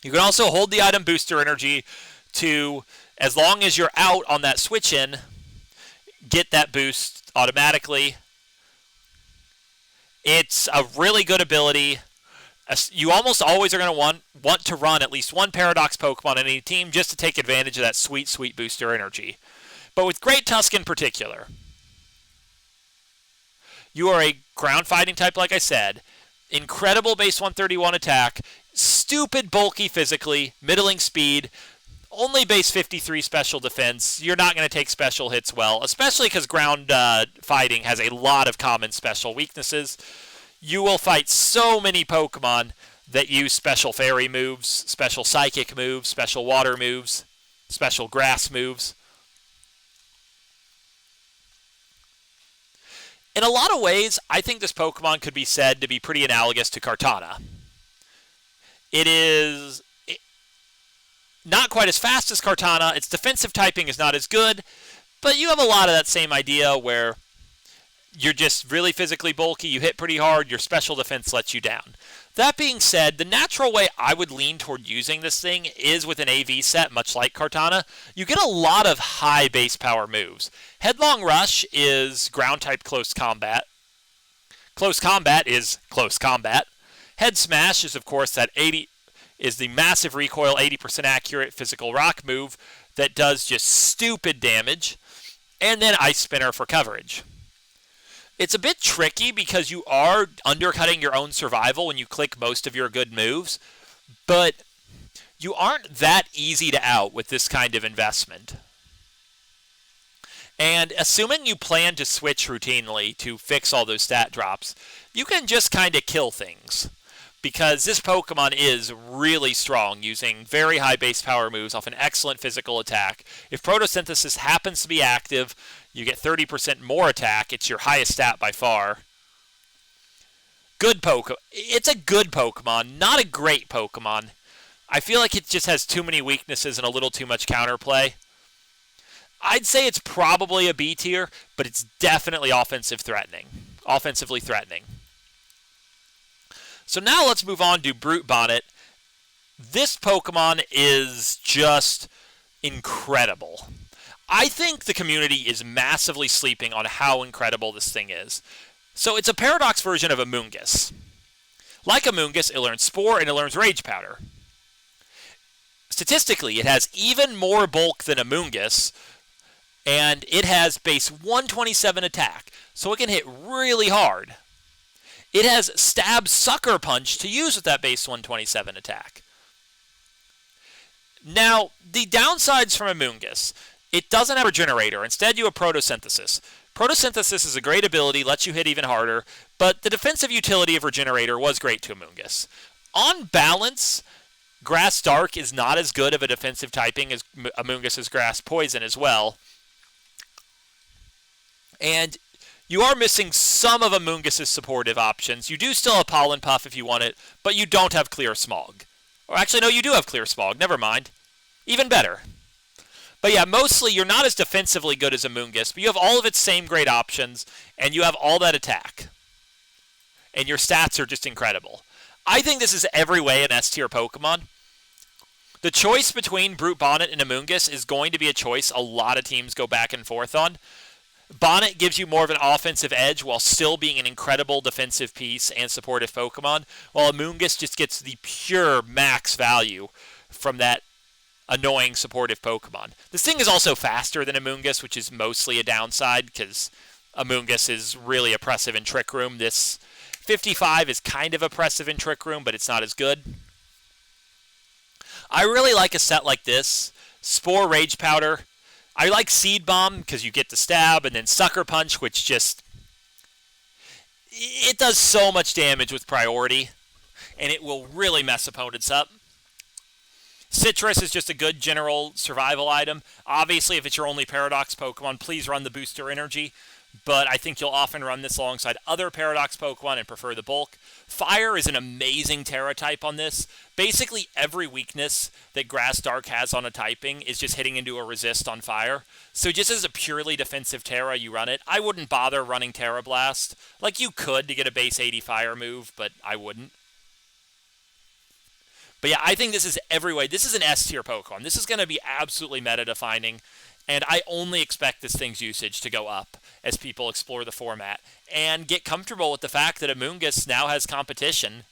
You can also hold the item Booster Energy to, as long as you're out on that switch-in, get that boost automatically. It's a really good ability. You almost always are going to want to run at least one Paradox Pokemon on any team just to take advantage of that sweet, sweet booster energy. But with Great Tusk in particular, you are a ground fighting type, like I said. Incredible base 131 attack, stupid bulky physically, middling speed, only base 53 special defense. You're not going to take special hits well, especially because ground fighting has a lot of common special weaknesses. You will fight so many Pokemon that use special fairy moves, special psychic moves, special water moves, special grass moves. In a lot of ways, I think this Pokemon could be said to be pretty analogous to Kartana. It is not quite as fast as Kartana. Its defensive typing is not as good, but you have a lot of that same idea where you're just really physically bulky, you hit pretty hard, your special defense lets you down. That being said, the natural way I would lean toward using this thing is with an AV set, much like Kartana. You get a lot of high base power moves. Headlong Rush is ground-type close combat. Close combat is close combat. Head Smash is, of course, is the massive recoil, 80% accurate physical rock move that does just stupid damage. And then Ice Spinner for coverage. It's a bit tricky because you are undercutting your own survival when you click most of your good moves, but you aren't that easy to out with this kind of investment. And assuming you plan to switch routinely to fix all those stat drops, you can just kind of kill things. Because this Pokemon is really strong, using very high base power moves off an excellent physical attack. If Photosynthesis happens to be active, you get 30% more attack. It's your highest stat by far. Good Pokemon. It's a good Pokemon, not a great Pokemon. I feel like it just has too many weaknesses and a little too much counterplay. I'd say it's probably a B tier, but it's definitely offensively threatening. So now let's move on to Brute Bonnet. This Pokemon is just incredible. I think the community is massively sleeping on how incredible this thing is. So it's a Paradox version of Amoonguss. Like Amoonguss, it learns Spore and it learns Rage Powder. Statistically, it has even more bulk than Amoonguss, and it has base 127 attack, so it can hit really hard. It has Stab Sucker Punch to use with that base 127 attack. Now, the downsides from Amoonguss, it doesn't have a Regenerator. Instead, you have Photosynthesis. Photosynthesis is a great ability, lets you hit even harder, but the defensive utility of Regenerator was great to Amoonguss. On balance, Grass Dark is not as good of a defensive typing as Amoonguss's Grass Poison as well. And you are missing some of Amoonguss's supportive options. You do still have Pollen Puff if you want it, but you don't have Clear Smog. Or actually, no, you do have Clear Smog. Never mind. Even better. But yeah, mostly you're not as defensively good as Amoonguss, but you have all of its same great options, and you have all that attack. And your stats are just incredible. I think this is every way an S-tier Pokemon. The choice between Brute Bonnet and Amoonguss is going to be a choice a lot of teams go back and forth on. Bonnet gives you more of an offensive edge while still being an incredible defensive piece and supportive Pokemon, while Amoonguss just gets the pure max value from that annoying supportive Pokemon. This thing is also faster than Amoonguss, which is mostly a downside because Amoonguss is really oppressive in Trick Room. This 55 is kind of oppressive in Trick Room, but it's not as good. I really like a set like this. Spore Rage Powder. I like Seed Bomb because you get the stab, and then Sucker Punch, which just... it does so much damage with priority, and it will really mess opponents up. Citrus is just a good general survival item. Obviously, if it's your only Paradox Pokemon, please run the Booster Energy, but I think you'll often run this alongside other Paradox Pokemon and prefer the bulk. Fire is an amazing Terra type on this. Basically, every weakness that Grass Dark has on a typing is just hitting into a resist on fire. So just as a purely defensive Terra, you run it. I wouldn't bother running Terra Blast. Like, you could to get a base 80 fire move, but I wouldn't. But yeah, I think this is every way. This is an S-tier Pokemon. This is going to be absolutely meta-defining, and I only expect this thing's usage to go up as people explore the format and get comfortable with the fact that Amoonguss now has competition.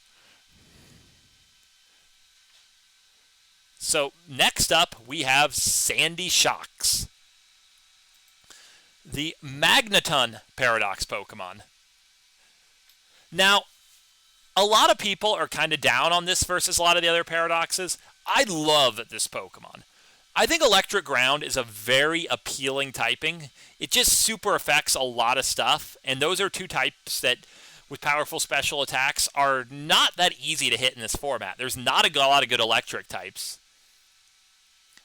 So next up, we have Sandy Shocks, the Magneton Paradox Pokemon. Now, a lot of people are kind of down on this versus a lot of the other Paradoxes. I love this Pokemon. I think Electric Ground is a very appealing typing. It just super affects a lot of stuff, and those are two types that, with powerful special attacks, are not that easy to hit in this format. There's not a lot of good electric types.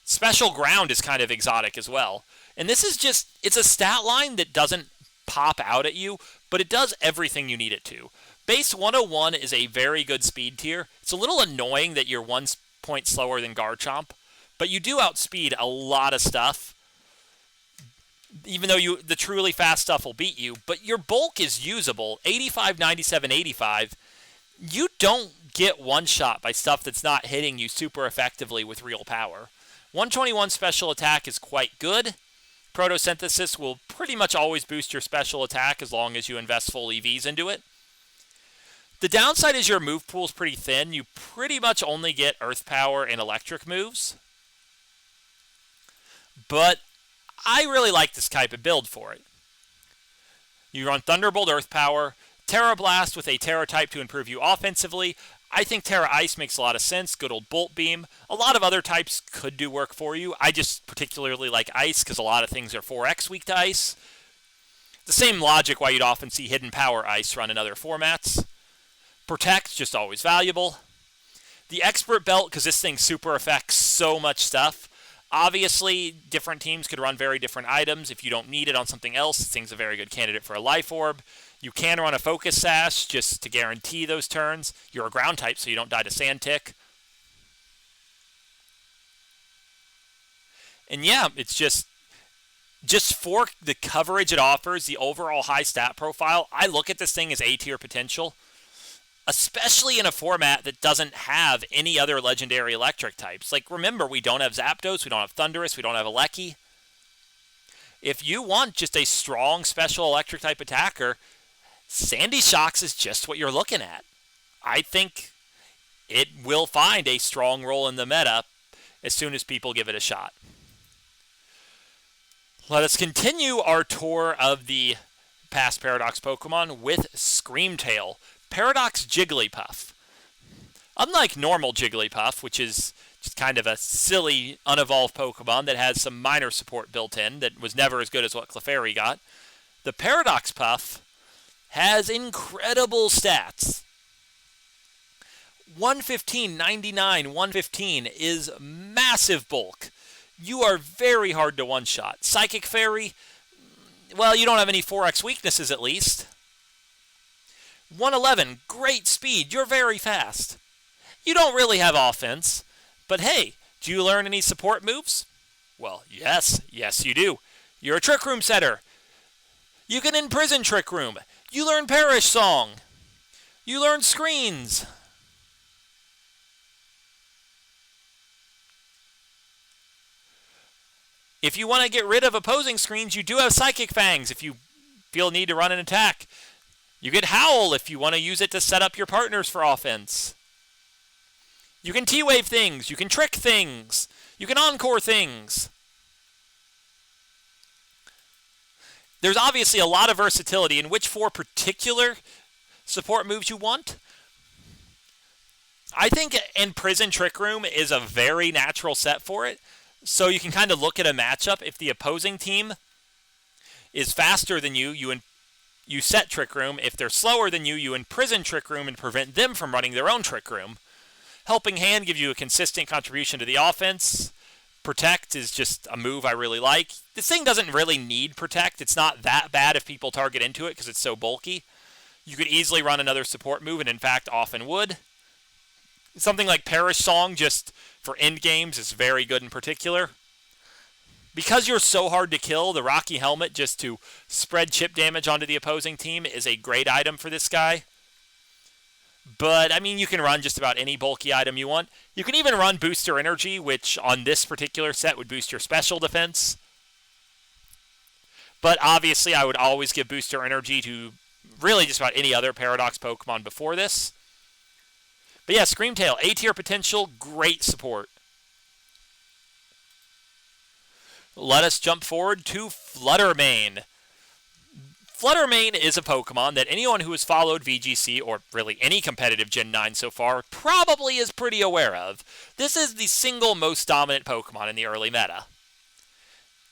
Special Ground is kind of exotic as well. And this is just, it's a stat line that doesn't pop out at you, but it does everything you need it to. Base 101 is a very good speed tier. It's a little annoying that you're 1 point slower than Garchomp, but you do outspeed a lot of stuff, even though the truly fast stuff will beat you. But your bulk is usable. 85, 97, 85. You don't get one-shot by stuff that's not hitting you super effectively with real power. 121 special attack is quite good. Photosynthesis will pretty much always boost your special attack as long as you invest full EVs into it. The downside is your move pool is pretty thin. You pretty much only get Earth Power and Electric moves. But I really like this type of build for it. You run Thunderbolt Earth Power, Terra Blast with a Terra type to improve you offensively. I think Terra Ice makes a lot of sense. Good old Bolt Beam. A lot of other types could do work for you. I just particularly like Ice because a lot of things are 4X weak to Ice. The same logic why you'd often see Hidden Power Ice run in other formats. Protect, just always valuable. The Expert Belt, because this thing super affects so much stuff. Obviously, different teams could run very different items. If you don't need it on something else, this thing's a very good candidate for a Life Orb. You can run a Focus Sash just to guarantee those turns. You're a ground type, so you don't die to Sand Tick. And yeah, it's just for the coverage it offers, the overall high stat profile, I look at this thing as A-tier potential, especially in a format that doesn't have any other legendary electric types. Like, remember, we don't have Zapdos, we don't have Thundurus, we don't have Alecki. If you want just a strong special electric type attacker, Sandy Shocks is just what you're looking at. I think it will find a strong role in the meta as soon as people give it a shot. Let us continue our tour of the past Paradox Pokemon with Screamtail, Paradox Jigglypuff. Unlike normal Jigglypuff, which is just kind of a silly, unevolved Pokemon that has some minor support built in that was never as good as what Clefairy got, the Paradox Puff has incredible stats. 115, 99, 115 is massive bulk. You are very hard to one-shot. Psychic Fairy, well, you don't have any 4X weaknesses at least. 111, great speed. You're very fast. You don't really have offense, but hey, do you learn any support moves? Well, yes. Yes, you do. You're a Trick Room setter. You can imprison Trick Room. You learn Perish Song. You learn Screens. If you want to get rid of opposing screens, you do have Psychic Fangs if you feel a need to run an attack. You get Howl if you want to use it to set up your partners for offense. You can T-Wave things. You can Trick things. You can Encore things. There's obviously a lot of versatility in which 4 particular support moves you want. I think Imprison Trick Room is a very natural set for it. So you can kind of look at a matchup. If the opposing team is faster than you, you set Trick Room. If they're slower than you imprison Trick Room and prevent them from running their own Trick Room. Helping Hand gives you a consistent contribution to the offense. Protect is just a move I really like. This thing doesn't really need Protect. It's not that bad if people target into it because it's so bulky. You could easily run another support move, and in fact often would. Something like Perish Song just for end games is very good in particular. Because you're so hard to kill, the Rocky Helmet just to spread chip damage onto the opposing team is a great item for this guy. But, I mean, you can run just about any bulky item you want. You can even run Booster Energy, which on this particular set would boost your special defense. But obviously, I would always give Booster Energy to really just about any other Paradox Pokemon before this. But yeah, Screamtail, A-tier potential, great support. Let us jump forward to Fluttermane. Fluttermane is a Pokemon that anyone who has followed VGC, or really any competitive Gen 9 so far, probably is pretty aware of. This is the single most dominant Pokemon in the early meta.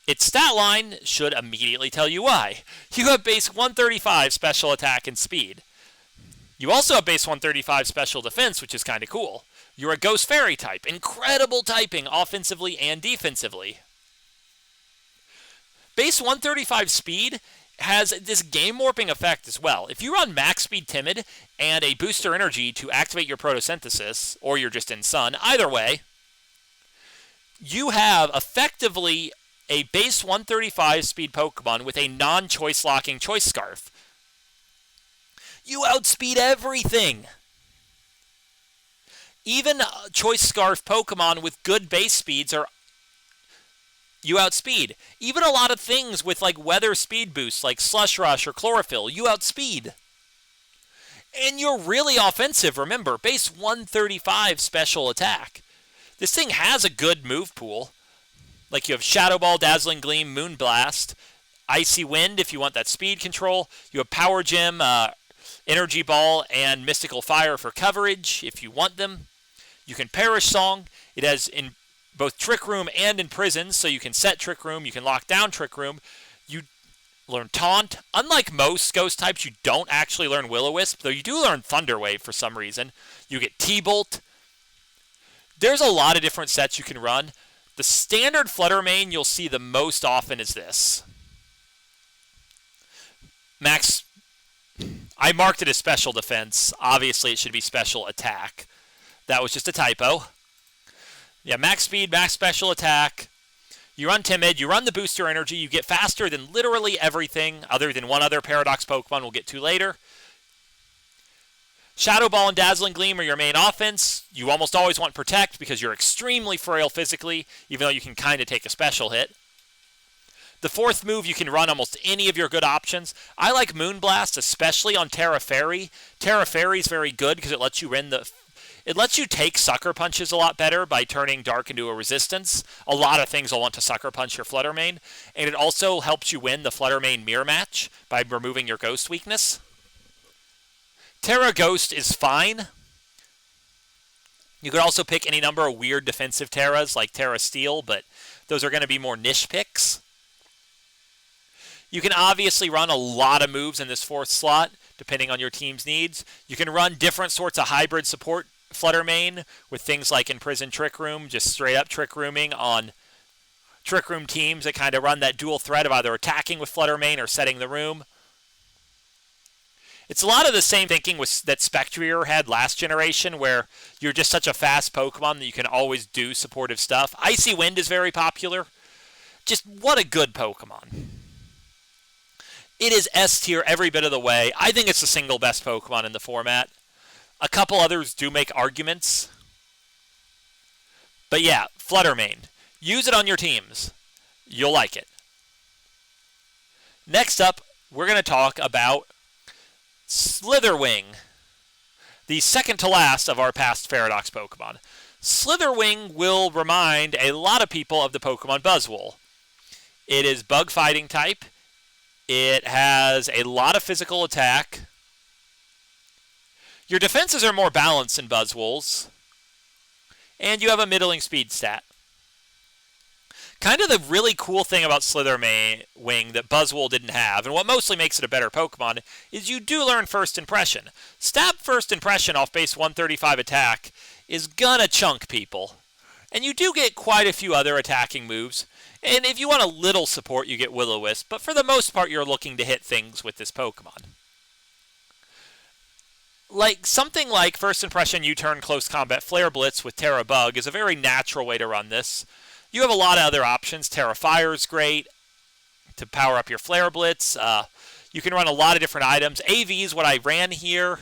Its stat line should immediately tell you why. You have base 135 special attack and speed. You also have base 135 special defense, which is kind of cool. You're a Ghost Fairy type. Incredible typing offensively and defensively. Base 135 speed has this game warping effect as well. If you run max speed Timid and a Booster Energy to activate your Photosynthesis, or you're just in Sun, either way, you have effectively a base 135 speed Pokemon with a non-choice locking Choice Scarf. You outspeed everything. Even Choice Scarf Pokemon with good base speeds you outspeed. Even a lot of things with like weather speed boosts like Slush Rush or Chlorophyll, you outspeed. And you're really offensive, remember, base 135 special attack. This thing has a good move pool. Like you have Shadow Ball, Dazzling Gleam, Moonblast, Icy Wind if you want that speed control. You have Power Gem, Energy Ball and Mystical Fire for coverage if you want them. You can Perish Song. It has in both Trick Room and Imprison, so you can set Trick Room, you can lock down Trick Room. You learn Taunt. Unlike most Ghost types, you don't actually learn Will-O-Wisp, though you do learn Thunder Wave for some reason. You get T-Bolt. There's a lot of different sets you can run. The standard Flutter Mane you'll see the most often is this. Max, I marked it as Special Defense. Obviously, it should be Special Attack. That was just a typo. Yeah, max speed, max special attack. You run Timid, you run the Booster Energy, you get faster than literally everything other than one other Paradox Pokemon we'll get to later. Shadow Ball and Dazzling Gleam are your main offense. You almost always want Protect because you're extremely frail physically, even though you can kind of take a special hit. The fourth move, you can run almost any of your good options. I like Moonblast, especially on Terra Fairy. Terra Fairy is very good because it lets you take Sucker Punches a lot better by turning Dark into a resistance. A lot of things will want to Sucker Punch your Flutter Mane. And it also helps you win the Flutter Mane Mirror Match by removing your Ghost weakness. Terra Ghost is fine. You could also pick any number of weird defensive Terras like Terra Steel, but those are going to be more niche picks. You can obviously run a lot of moves in this fourth slot, depending on your team's needs. You can run different sorts of hybrid support Flutter Mane with things like Imprison Trick Room, just straight up Trick Rooming on Trick Room teams that kind of run that dual threat of either attacking with Flutter Mane or setting the room. It's a lot of the same thinking that Spectrier had last generation, where you're just such a fast Pokemon that you can always do supportive stuff. Icy Wind is very popular. Just what a good Pokemon. It is S tier every bit of the way. I think it's the single best Pokemon in the format. A couple others do make arguments. But yeah, Flutter Mane. Use it on your teams. You'll like it. Next up, we're going to talk about Slitherwing, the second to last of our past Paradox Pokemon. Slitherwing will remind a lot of people of the Pokemon Buzzwole. It is bug fighting type. It has a lot of physical attack. Your defenses are more balanced in Buzzwoles. And you have a middling speed stat. Kind of the really cool thing about Slitherwing that Buzzwole didn't have, and what mostly makes it a better Pokemon, is you do learn First Impression. Stab First Impression off base 135 attack is gonna chunk people. And you do get quite a few other attacking moves. And if you want a little support, you get Will-O-Wisp, but for the most part, you're looking to hit things with this Pokemon. Something like First Impression U-Turn Close Combat Flare Blitz with Terra Bug is a very natural way to run this. You have a lot of other options. Terra Fire is great to power up your Flare Blitz. You can run a lot of different items. AV is what I ran here.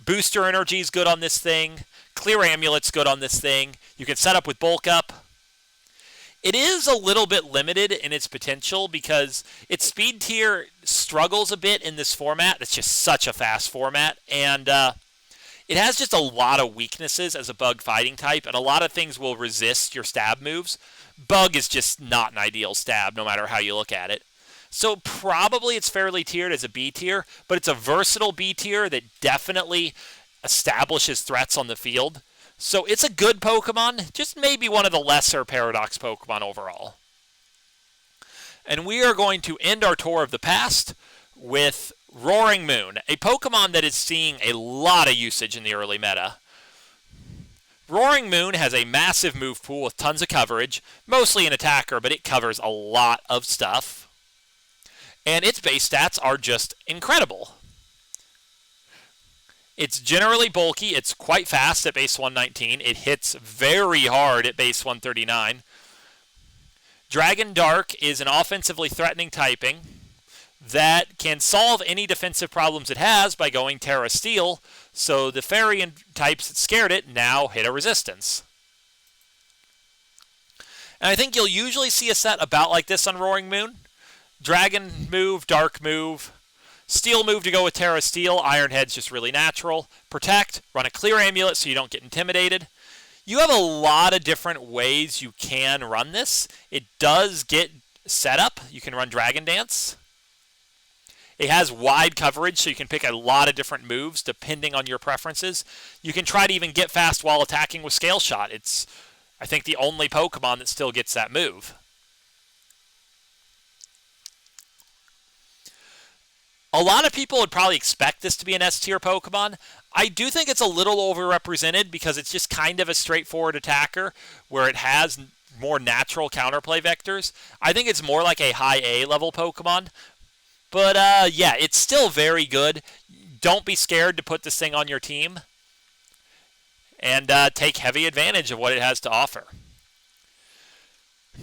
Booster Energy is good on this thing. Clear Amulet's good on this thing. You can set up with Bulk Up. It is a little bit limited in its potential because its speed tier struggles a bit in this format. It's just such a fast format, and it has just a lot of weaknesses as a bug fighting type, and a lot of things will resist your stab moves. Bug is just not an ideal stab, no matter how you look at it. So probably it's fairly tiered as a B tier, but it's a versatile B tier that definitely establishes threats on the field. So it's a good Pokemon, just maybe one of the lesser Paradox Pokemon overall. And we are going to end our tour of the past with Roaring Moon, a Pokemon that is seeing a lot of usage in the early meta. Roaring Moon has a massive move pool with tons of coverage, mostly an attacker, but it covers a lot of stuff. And its base stats are just incredible. It's generally bulky. It's quite fast at base 119. It hits very hard at base 139. Dragon Dark is an offensively threatening typing that can solve any defensive problems it has by going Terra Steel, so the Fairy types that scared it now hit a resistance. And I think you'll usually see a set about like this on Roaring Moon. Dragon move, Dark move, Steel move to go with Terra Steel. Iron Head's just really natural. Protect, run a Clear Amulet so you don't get intimidated. You have a lot of different ways you can run this. It does get set up. You can run Dragon Dance. It has wide coverage, so you can pick a lot of different moves depending on your preferences. You can try to even get fast while attacking with Scale Shot. It's, I think, the only Pokemon that still gets that move. A lot of people would probably expect this to be an S-tier Pokemon. I do think it's a little overrepresented because it's just kind of a straightforward attacker where it has more natural counterplay vectors. I think it's more like a high A level Pokemon. But yeah, it's still very good. Don't be scared to put this thing on your team and take heavy advantage of what it has to offer.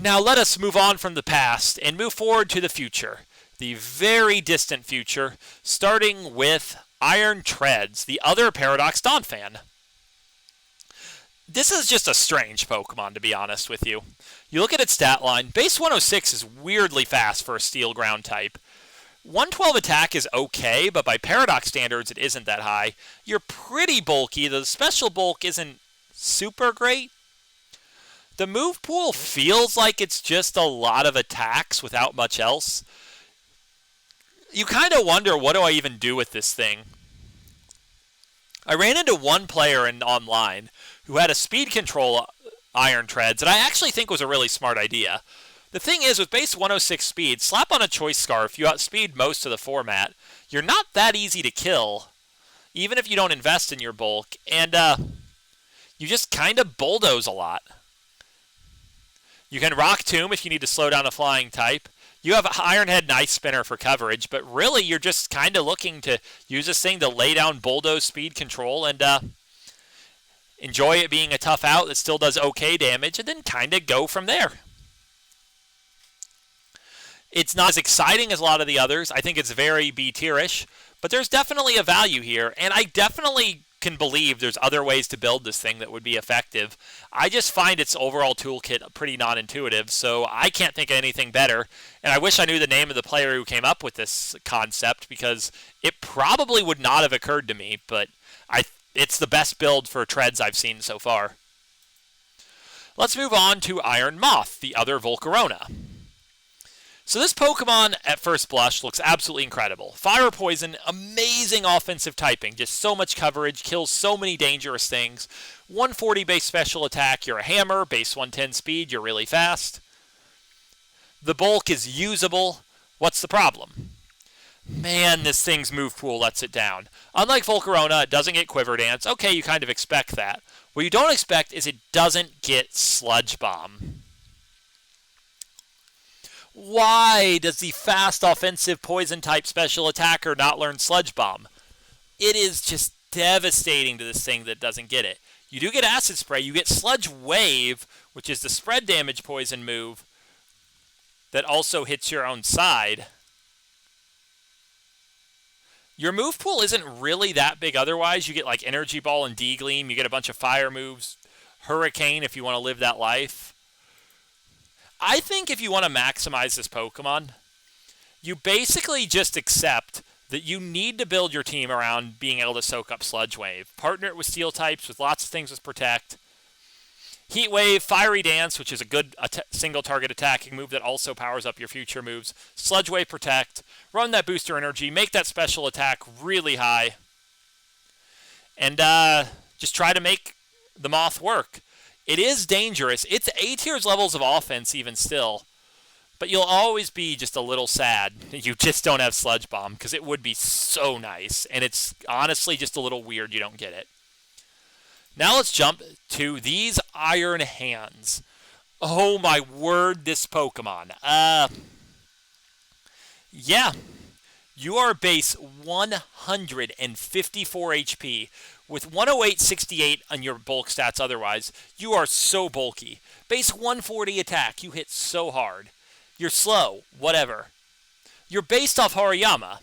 Now let us move on from the past and move forward to the future. The very distant future, starting with Iron Treads, the other Paradox Donphan. This is just a strange Pokemon, to be honest with you. You look at its stat line, base 106 is weirdly fast for a Steel Ground type. 112 attack is okay, but by Paradox standards, it isn't that high. You're pretty bulky. The special bulk isn't super great. The move pool feels like it's just a lot of attacks without much else. You kind of wonder, what do I even do with this thing? I ran into one player online who had a speed control Iron Treads, and I actually think was a really smart idea. The thing is, with base 106 speed, slap on a Choice Scarf, you outspeed most of the format. You're not that easy to kill, even if you don't invest in your bulk, and you just kind of bulldoze a lot. You can Rock Tomb if you need to slow down a flying type. You have Iron Head and Ice Spinner for coverage, but really you're just kind of looking to use this thing to lay down bulldoze speed control and enjoy it being a tough out that still does okay damage, and then kind of go from there. It's not as exciting as a lot of the others. I think it's very B-tierish, but there's definitely a value here, and I definitely can believe there's other ways to build this thing that would be effective. I just find its overall toolkit pretty non-intuitive, so I can't think of anything better, and I wish I knew the name of the player who came up with this concept, because it probably would not have occurred to me, but it's the best build for Treads I've seen so far. Let's move on to Iron Moth, the other Volcarona. So this Pokemon, at first blush, looks absolutely incredible. Fire Poison, amazing offensive typing, just so much coverage, kills so many dangerous things. 140 base special attack, you're a hammer. Base 110 speed, you're really fast. The bulk is usable. What's the problem? Man, this thing's move pool lets it down. Unlike Volcarona, it doesn't get Quiver Dance. Okay, you kind of expect that. What you don't expect is it doesn't get Sludge Bomb. Why does the fast offensive poison-type special attacker not learn Sludge Bomb? It is just devastating to this thing that doesn't get it. You do get Acid Spray. You get Sludge Wave, which is the spread damage poison move that also hits your own side. Your move pool isn't really that big otherwise. You get like Energy Ball and D-Gleam. You get a bunch of fire moves. Hurricane if you want to live that life. I think if you want to maximize this Pokemon, you basically just accept that you need to build your team around being able to soak up Sludge Wave. Partner it with Steel types with lots of things with Protect. Heat Wave, Fiery Dance, which is a good single target attacking move that also powers up your future moves. Sludge Wave, Protect. Run that booster energy. Make that special attack really high. And just try to make the Moth work. It is dangerous. It's A-tier's levels of offense even still. But you'll always be just a little sad you just don't have Sludge Bomb, because it would be so nice. And it's honestly just a little weird you don't get it. Now let's jump to these Iron Hands. Oh my word, this Pokemon. Yeah. You are base 154 HP. With 108.68 on your bulk stats otherwise, you are so bulky. Base 140 attack, you hit so hard. You're slow, whatever. You're based off Hariyama.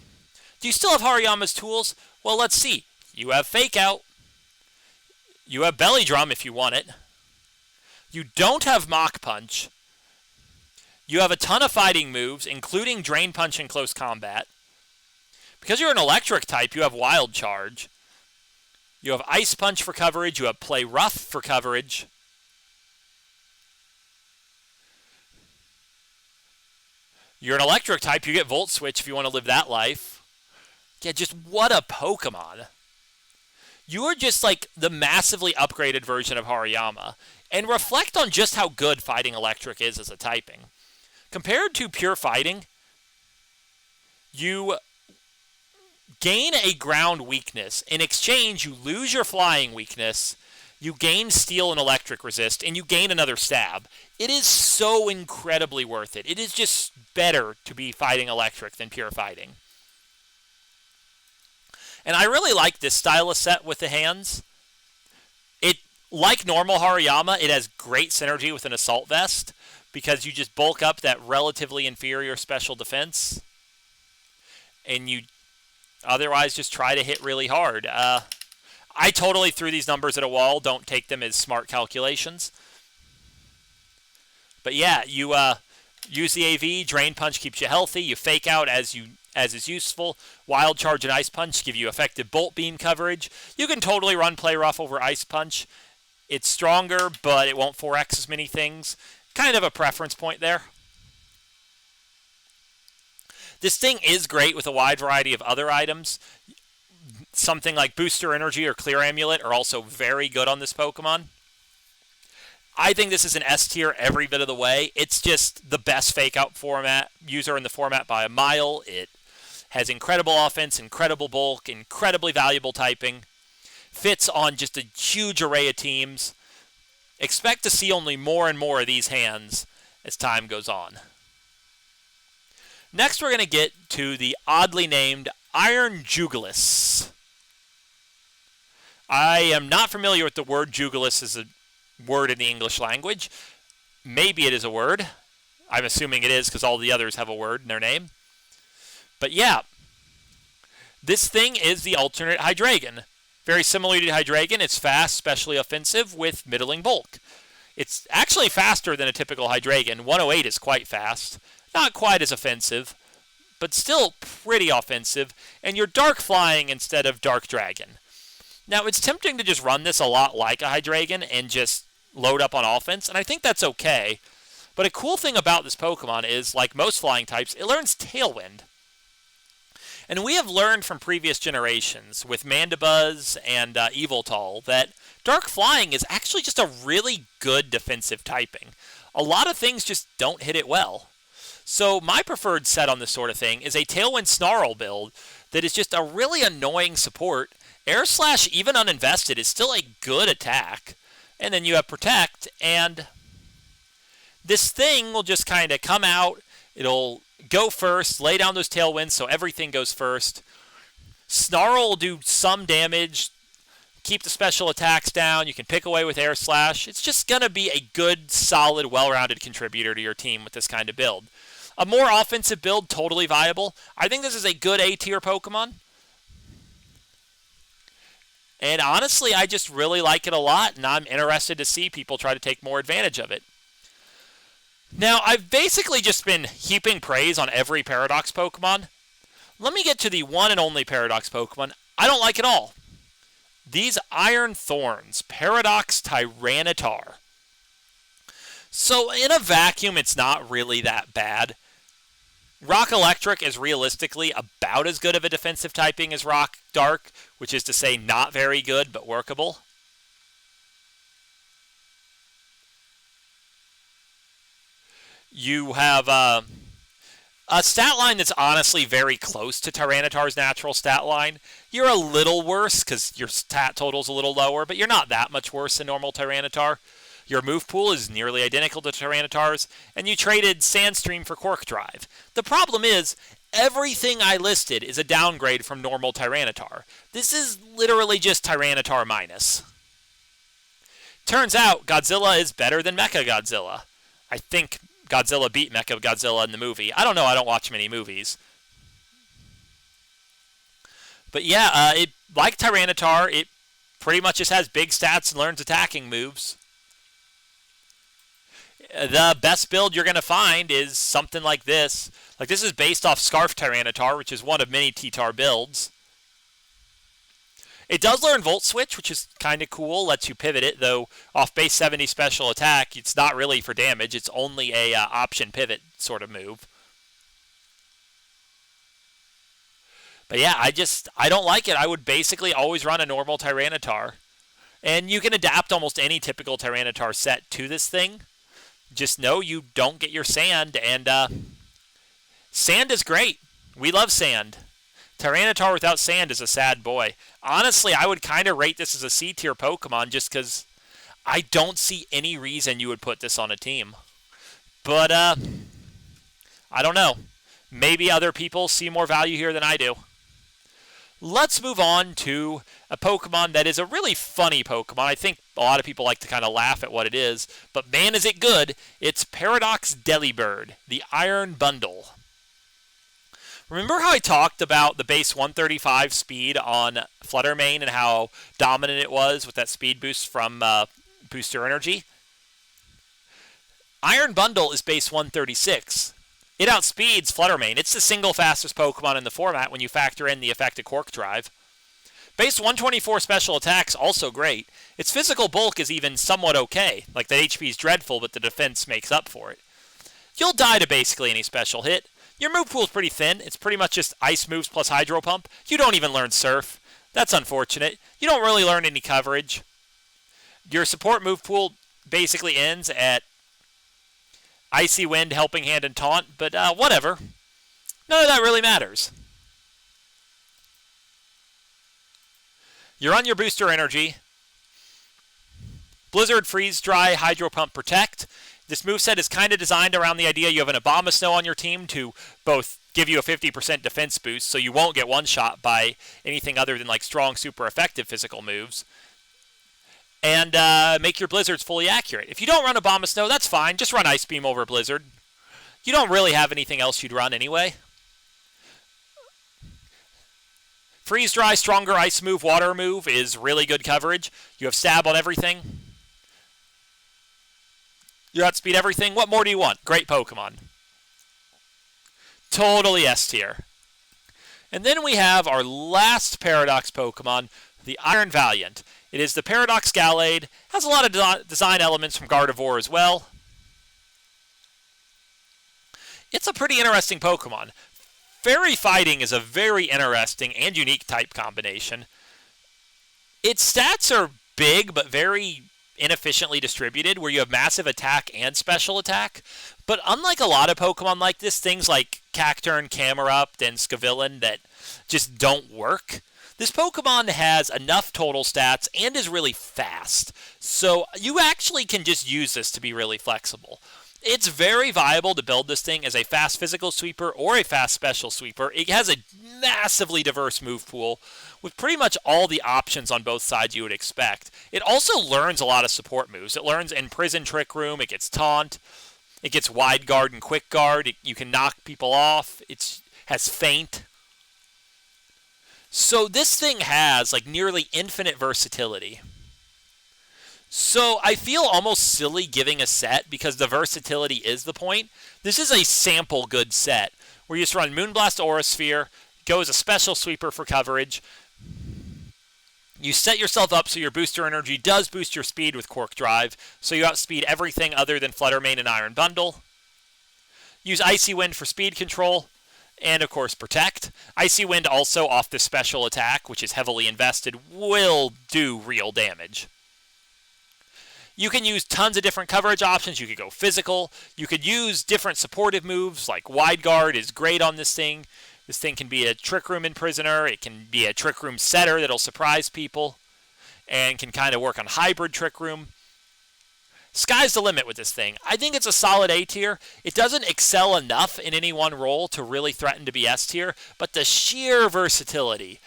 Do you still have Hariyama's tools? Well, let's see. You have Fake Out. You have Belly Drum if you want it. You don't have Mach Punch. You have a ton of fighting moves, including Drain Punch in close combat. Because you're an electric type, you have Wild Charge. You have Ice Punch for coverage. You have Play Rough for coverage. You're an electric type. You get Volt Switch if you want to live that life. Yeah, just what a Pokemon. You are just like the massively upgraded version of Hariyama. And reflect on just how good Fighting Electric is as a typing. Compared to pure fighting, you gain a ground weakness. In exchange, you lose your flying weakness, you gain steel and electric resist, and you gain another stab. It is so incredibly worth it. It is just better to be Fighting Electric than pure fighting. And I really like this style of set with the hands. It, like normal Hariyama, it has great synergy with an Assault Vest because you just bulk up that relatively inferior special defense. And you otherwise just try to hit really hard. I totally threw these numbers at a wall. Don't take them as smart calculations. But yeah, you use the AV. Drain Punch keeps you healthy. You Fake Out as is useful. Wild Charge and Ice Punch give you effective Bolt Beam coverage. You can totally run Play Rough over Ice Punch. It's stronger, but it won't 4x as many things. Kind of a preference point there. This thing is great with a wide variety of other items. Something like Booster Energy or Clear Amulet are also very good on this Pokemon. I think this is an S tier every bit of the way. It's just the best Fake Out format user in the format by a mile. It has incredible offense, incredible bulk, incredibly valuable typing. Fits on just a huge array of teams. Expect to see only more and more of these hands as time goes on. Next, we're going to get to the oddly named Iron Jugulis. I am not familiar with the word Jugulis as a word in the English language. Maybe it is a word. I'm assuming it is because all the others have a word in their name. But yeah, this thing is the alternate Hydreigon. Very similar to Hydreigon, it's fast, especially offensive, with middling bulk. It's actually faster than a typical Hydreigon. 108 is quite fast. Not quite as offensive, but still pretty offensive. And you're Dark Flying instead of Dark Dragon. Now, it's tempting to just run this a lot like a Hydreigon and just load up on offense, and I think that's okay. But a cool thing about this Pokemon is, like most flying types, it learns Tailwind. And we have learned from previous generations with Mandibuzz and Yveltal that Dark Flying is actually just a really good defensive typing. A lot of things just don't hit it well. So my preferred set on this sort of thing is a Tailwind Snarl build that is just a really annoying support. Air Slash, even uninvested, is still a good attack. And then you have Protect, and this thing will just kind of come out. It'll go first, lay down those Tailwinds so everything goes first. Snarl will do some damage, keep the special attacks down. You can pick away with Air Slash. It's just going to be a good, solid, well-rounded contributor to your team with this kind of build. A more offensive build, totally viable. I think this is a good A-tier Pokemon. And honestly, I just really like it a lot, and I'm interested to see people try to take more advantage of it. Now, I've basically just been heaping praise on every Paradox Pokemon. Let me get to the one and only Paradox Pokemon I don't like at all. These Iron Thorns, Paradox Tyranitar. So, in a vacuum, it's not really that bad. Rock Electric is realistically about as good of a defensive typing as Rock Dark, which is to say not very good, but workable. You have a stat line that's honestly very close to Tyranitar's natural stat line. You're a little worse because your stat total's a little lower, but you're not that much worse than normal Tyranitar. Your move pool is nearly identical to Tyranitar's, and you traded Sandstream for Quark Drive. The problem is, everything I listed is a downgrade from normal Tyranitar. This is literally just Tyranitar minus. Turns out, Godzilla is better than Mechagodzilla. I think Godzilla beat Mechagodzilla in the movie. I don't know, I don't watch many movies. But yeah, like Tyranitar, it pretty much just has big stats and learns attacking moves. The best build you're going to find is something like this. Like, this is based off Scarf Tyranitar, which is one of many T-Tar builds. It does learn Volt Switch, which is kind of cool. Lets you pivot it, though off base 70 special attack, it's not really for damage. It's only a option pivot sort of move. But yeah, I don't like it. I would basically always run a normal Tyranitar. And you can adapt almost any typical Tyranitar set to this thing. Just know you don't get your sand, and sand is great. We love sand. Tyranitar without sand is a sad boy. Honestly, I would kind of rate this as a C-tier Pokemon just because I don't see any reason you would put this on a team. But, I don't know. Maybe other people see more value here than I do. Let's move on to a Pokemon that is a really funny Pokemon. I think a lot of people like to kind of laugh at what it is, but man is it good. It's Paradox Delibird, the Iron Bundle. Remember how I talked about the base 135 speed on Fluttermane and how dominant it was with that speed boost from Booster Energy? Iron Bundle is base 136. It outspeeds Fluttermane. It's the single fastest Pokemon in the format when you factor in the effect of Quark Drive. Base 124 special attack's also great. Its physical bulk is even somewhat okay. Like, the HP is dreadful, but the defense makes up for it. You'll die to basically any special hit. Your move pool's pretty thin. It's pretty much just ice moves plus Hydro Pump. You don't even learn Surf. That's unfortunate. You don't really learn any coverage. Your support move pool basically ends at Icy Wind, Helping Hand, and Taunt, but whatever. None of that really matters. You're on your Booster Energy. Blizzard, Freeze, Dry, Hydro Pump, Protect. This moveset is kind of designed around the idea you have an Abomasnow on your team to both give you a 50% defense boost, so you won't get one-shot by anything other than like strong, super effective physical moves, and make your Blizzards fully accurate. If you don't run Abomasnow, that's fine. Just run Ice Beam over Blizzard. You don't really have anything else you'd run anyway. Freeze Dry, Stronger Ice move, Water move is really good coverage. You have Stab on everything. You outspeed everything. What more do you want? Great Pokemon. Totally S tier. And then we have our last Paradox Pokemon, the Iron Valiant. It is the Paradox Gallade. Has a lot of design elements from Gardevoir as well. It's a pretty interesting Pokemon. Fairy Fighting is a very interesting and unique type combination. Its stats are big but very inefficiently distributed, where you have massive attack and special attack. But unlike a lot of Pokemon like this, things like Cacturne, Camerupt, and Scovillain that just don't work, this Pokemon has enough total stats and is really fast. So you actually can just use this to be really flexible. It's very viable to build this thing as a fast physical sweeper or a fast special sweeper. It has a massively diverse move pool with pretty much all the options on both sides you would expect. It also learns a lot of support moves. It learns Imprison, Trick Room, it gets Taunt, it gets Wide Guard and Quick Guard, you can knock people off, it has Feint. So this thing has like nearly infinite versatility. So I feel almost silly giving a set because the versatility is the point. This is a sample good set where you just run Moonblast Aura Sphere, go as a special sweeper for coverage. You set yourself up so your Booster Energy does boost your speed with Quark Drive, so you outspeed everything other than Fluttermane and Iron Bundle. Use Icy Wind for speed control, and of course Protect. Icy Wind also off the special attack, which is heavily invested, will do real damage. You can use tons of different coverage options. You could go physical. You could use different supportive moves, like Wide Guard is great on this thing. This thing can be a Trick Room Imprisoner. It can be a Trick Room Setter that'll surprise people and can kind of work on hybrid Trick Room. Sky's the limit with this thing. I think it's a solid A tier. It doesn't excel enough in any one role to really threaten to be S tier, but the sheer versatility,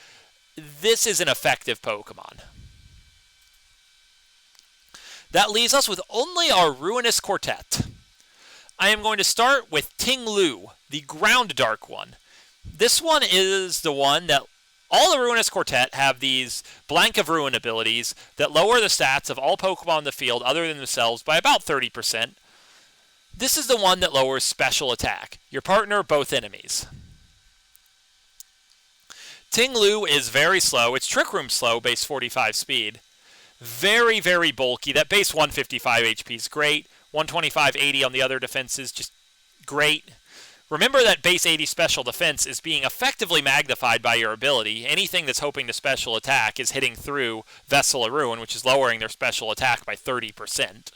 this is an effective Pokemon. That leaves us with only our Ruinous Quartet. I am going to start with Ting-Lu, the Ground Dark one. This one is the one that all the Ruinous Quartet have these Blank of Ruin abilities that lower the stats of all Pokemon in the field other than themselves by about 30%. This is the one that lowers special attack. Your partner, both enemies. Ting-Lu is very slow. It's Trick Room slow, base 45 speed. Very, very bulky. That base 155 HP is great. 125, 80 on the other defenses, just great. Remember that base 80 special defense is being effectively magnified by your ability. Anything that's hoping to special attack is hitting through Vessel of Ruin, which is lowering their special attack by 30%.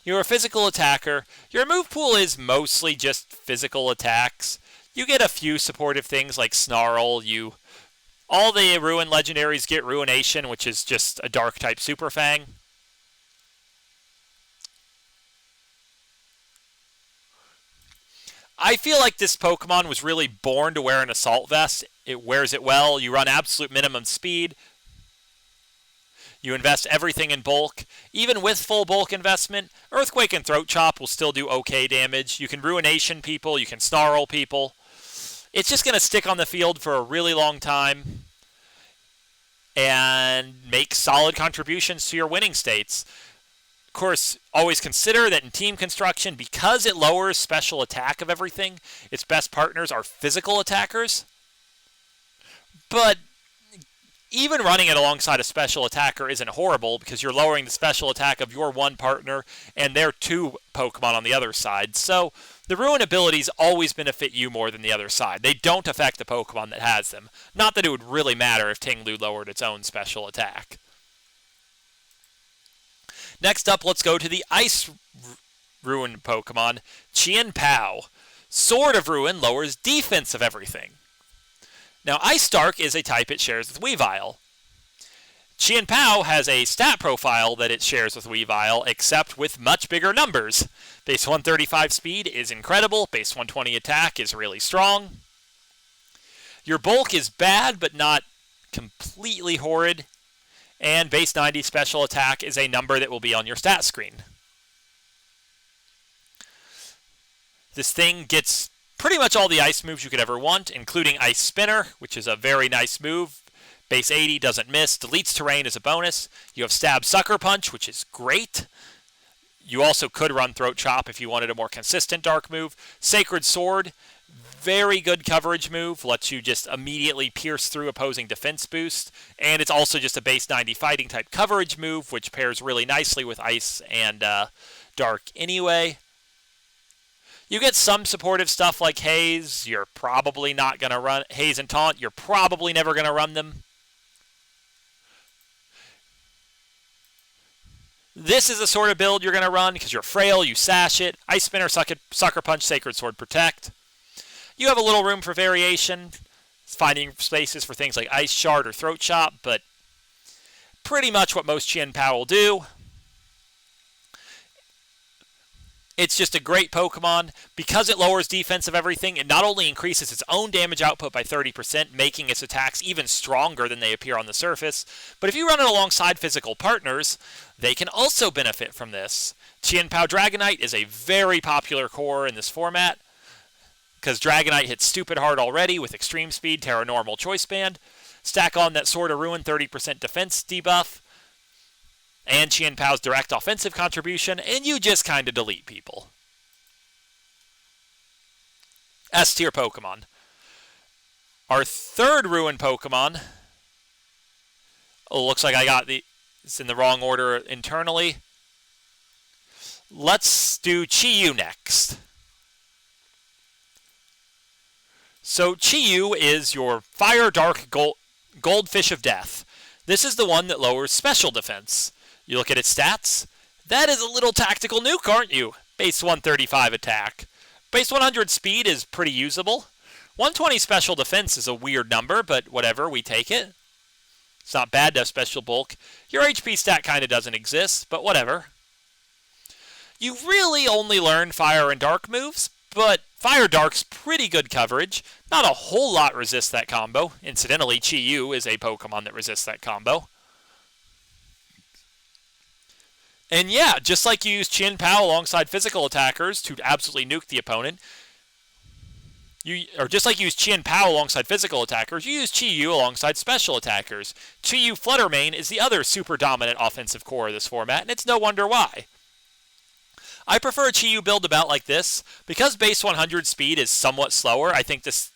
You're a physical attacker. Your move pool is mostly just physical attacks. You get a few supportive things like Snarl. All the Ruin legendaries get Ruination, which is just a Dark-type Super Fang. I feel like this Pokemon was really born to wear an Assault Vest. It wears it well. You run absolute minimum speed. You invest everything in bulk. Even with full bulk investment, Earthquake and Throat Chop will still do okay damage. You can Ruination people. You can Snarl people. It's just going to stick on the field for a really long time and make solid contributions to your winning states. Of course, always consider that in team construction, because it lowers special attack of everything, its best partners are physical attackers. But even running it alongside a special attacker isn't horrible, because you're lowering the special attack of your one partner and their two Pokemon on the other side. So the Ruin abilities always benefit you more than the other side. They don't affect the Pokemon that has them. Not that it would really matter if Tinglu lowered its own special attack. Next up, let's go to the Ice Ruin Pokemon, Chien-Pao. Sword of Ruin lowers defense of everything. Now, Ice Dark is a type it shares with Weavile. Chien-Pao has a stat profile that it shares with Weavile, except with much bigger numbers. Base 135 speed is incredible. Base 120 attack is really strong. Your bulk is bad, but not completely horrid. And base 90 special attack is a number that will be on your stat screen. This thing gets pretty much all the ice moves you could ever want, including Ice Spinner, which is a very nice move. Base 80 doesn't miss. Deletes terrain as a bonus. You have Stab Sucker Punch, which is great. You also could run Throat Chop if you wanted a more consistent dark move. Sacred Sword, very good coverage move. Lets you just immediately pierce through opposing defense boost. And it's also just a base 90 fighting type coverage move, which pairs really nicely with Ice and Dark anyway. You get some supportive stuff like Haze. You're probably not going to run Haze and Taunt. You're probably never going to run them. This is the sort of build you're going to run because you're frail, you sash it. Ice Spinner, Sucker Punch, Sacred Sword, Protect. You have a little room for variation, finding spaces for things like Ice Shard or Throat Chop, but pretty much what most Chien-Pao will do. It's just a great Pokemon. Because it lowers defense of everything, it not only increases its own damage output by 30%, making its attacks even stronger than they appear on the surface, but if you run it alongside physical partners, they can also benefit from this. Chien-Pao Dragonite is a very popular core in this format, because Dragonite hits stupid hard already with Extreme Speed, Terra Normal, Choice Band. Stack on that Sword of Ruin 30% defense debuff, and Chien-Pao's direct offensive contribution, and you just kind of delete people. S-tier Pokemon. Our third Ruin Pokemon. Oh, looks like it's in the wrong order internally. Let's do Chi-Yu next. So Chi-Yu is your Fire Dark Goldfish of Death. This is the one that lowers special defense. You look at its stats. That is a little tactical nuke, aren't you? Base 135 attack. Base 100 speed is pretty usable. 120 special defense is a weird number, but whatever, we take it. It's not bad to have special bulk. Your HP stat kind of doesn't exist, but whatever. You really only learn Fire and Dark moves, but Fire Dark's pretty good coverage. Not a whole lot resists that combo. Incidentally, Chi-Yu is a Pokemon that resists that combo. And yeah, just like you use Chien-Pao alongside physical attackers to absolutely nuke the opponent, just like you use Chien-Pao alongside physical attackers, you use Chi-Yu alongside special attackers. Chi-Yu Fluttermane is the other super dominant offensive core of this format, and it's no wonder why. I prefer a Chi-Yu build about like this. Because base 100 speed is somewhat slower, I think it's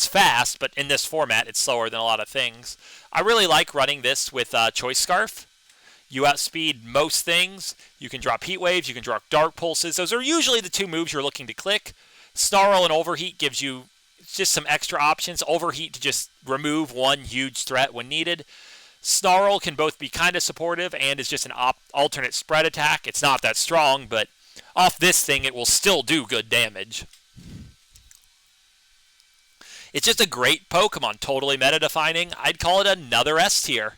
fast, but in this format, it's slower than a lot of things. I really like running this with Choice Scarf. You outspeed most things. You can drop Heat Waves. You can drop Dark Pulses. Those are usually the two moves you're looking to click. Snarl and Overheat gives you just some extra options. Overheat to just remove one huge threat when needed. Snarl can both be kind of supportive and is just an alternate spread attack. It's not that strong, but off this thing it will still do good damage. It's just a great Pokemon, totally meta-defining. I'd call it another S tier.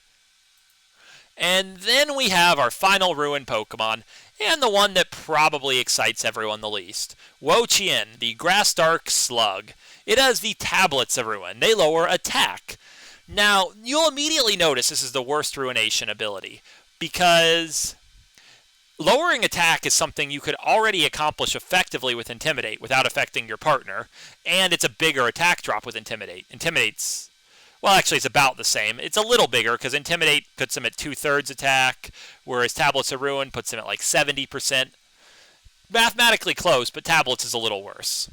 And then we have our final Ruin Pokemon, and the one that probably excites everyone the least. Wo-Chien, the Grass Dark Slug. It has the Tablets of Ruin. They lower attack. Now, you'll immediately notice this is the worst Ruination ability, because lowering attack is something you could already accomplish effectively with Intimidate without affecting your partner, and it's a bigger attack drop with Intimidate. Intimidate's, well, actually, it's about the same. It's a little bigger, because Intimidate puts him at 2/3 attack, whereas Tablets of Ruin puts him at like 70%. Mathematically close, but Tablets is a little worse.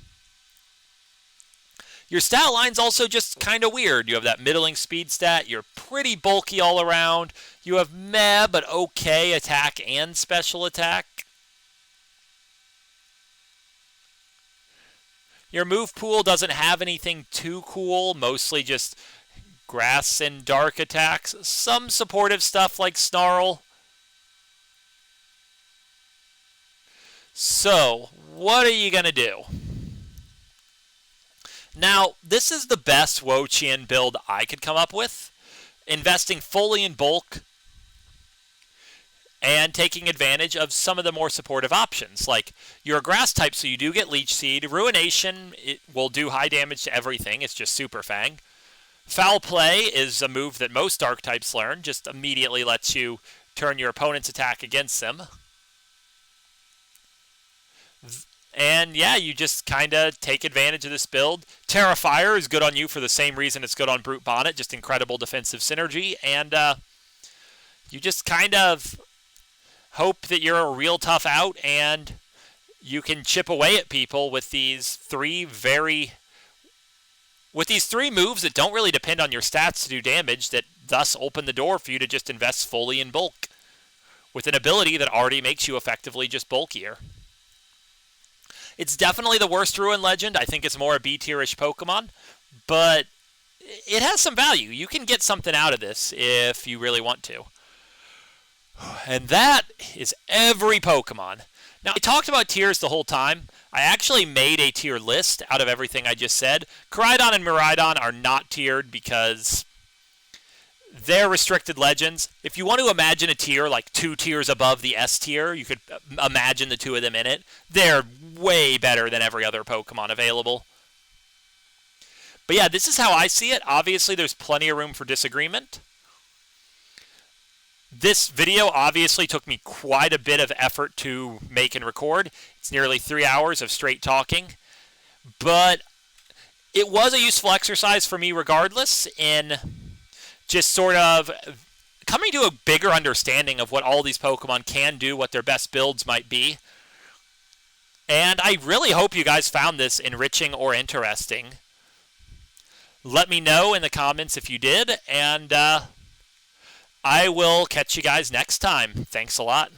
Your stat line's also just kind of weird. You have that middling speed stat. You're pretty bulky all around. You have meh, but okay attack and special attack. Your move pool doesn't have anything too cool. Mostly just grass and dark attacks. Some supportive stuff like Snarl. So, what are you going to do? Now, this is the best Wo-Chien build I could come up with. Investing fully in bulk and taking advantage of some of the more supportive options. Like, you're a grass type, so you do get Leech Seed. Ruination, it will do high damage to everything. It's just Super Fang. Foul Play is a move that most dark types learn. Just immediately lets you turn your opponent's attack against them. And yeah, you just kind of take advantage of this build. Terrifier is good on you for the same reason it's good on Brute Bonnet, just incredible defensive synergy. And you just kind of hope that you're a real tough out and you can chip away at people with these three moves that don't really depend on your stats to do damage, that thus open the door for you to just invest fully in bulk with an ability that already makes you effectively just bulkier. It's definitely the worst Ruin Legend. I think it's more a B-tier-ish Pokemon, but it has some value. You can get something out of this if you really want to. And that is every Pokemon. Now, I talked about tiers the whole time. I actually made a tier list out of everything I just said. Koraidon and Miraidon are not tiered because they're restricted legends. If you want to imagine a tier like 2 tiers above the S tier, you could imagine the two of them in it. They're way better than every other Pokemon available. But yeah, this is how I see it. Obviously, there's plenty of room for disagreement. This video obviously took me quite a bit of effort to make and record. It's nearly 3 hours of straight talking. But it was a useful exercise for me regardless in just sort of coming to a bigger understanding of what all these Pokemon can do, what their best builds might be. And I really hope you guys found this enriching or interesting. Let me know in the comments if you did, and I will catch you guys next time. Thanks a lot.